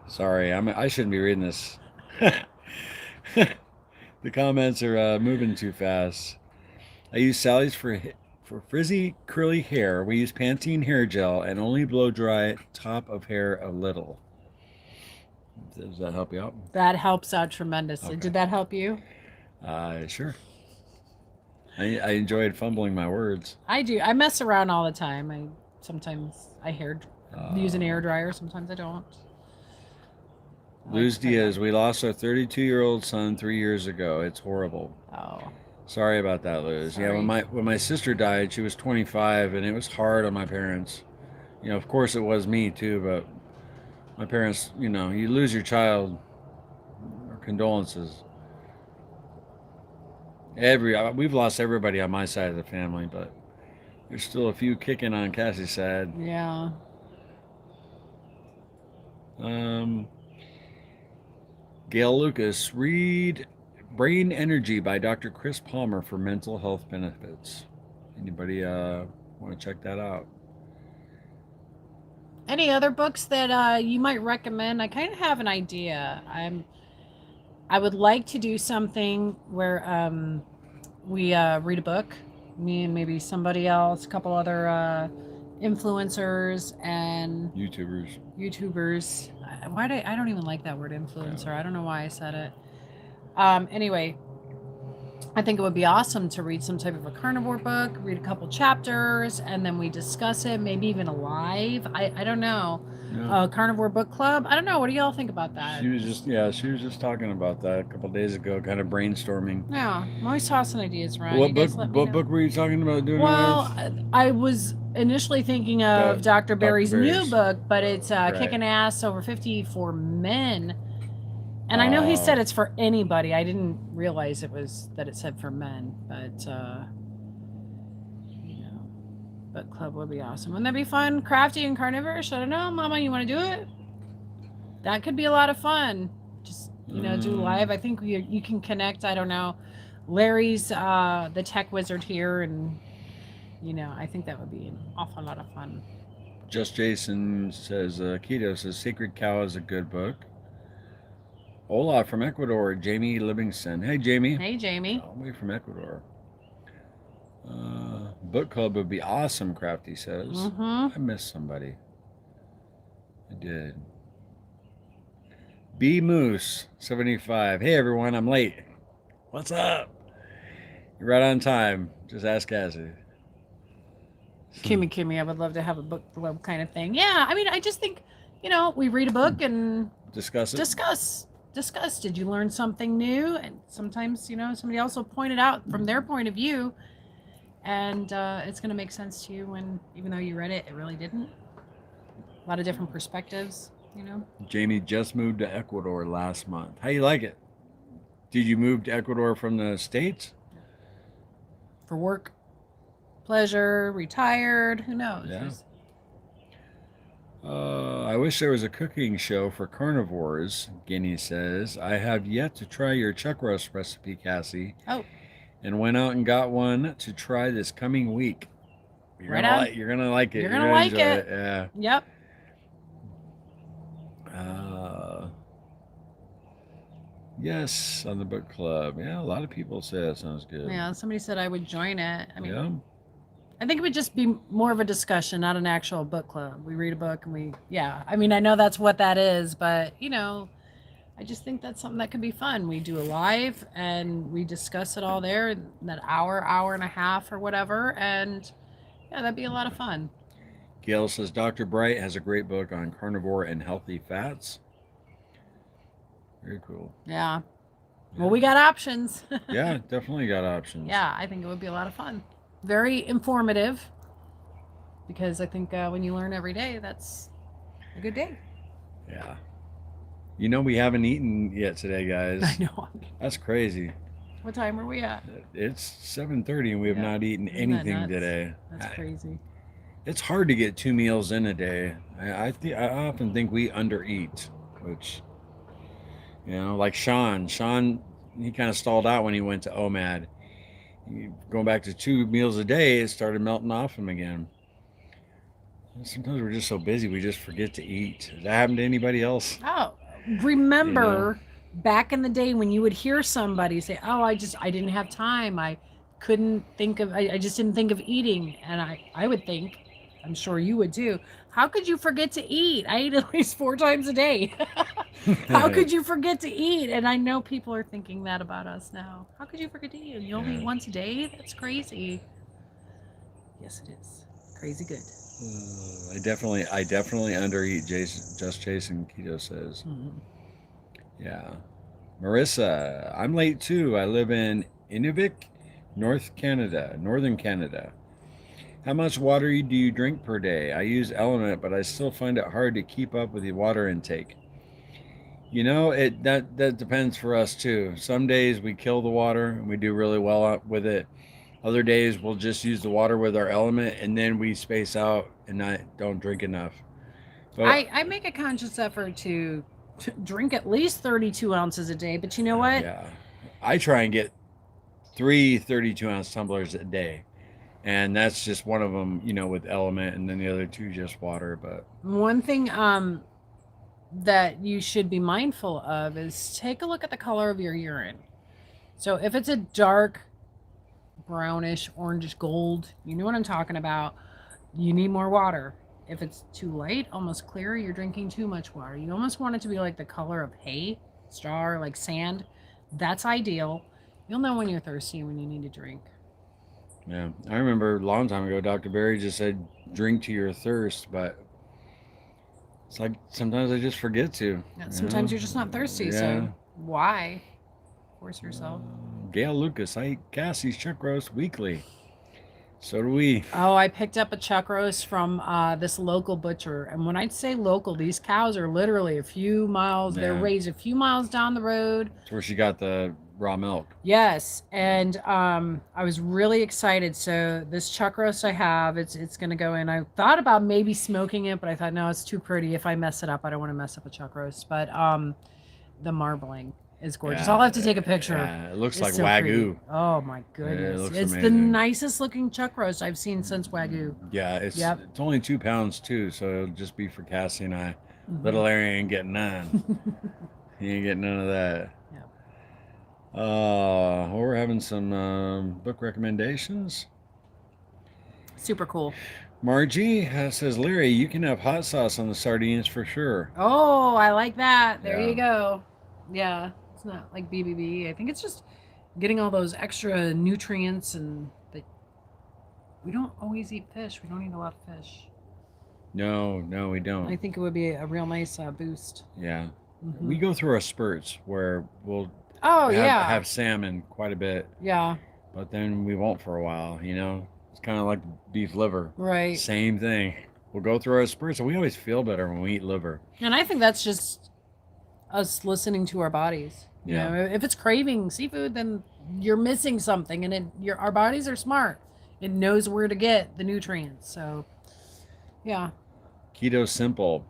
[SPEAKER 1] sorry, I shouldn't be reading this. The comments are moving too fast. I use Sally's for frizzy curly hair. We use Pantene hair gel and only blow dry top of hair a little. Does that help you out?
[SPEAKER 2] That helps out tremendously. Okay. Did that help you?
[SPEAKER 1] Sure. I enjoyed fumbling my words.
[SPEAKER 2] I do. I mess around all the time. Sometimes I use an air dryer. Sometimes I don't.
[SPEAKER 1] Luz Diaz, we lost our 32-year-old son 3 years ago. It's horrible.
[SPEAKER 2] Oh.
[SPEAKER 1] Sorry about that, Luz. Sorry. Yeah, when my sister died, she was 25, and it was hard on my parents. You know, of course it was me too, but my parents, you know, you lose your child. Our condolences. We've lost everybody on my side of the family, but there's still a few kicking on Cassie's side.
[SPEAKER 2] Yeah.
[SPEAKER 1] Gail Lucas, read Brain Energy by Dr. Chris Palmer for mental health benefits. Anybody want to check that out?
[SPEAKER 2] Any other books that you might recommend? I kind of have an idea. I would like to do something where we read a book, me and maybe somebody else, a couple other influencers and YouTubers. I don't even like that word influencer. I don't know why I said it. Anyway, I think it would be awesome to read some type of a carnivore book, read a couple chapters, and then we discuss it, maybe even a live. I don't know. Yeah. Carnivore book club. I don't know. What do y'all think about that?
[SPEAKER 1] She was just talking about that a couple days ago, kind of brainstorming.
[SPEAKER 2] Yeah, I'm always tossing ideas around.
[SPEAKER 1] What book were you talking about doing?
[SPEAKER 2] Well, I was initially thinking of Dr. Barry's new book, but it's Kicking Ass Over 50 for Men. And I know he said it's for anybody. I didn't realize that it said for men, but book club would be awesome. Wouldn't that be fun? Crafty and carnivore. I don't know, Mama, you want to do it? that could be a lot of fun. Just, do live. I think you can connect. I don't know. Larry's the tech wizard here, and I think that would be an awful lot of fun.
[SPEAKER 1] Just Jason says, Keto says, Sacred Cow is a good book. Hola from Ecuador, Jamie Livingston. Hey, Jamie.
[SPEAKER 2] Hey, Jamie.
[SPEAKER 1] All the way from Ecuador. Book club would be awesome, Crafty says.
[SPEAKER 2] Mm-hmm.
[SPEAKER 1] I missed somebody. I did. B Moose 75. Hey everyone, I'm late. What's up? You're right on time. Just ask Cassie.
[SPEAKER 2] Kimmy, I would love to have a book club kind of thing. Yeah, I mean, I just think, we read a book and
[SPEAKER 1] discuss it.
[SPEAKER 2] Discuss. Did you learn something new? And sometimes, somebody else will point it out from their point of view, and it's going to make sense to you when, even though you read it, it really didn't. A lot of different perspectives.
[SPEAKER 1] Jamie just moved to Ecuador last month. How you like it? Did you move to Ecuador from the States?
[SPEAKER 2] For work, pleasure, retired, who knows?
[SPEAKER 1] Yeah. I wish there was a cooking show for carnivores, Guinea says. I have yet to try your chuck roast recipe, Cassie.
[SPEAKER 2] Oh.
[SPEAKER 1] And went out and got one to try this coming week. You're gonna like it.
[SPEAKER 2] You're gonna like it.
[SPEAKER 1] Yeah.
[SPEAKER 2] Yep.
[SPEAKER 1] Yes, on the book club. Yeah, a lot of people say that sounds good.
[SPEAKER 2] Yeah, somebody said I would join it. I mean,
[SPEAKER 1] yeah.
[SPEAKER 2] I think it would just be more of a discussion, not an actual book club. We read a book and I mean, I know that's what that is, but I just think that's something that could be fun. We do a live and we discuss it all there in that hour and a half or whatever. And yeah, that'd be a lot of fun.
[SPEAKER 1] Gail says Dr. Bright has a great book on carnivore and healthy fats. Very cool.
[SPEAKER 2] Yeah. Well, we got options.
[SPEAKER 1] Yeah, definitely got options.
[SPEAKER 2] Yeah, I think it would be a lot of fun. Very informative, because I think when you learn every day, that's a good day.
[SPEAKER 1] Yeah. We haven't eaten yet today, guys.
[SPEAKER 2] I know.
[SPEAKER 1] That's crazy.
[SPEAKER 2] What time are we at?
[SPEAKER 1] It's 7:30 and we have not eaten anything today.
[SPEAKER 2] That's crazy.
[SPEAKER 1] It's hard to get 2 meals in a day. I often think we undereat, which, like Sean, he kind of stalled out when he went to OMAD. Going back to 2 meals a day, it started melting off him again. Sometimes we're just so busy, we just forget to eat. Does that happen to anybody else?
[SPEAKER 2] Oh, remember back in the day when you would hear somebody say, oh, I didn't have time. I couldn't think of, I just didn't think of eating. And I would think, I'm sure you would too, how could you forget to eat? I eat at least 4 times a day. How could you forget to eat? And I know people are thinking that about us now. How could you forget to eat? You only eat once a day? That's crazy. Yes, it is. Crazy good.
[SPEAKER 1] I definitely undereat. Jason Keto says.
[SPEAKER 2] Mm-hmm.
[SPEAKER 1] Yeah. Marissa, I'm late too. I live in Inuvik, Northern Canada. How much water do you drink per day? I use Element, but I still find it hard to keep up with the water intake. That depends for us too. Some days we kill the water and we do really well with it. Other days we'll just use the water with our Element and then we space out and don't drink enough. But
[SPEAKER 2] I make a conscious effort to drink at least 32 ounces a day, but you know what?
[SPEAKER 1] Yeah. I try and get 3 32-ounce tumblers a day. And that's just one of them, with Element, and then the other 2 just water. But
[SPEAKER 2] one thing that you should be mindful of is take a look at the color of your urine. So if it's a dark brownish, orangish gold, you know what I'm talking about, you need more water. If it's too light, almost clear, you're drinking too much water. You almost want it to be like the color of hay, straw, or like sand. That's ideal. You'll know when you're thirsty and when you need to drink.
[SPEAKER 1] Yeah, I remember a long time ago, Dr. Berry just said, drink to your thirst, but it's like sometimes I just forget to.
[SPEAKER 2] Yeah, sometimes you're just not thirsty, so why force yourself?
[SPEAKER 1] Gail Lucas, I eat Cassie's chuck roast weekly. So do we.
[SPEAKER 2] Oh, I picked up a chuck roast from this local butcher, and when I say local, these cows are literally a few miles, they're raised a few miles down the road.
[SPEAKER 1] That's where she got the raw milk.
[SPEAKER 2] Yes, and I was really excited. So this chuck roast I have, it's gonna go in. I thought about maybe smoking it, but I thought no, it's too pretty. If I mess it up, I don't want to mess up a chuck roast. But the marbling is gorgeous.
[SPEAKER 1] Yeah,
[SPEAKER 2] I'll have to take a picture.
[SPEAKER 1] Yeah, it looks
[SPEAKER 2] It's
[SPEAKER 1] like
[SPEAKER 2] so
[SPEAKER 1] Wagyu.
[SPEAKER 2] pretty. Oh my goodness,
[SPEAKER 1] looks
[SPEAKER 2] it's the
[SPEAKER 1] amazing.
[SPEAKER 2] nicest looking chuck roast I've seen since Wagyu.
[SPEAKER 1] Yeah, it's only 2 pounds too, so it'll just be for Cassie and I. Little Larry ain't getting none. He ain't getting none of that. We're having some book recommendations.
[SPEAKER 2] Super cool.
[SPEAKER 1] Margie says, Larry, you can have hot sauce on the sardines for sure.
[SPEAKER 2] Oh, I like that. There you go. Yeah, it's not like BBBE. I think it's just getting all those extra nutrients, and we don't always eat fish. We don't eat a lot of fish.
[SPEAKER 1] No, we don't.
[SPEAKER 2] I think it would be a real nice boost.
[SPEAKER 1] Yeah. We go through our spurts where we'll have salmon quite a bit.
[SPEAKER 2] Yeah.
[SPEAKER 1] But then we won't for a while, you know? It's kind of like beef liver.
[SPEAKER 2] Right.
[SPEAKER 1] Same thing. We'll go through our spurts, and we always feel better when we eat liver.
[SPEAKER 2] And I think that's just us listening to our bodies. You know, if it's craving seafood, then you're missing something, and our bodies are smart. It knows where to get the nutrients. So, yeah.
[SPEAKER 1] Keto Simple.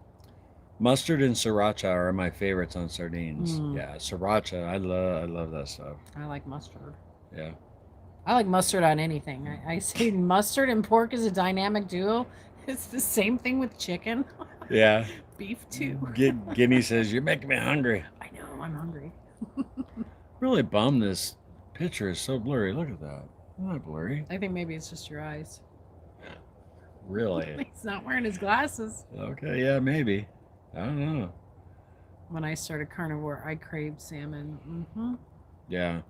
[SPEAKER 1] Mustard and sriracha are my favorites on sardines. Yeah, sriracha, I love that stuff.
[SPEAKER 2] I like mustard.
[SPEAKER 1] Yeah.
[SPEAKER 2] I like mustard on anything. I say mustard and pork is a dynamic duo. It's the same thing with chicken.
[SPEAKER 1] Yeah.
[SPEAKER 2] Beef too.
[SPEAKER 1] Guinea says, you're making me hungry.
[SPEAKER 2] I know, I'm hungry.
[SPEAKER 1] Really bummed this picture is so blurry. Look at that. Isn't that blurry?
[SPEAKER 2] I think maybe it's just your eyes.
[SPEAKER 1] Really?
[SPEAKER 2] He's not wearing his glasses.
[SPEAKER 1] Okay, yeah, maybe. I don't know.
[SPEAKER 2] When I started carnivore, I craved salmon.
[SPEAKER 1] Yeah.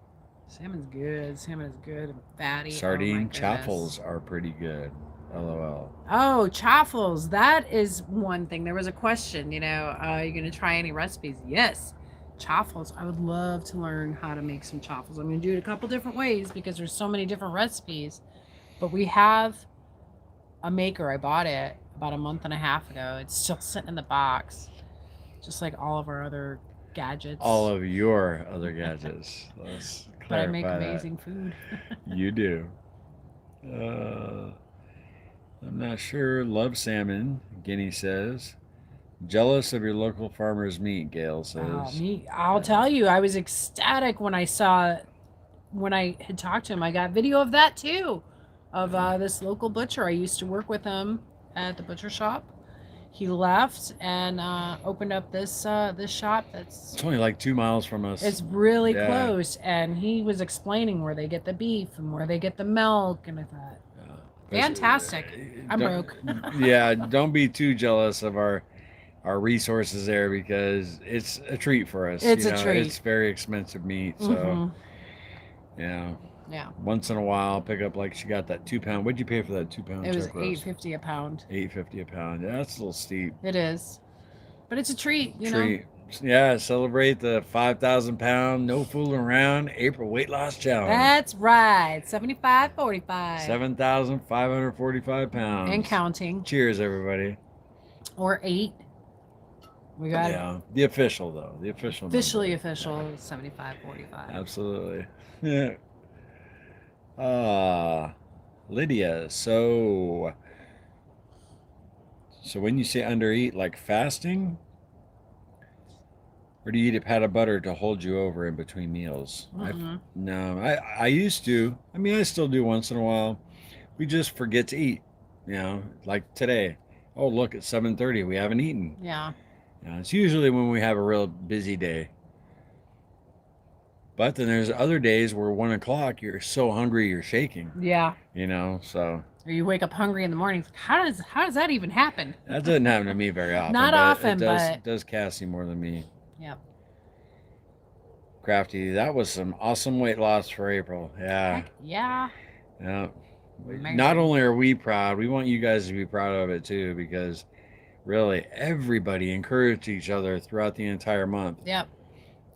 [SPEAKER 2] Salmon's good. Salmon is good and fatty.
[SPEAKER 1] Sardine chaffles are pretty good. LOL.
[SPEAKER 2] Oh, chaffles. That is one thing. There was a question, you know, are you going to try any recipes? Yes. Chaffles. I would love to learn how to make some chaffles. I'm going to do it a couple different ways because there's so many different recipes. But we have a maker. I bought it about a month and a half ago. It's still sitting in the box, just like all of our other gadgets.
[SPEAKER 1] All of your other gadgets. Let's clarify
[SPEAKER 2] but I make amazing food.
[SPEAKER 1] You do. I'm not sure. Love salmon, Guinea says. Jealous of your local farmer's meat, Gail says.
[SPEAKER 2] I'll tell you, I was ecstatic when I had talked to him. I got video of that too, of this local butcher. I used to work with him at the butcher shop. He left and opened up this shop. It's
[SPEAKER 1] only like 2 miles from us.
[SPEAKER 2] It's really close, and he was explaiing where they get the beef and where they get the milk, and I thought, fantastic. I'm broke.
[SPEAKER 1] Yeah, don't be too jealous of our resources there because it's a treat for us.
[SPEAKER 2] It's a treat.
[SPEAKER 1] It's very expensive meat, so yeah. Once in a while, pick up like she got that 2 pound. What'd you pay for that 2 pound?
[SPEAKER 2] It was $8.50 a pound.
[SPEAKER 1] $8.50 a pound. Yeah, that's a little steep.
[SPEAKER 2] It is, but it's a treat. You know?
[SPEAKER 1] Yeah, celebrate the 5,000 pound, no fooling around April weight loss challenge.
[SPEAKER 2] That's right, 75-45.
[SPEAKER 1] 7,545 pounds
[SPEAKER 2] and counting.
[SPEAKER 1] Cheers, everybody.
[SPEAKER 2] Or 8. We got
[SPEAKER 1] the official though. The official.
[SPEAKER 2] Officially official 75-45.
[SPEAKER 1] Absolutely. Yeah. Lydia. So when you say undereat, like fasting, or do you eat a pat of butter to hold you over in between meals? No, I used to. I mean, I still do once in a while. We just forget to eat. You know, like today. Oh, look, it's 7:30. We haven't eaten.
[SPEAKER 2] Yeah.
[SPEAKER 1] It's usually when we have a real busy day. But then there's other days where 1 o'clock you're so hungry you're shaking.
[SPEAKER 2] Yeah.
[SPEAKER 1] You know, so.
[SPEAKER 2] Or you wake up hungry in the morning. How does that even happen?
[SPEAKER 1] That doesn't happen to me very often.
[SPEAKER 2] Not often, but
[SPEAKER 1] it does Cassie more than me.
[SPEAKER 2] Yep.
[SPEAKER 1] Crafty, that was some awesome weight loss for April. Yeah.
[SPEAKER 2] Heck yeah.
[SPEAKER 1] Yeah. Not only are we proud, we want you guys to be proud of it too, because really everybody encouraged each other throughout the entire month.
[SPEAKER 2] Yep.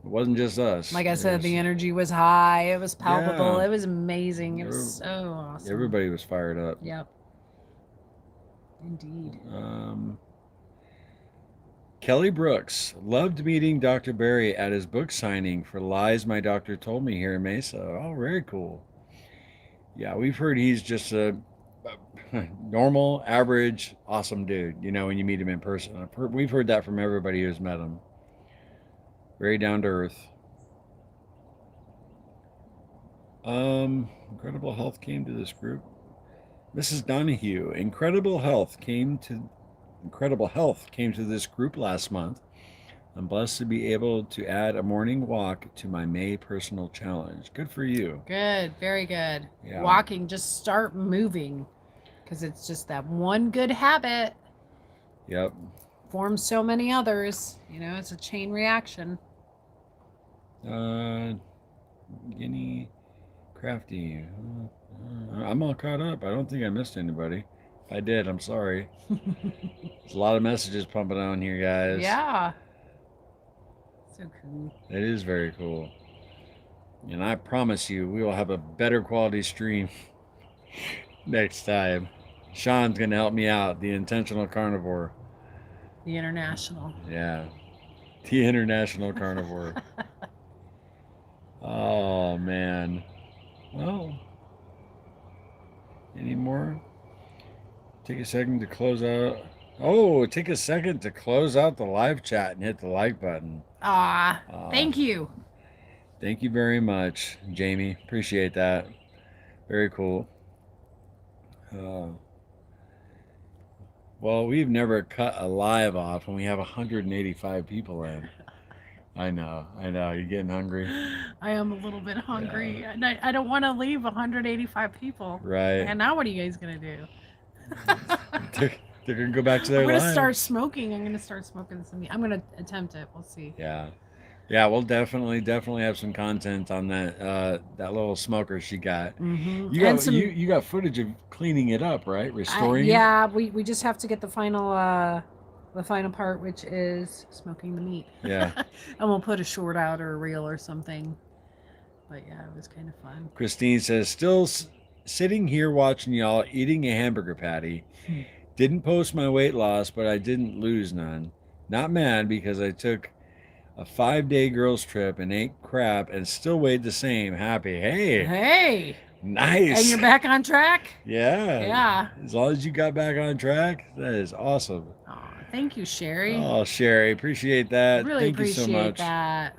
[SPEAKER 1] It wasn't just us.
[SPEAKER 2] Like I said, the energy was high. It was palpable. It was amazing. It was so awesome.
[SPEAKER 1] Everybody was fired up.
[SPEAKER 2] Yep. Indeed.
[SPEAKER 1] Kelly Brooks, loved meeting Dr. Barry at his book signing for Lies My Doctor Told Me here in Mesa. Oh, very cool. Yeah, we've heard he's just a normal, average, awesome dude, you know, when you meet him in person. We've heard that from everybody who's met him. Very down to earth. Incredible health came to this group. Mrs. Donahue, incredible health came to this group last month. I'm blessed to be able to add a morning walk to my May personal challenge. Good for you.
[SPEAKER 2] Good, very good.
[SPEAKER 1] Yeah.
[SPEAKER 2] Walking, just start moving, because it's just that one good habit.
[SPEAKER 1] Yep.
[SPEAKER 2] Forms so many others. You know, it's a chain reaction.
[SPEAKER 1] Guinea Crafty. I'm all caught up. I don't think I missed anybody. If I did, I'm sorry. There's a lot of messages pumping on here, guys.
[SPEAKER 2] Yeah. So cool.
[SPEAKER 1] It is very cool. And I promise you, we will have a better quality stream next time. Sean's going to help me out, the intentional carnivore.
[SPEAKER 2] The international.
[SPEAKER 1] Yeah. The international carnivore. Oh, man. Well, any more? Take a second to close out. Oh, take a second to close out the live chat and hit the like button.
[SPEAKER 2] Thank you.
[SPEAKER 1] Thank you very much, Jamie. Appreciate that. Very cool. Well, we've never cut a live off when we have 185 people in. I know. You're getting hungry.
[SPEAKER 2] I am a little bit hungry. Yeah. And I don't want to leave 185 people.
[SPEAKER 1] Right.
[SPEAKER 2] And now what are you guys going to do?
[SPEAKER 1] They're going to go back to their lives.
[SPEAKER 2] I'm going to start smoking. I'm going to start smoking some. I'm going to attempt it. We'll see.
[SPEAKER 1] Yeah. Yeah, we'll definitely have some content on that that little smoker she got.
[SPEAKER 2] Mm-hmm.
[SPEAKER 1] You got footage of cleaning it up, right? Restoring it?
[SPEAKER 2] Yeah, we just have to get the final part, which is smoking the meat.
[SPEAKER 1] Yeah.
[SPEAKER 2] And we'll put a short out or a reel or something. But yeah, it was kind of fun.
[SPEAKER 1] Christine says, still sitting here watching y'all eating a hamburger patty. Didn't post my weight loss, but I didn't lose none. Not mad because I took a 5-day girls trip and ate crap and still weighed the same. Happy.
[SPEAKER 2] Hey.
[SPEAKER 1] Nice.
[SPEAKER 2] And you're back on track?
[SPEAKER 1] Yeah.
[SPEAKER 2] Yeah.
[SPEAKER 1] As long as you got back on track, that is awesome.
[SPEAKER 2] Oh, thank you, Sherry.
[SPEAKER 1] Oh, Sherry, appreciate that.
[SPEAKER 2] Really
[SPEAKER 1] thank you so much.
[SPEAKER 2] That.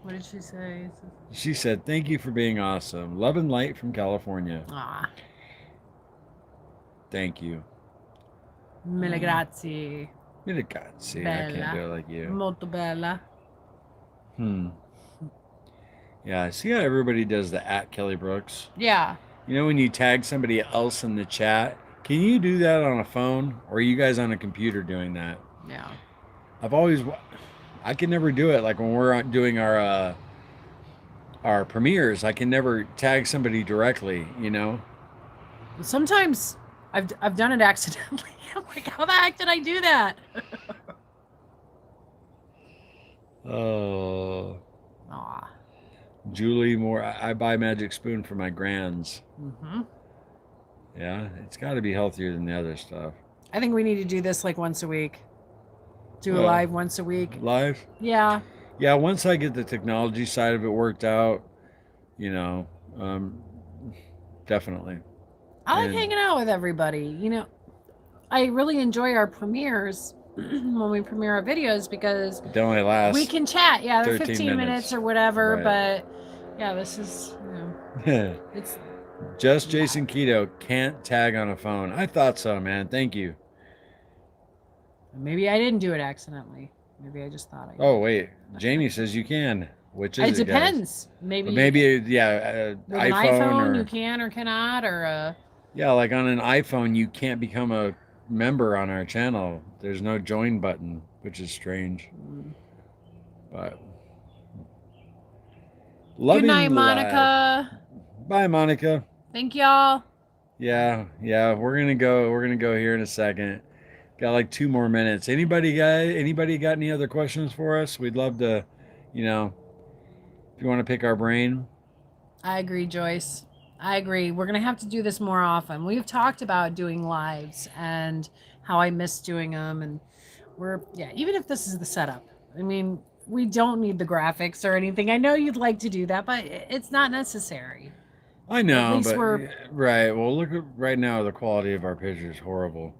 [SPEAKER 2] What did she say?
[SPEAKER 1] She said, thank you for being awesome. Love and light from California. Thank you.
[SPEAKER 2] Mille grazie.
[SPEAKER 1] Mille grazie.
[SPEAKER 2] Bella.
[SPEAKER 1] I can't do it like you.
[SPEAKER 2] Molto bella.
[SPEAKER 1] Yeah, see how everybody does the @Kelly Brooks?
[SPEAKER 2] Yeah.
[SPEAKER 1] You know when you tag somebody else in the chat? Can you do that on a phone? Or are you guys on a computer doing that?
[SPEAKER 2] Yeah.
[SPEAKER 1] I can never do it. Like when we're doing our premieres, I can never tag somebody directly, you know?
[SPEAKER 2] Sometimes I've done it accidentally. I'm like, how the heck did I do that?
[SPEAKER 1] Oh.
[SPEAKER 2] Aw.
[SPEAKER 1] Julie Moore, I buy Magic Spoon for my grands.
[SPEAKER 2] Mm-hmm.
[SPEAKER 1] Yeah, it's got to be healthier than the other stuff.
[SPEAKER 2] I think we need to do this like once a week. Do a live once a week.
[SPEAKER 1] Live?
[SPEAKER 2] Yeah.
[SPEAKER 1] Yeah, once I get the technology side of it worked out, you know, definitely.
[SPEAKER 2] I like hanging out with everybody. You know, I really enjoy our premieres when we premiere our videos because
[SPEAKER 1] they only last.
[SPEAKER 2] We can chat. Yeah, they're
[SPEAKER 1] 15
[SPEAKER 2] minutes or whatever.
[SPEAKER 1] Right.
[SPEAKER 2] But yeah, this is, you know, it's
[SPEAKER 1] just Jason Keto can't tag on a phone. I thought so, man. Thank you.
[SPEAKER 2] Maybe I didn't do it accidentally. Maybe I just thought I did.
[SPEAKER 1] Oh wait, Jamie says you can. Which is
[SPEAKER 2] it depends. Maybe
[SPEAKER 1] yeah,
[SPEAKER 2] with an iPhone you can or cannot, or
[SPEAKER 1] yeah, like on an iPhone you can't become a member on our channel. There's no join button, which is strange. But
[SPEAKER 2] good night, Monica.
[SPEAKER 1] Bye, Monica.
[SPEAKER 2] Thank y'all.
[SPEAKER 1] Yeah, we're gonna go here in a second. Got like 2 more minutes. Anybody got any other questions for us? We'd love to, you know, if you want to pick our brain.
[SPEAKER 2] I agree, Joyce. I agree. We're going to have to do this more often. We've talked about doing lives and how I miss doing them. And even if this is the setup, I mean, we don't need the graphics or anything. I know you'd like to do that, but it's not necessary.
[SPEAKER 1] I know,
[SPEAKER 2] least
[SPEAKER 1] but
[SPEAKER 2] we're-
[SPEAKER 1] right. Well, look at right now. The quality of our picture is horrible.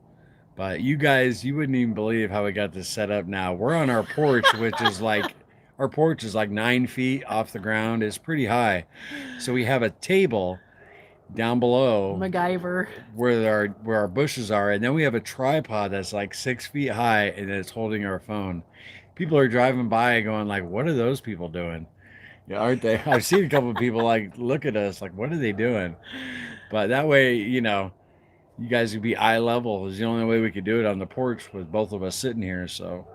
[SPEAKER 1] But you guys, you wouldn't even believe how we got this set up now. We're on our porch, which is like, our porch is like 9 feet off the ground. It's pretty high. So we have a table down below
[SPEAKER 2] MacGyver.
[SPEAKER 1] where our bushes are, and then we have a tripod that's like 6 feet high, and it's holding our phone. People are driving by going like, "What are those people doing?" Yeah, aren't they? I've seen a couple of people like look at us like, "What are they doing?" But that way, you know, you guys would be eye level. Is the only way we could do it on the porch with both of us sitting here. So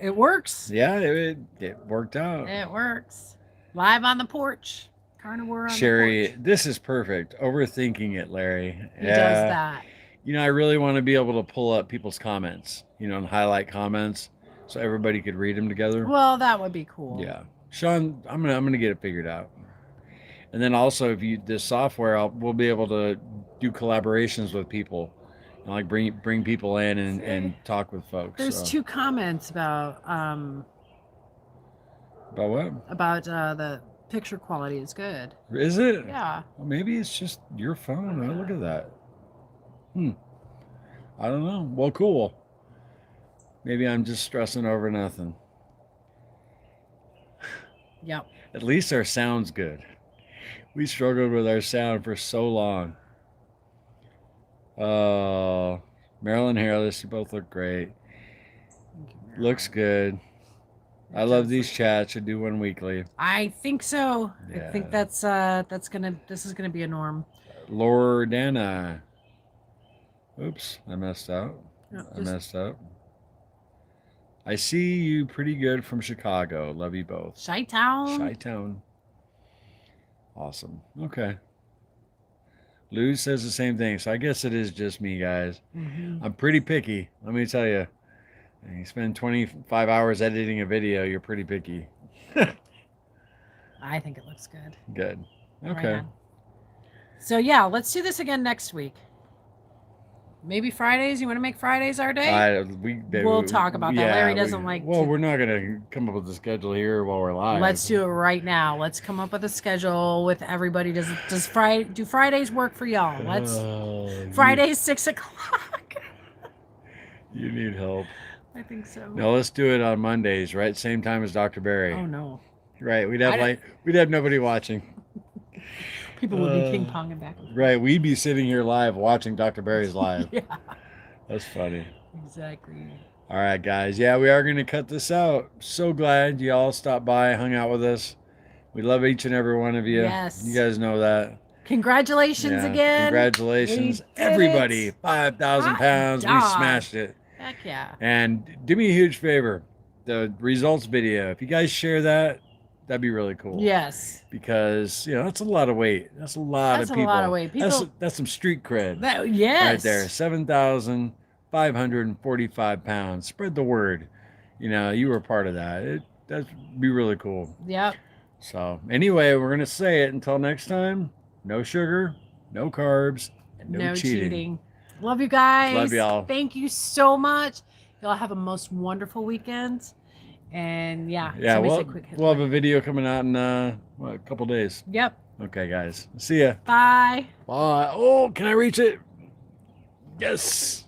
[SPEAKER 2] It works.
[SPEAKER 1] yeah, it worked out.
[SPEAKER 2] It works. Live on the porch. Carnivore on
[SPEAKER 1] Sherry,
[SPEAKER 2] the porch.
[SPEAKER 1] this is perfect. Overthinking it, Larry.
[SPEAKER 2] He does that.
[SPEAKER 1] You know, I really want to be able to pull up people's comments, you know, and highlight comments so everybody could read them together.
[SPEAKER 2] Well, that would be cool.
[SPEAKER 1] Yeah. Sean, I'm gonna get it figured out. And then also, if you this software, we'll be able to do collaborations with people, and like bring people in and talk with folks.
[SPEAKER 2] There's
[SPEAKER 1] so.
[SPEAKER 2] 2 comments about
[SPEAKER 1] What?
[SPEAKER 2] About the picture quality is good.
[SPEAKER 1] Is it?
[SPEAKER 2] Yeah.
[SPEAKER 1] Well, maybe it's just your phone. Oh, look at that. I don't know. Well, cool. Maybe I'm just stressing over nothing.
[SPEAKER 2] Yep.
[SPEAKER 1] At least our sound's good. We struggled with our sound for so long. Marilyn Hairless, you both look great. Looks good. I love these chats. I do one weekly.
[SPEAKER 2] I think so.
[SPEAKER 1] Yeah.
[SPEAKER 2] I think this is gonna be a norm.
[SPEAKER 1] Laura Dana. Oops, I messed up.
[SPEAKER 2] No,
[SPEAKER 1] I messed up. I see you pretty good from Chicago. Love you both.
[SPEAKER 2] Chi-town.
[SPEAKER 1] Chi-town. Awesome. Okay. Lou says the same thing. So I guess it is just me, guys. I'm pretty picky. Let me tell you. You spend 25 hours editing a video, you're pretty picky.
[SPEAKER 2] I think it looks good.
[SPEAKER 1] Good.
[SPEAKER 2] Right
[SPEAKER 1] Okay.
[SPEAKER 2] on. So yeah, let's do this again next week. Maybe Fridays. You want to make Fridays our day? We'll talk about that. Larry doesn't like
[SPEAKER 1] Well,
[SPEAKER 2] to-
[SPEAKER 1] we're not going to come up with a schedule here while we're live.
[SPEAKER 2] Let's do it right now. Let's come up with a schedule with everybody. Do Fridays work for y'all? Let's Fridays 6 o'clock.
[SPEAKER 1] You need help.
[SPEAKER 2] I think so.
[SPEAKER 1] No, let's do it on Mondays, right? Same time as Dr. Barry.
[SPEAKER 2] Oh no.
[SPEAKER 1] Right. We'd have nobody watching.
[SPEAKER 2] People would be ping ponging back and forth.
[SPEAKER 1] Right. We'd be sitting here live watching Dr. Barry's live.
[SPEAKER 2] Yeah.
[SPEAKER 1] That's funny.
[SPEAKER 2] Exactly.
[SPEAKER 1] All right, guys. Yeah, we are going to cut this out. So glad you all stopped by, hung out with us. We love each and every one of you.
[SPEAKER 2] Yes.
[SPEAKER 1] You guys know that.
[SPEAKER 2] Congratulations
[SPEAKER 1] Yeah,
[SPEAKER 2] again.
[SPEAKER 1] Congratulations.
[SPEAKER 2] We did
[SPEAKER 1] Everybody.
[SPEAKER 2] it.
[SPEAKER 1] 5,000
[SPEAKER 2] Hot
[SPEAKER 1] pounds. We
[SPEAKER 2] dog.
[SPEAKER 1] smashed it.
[SPEAKER 2] Heck yeah.
[SPEAKER 1] And do me a huge favor. The results video. If you guys share that, that'd be really cool.
[SPEAKER 2] Yes.
[SPEAKER 1] Because, you know, that's a lot of weight. That's a lot of people.
[SPEAKER 2] That's a lot of weight.
[SPEAKER 1] That's some street cred.
[SPEAKER 2] Yes.
[SPEAKER 1] Right there. 7,545 pounds. Spread the word. You know, you were part of that. That'd be really cool.
[SPEAKER 2] Yep.
[SPEAKER 1] So anyway, we're going to say it until next time. No sugar, no carbs, and no cheating.
[SPEAKER 2] Love you guys.
[SPEAKER 1] Love y'all.
[SPEAKER 2] Thank you so much. Y'all have a most wonderful weekend. And yeah,
[SPEAKER 1] We'll have a video coming out in a couple days.
[SPEAKER 2] Yep.
[SPEAKER 1] Okay, guys. See ya.
[SPEAKER 2] Bye.
[SPEAKER 1] Bye. Oh, can I reach it? Yes.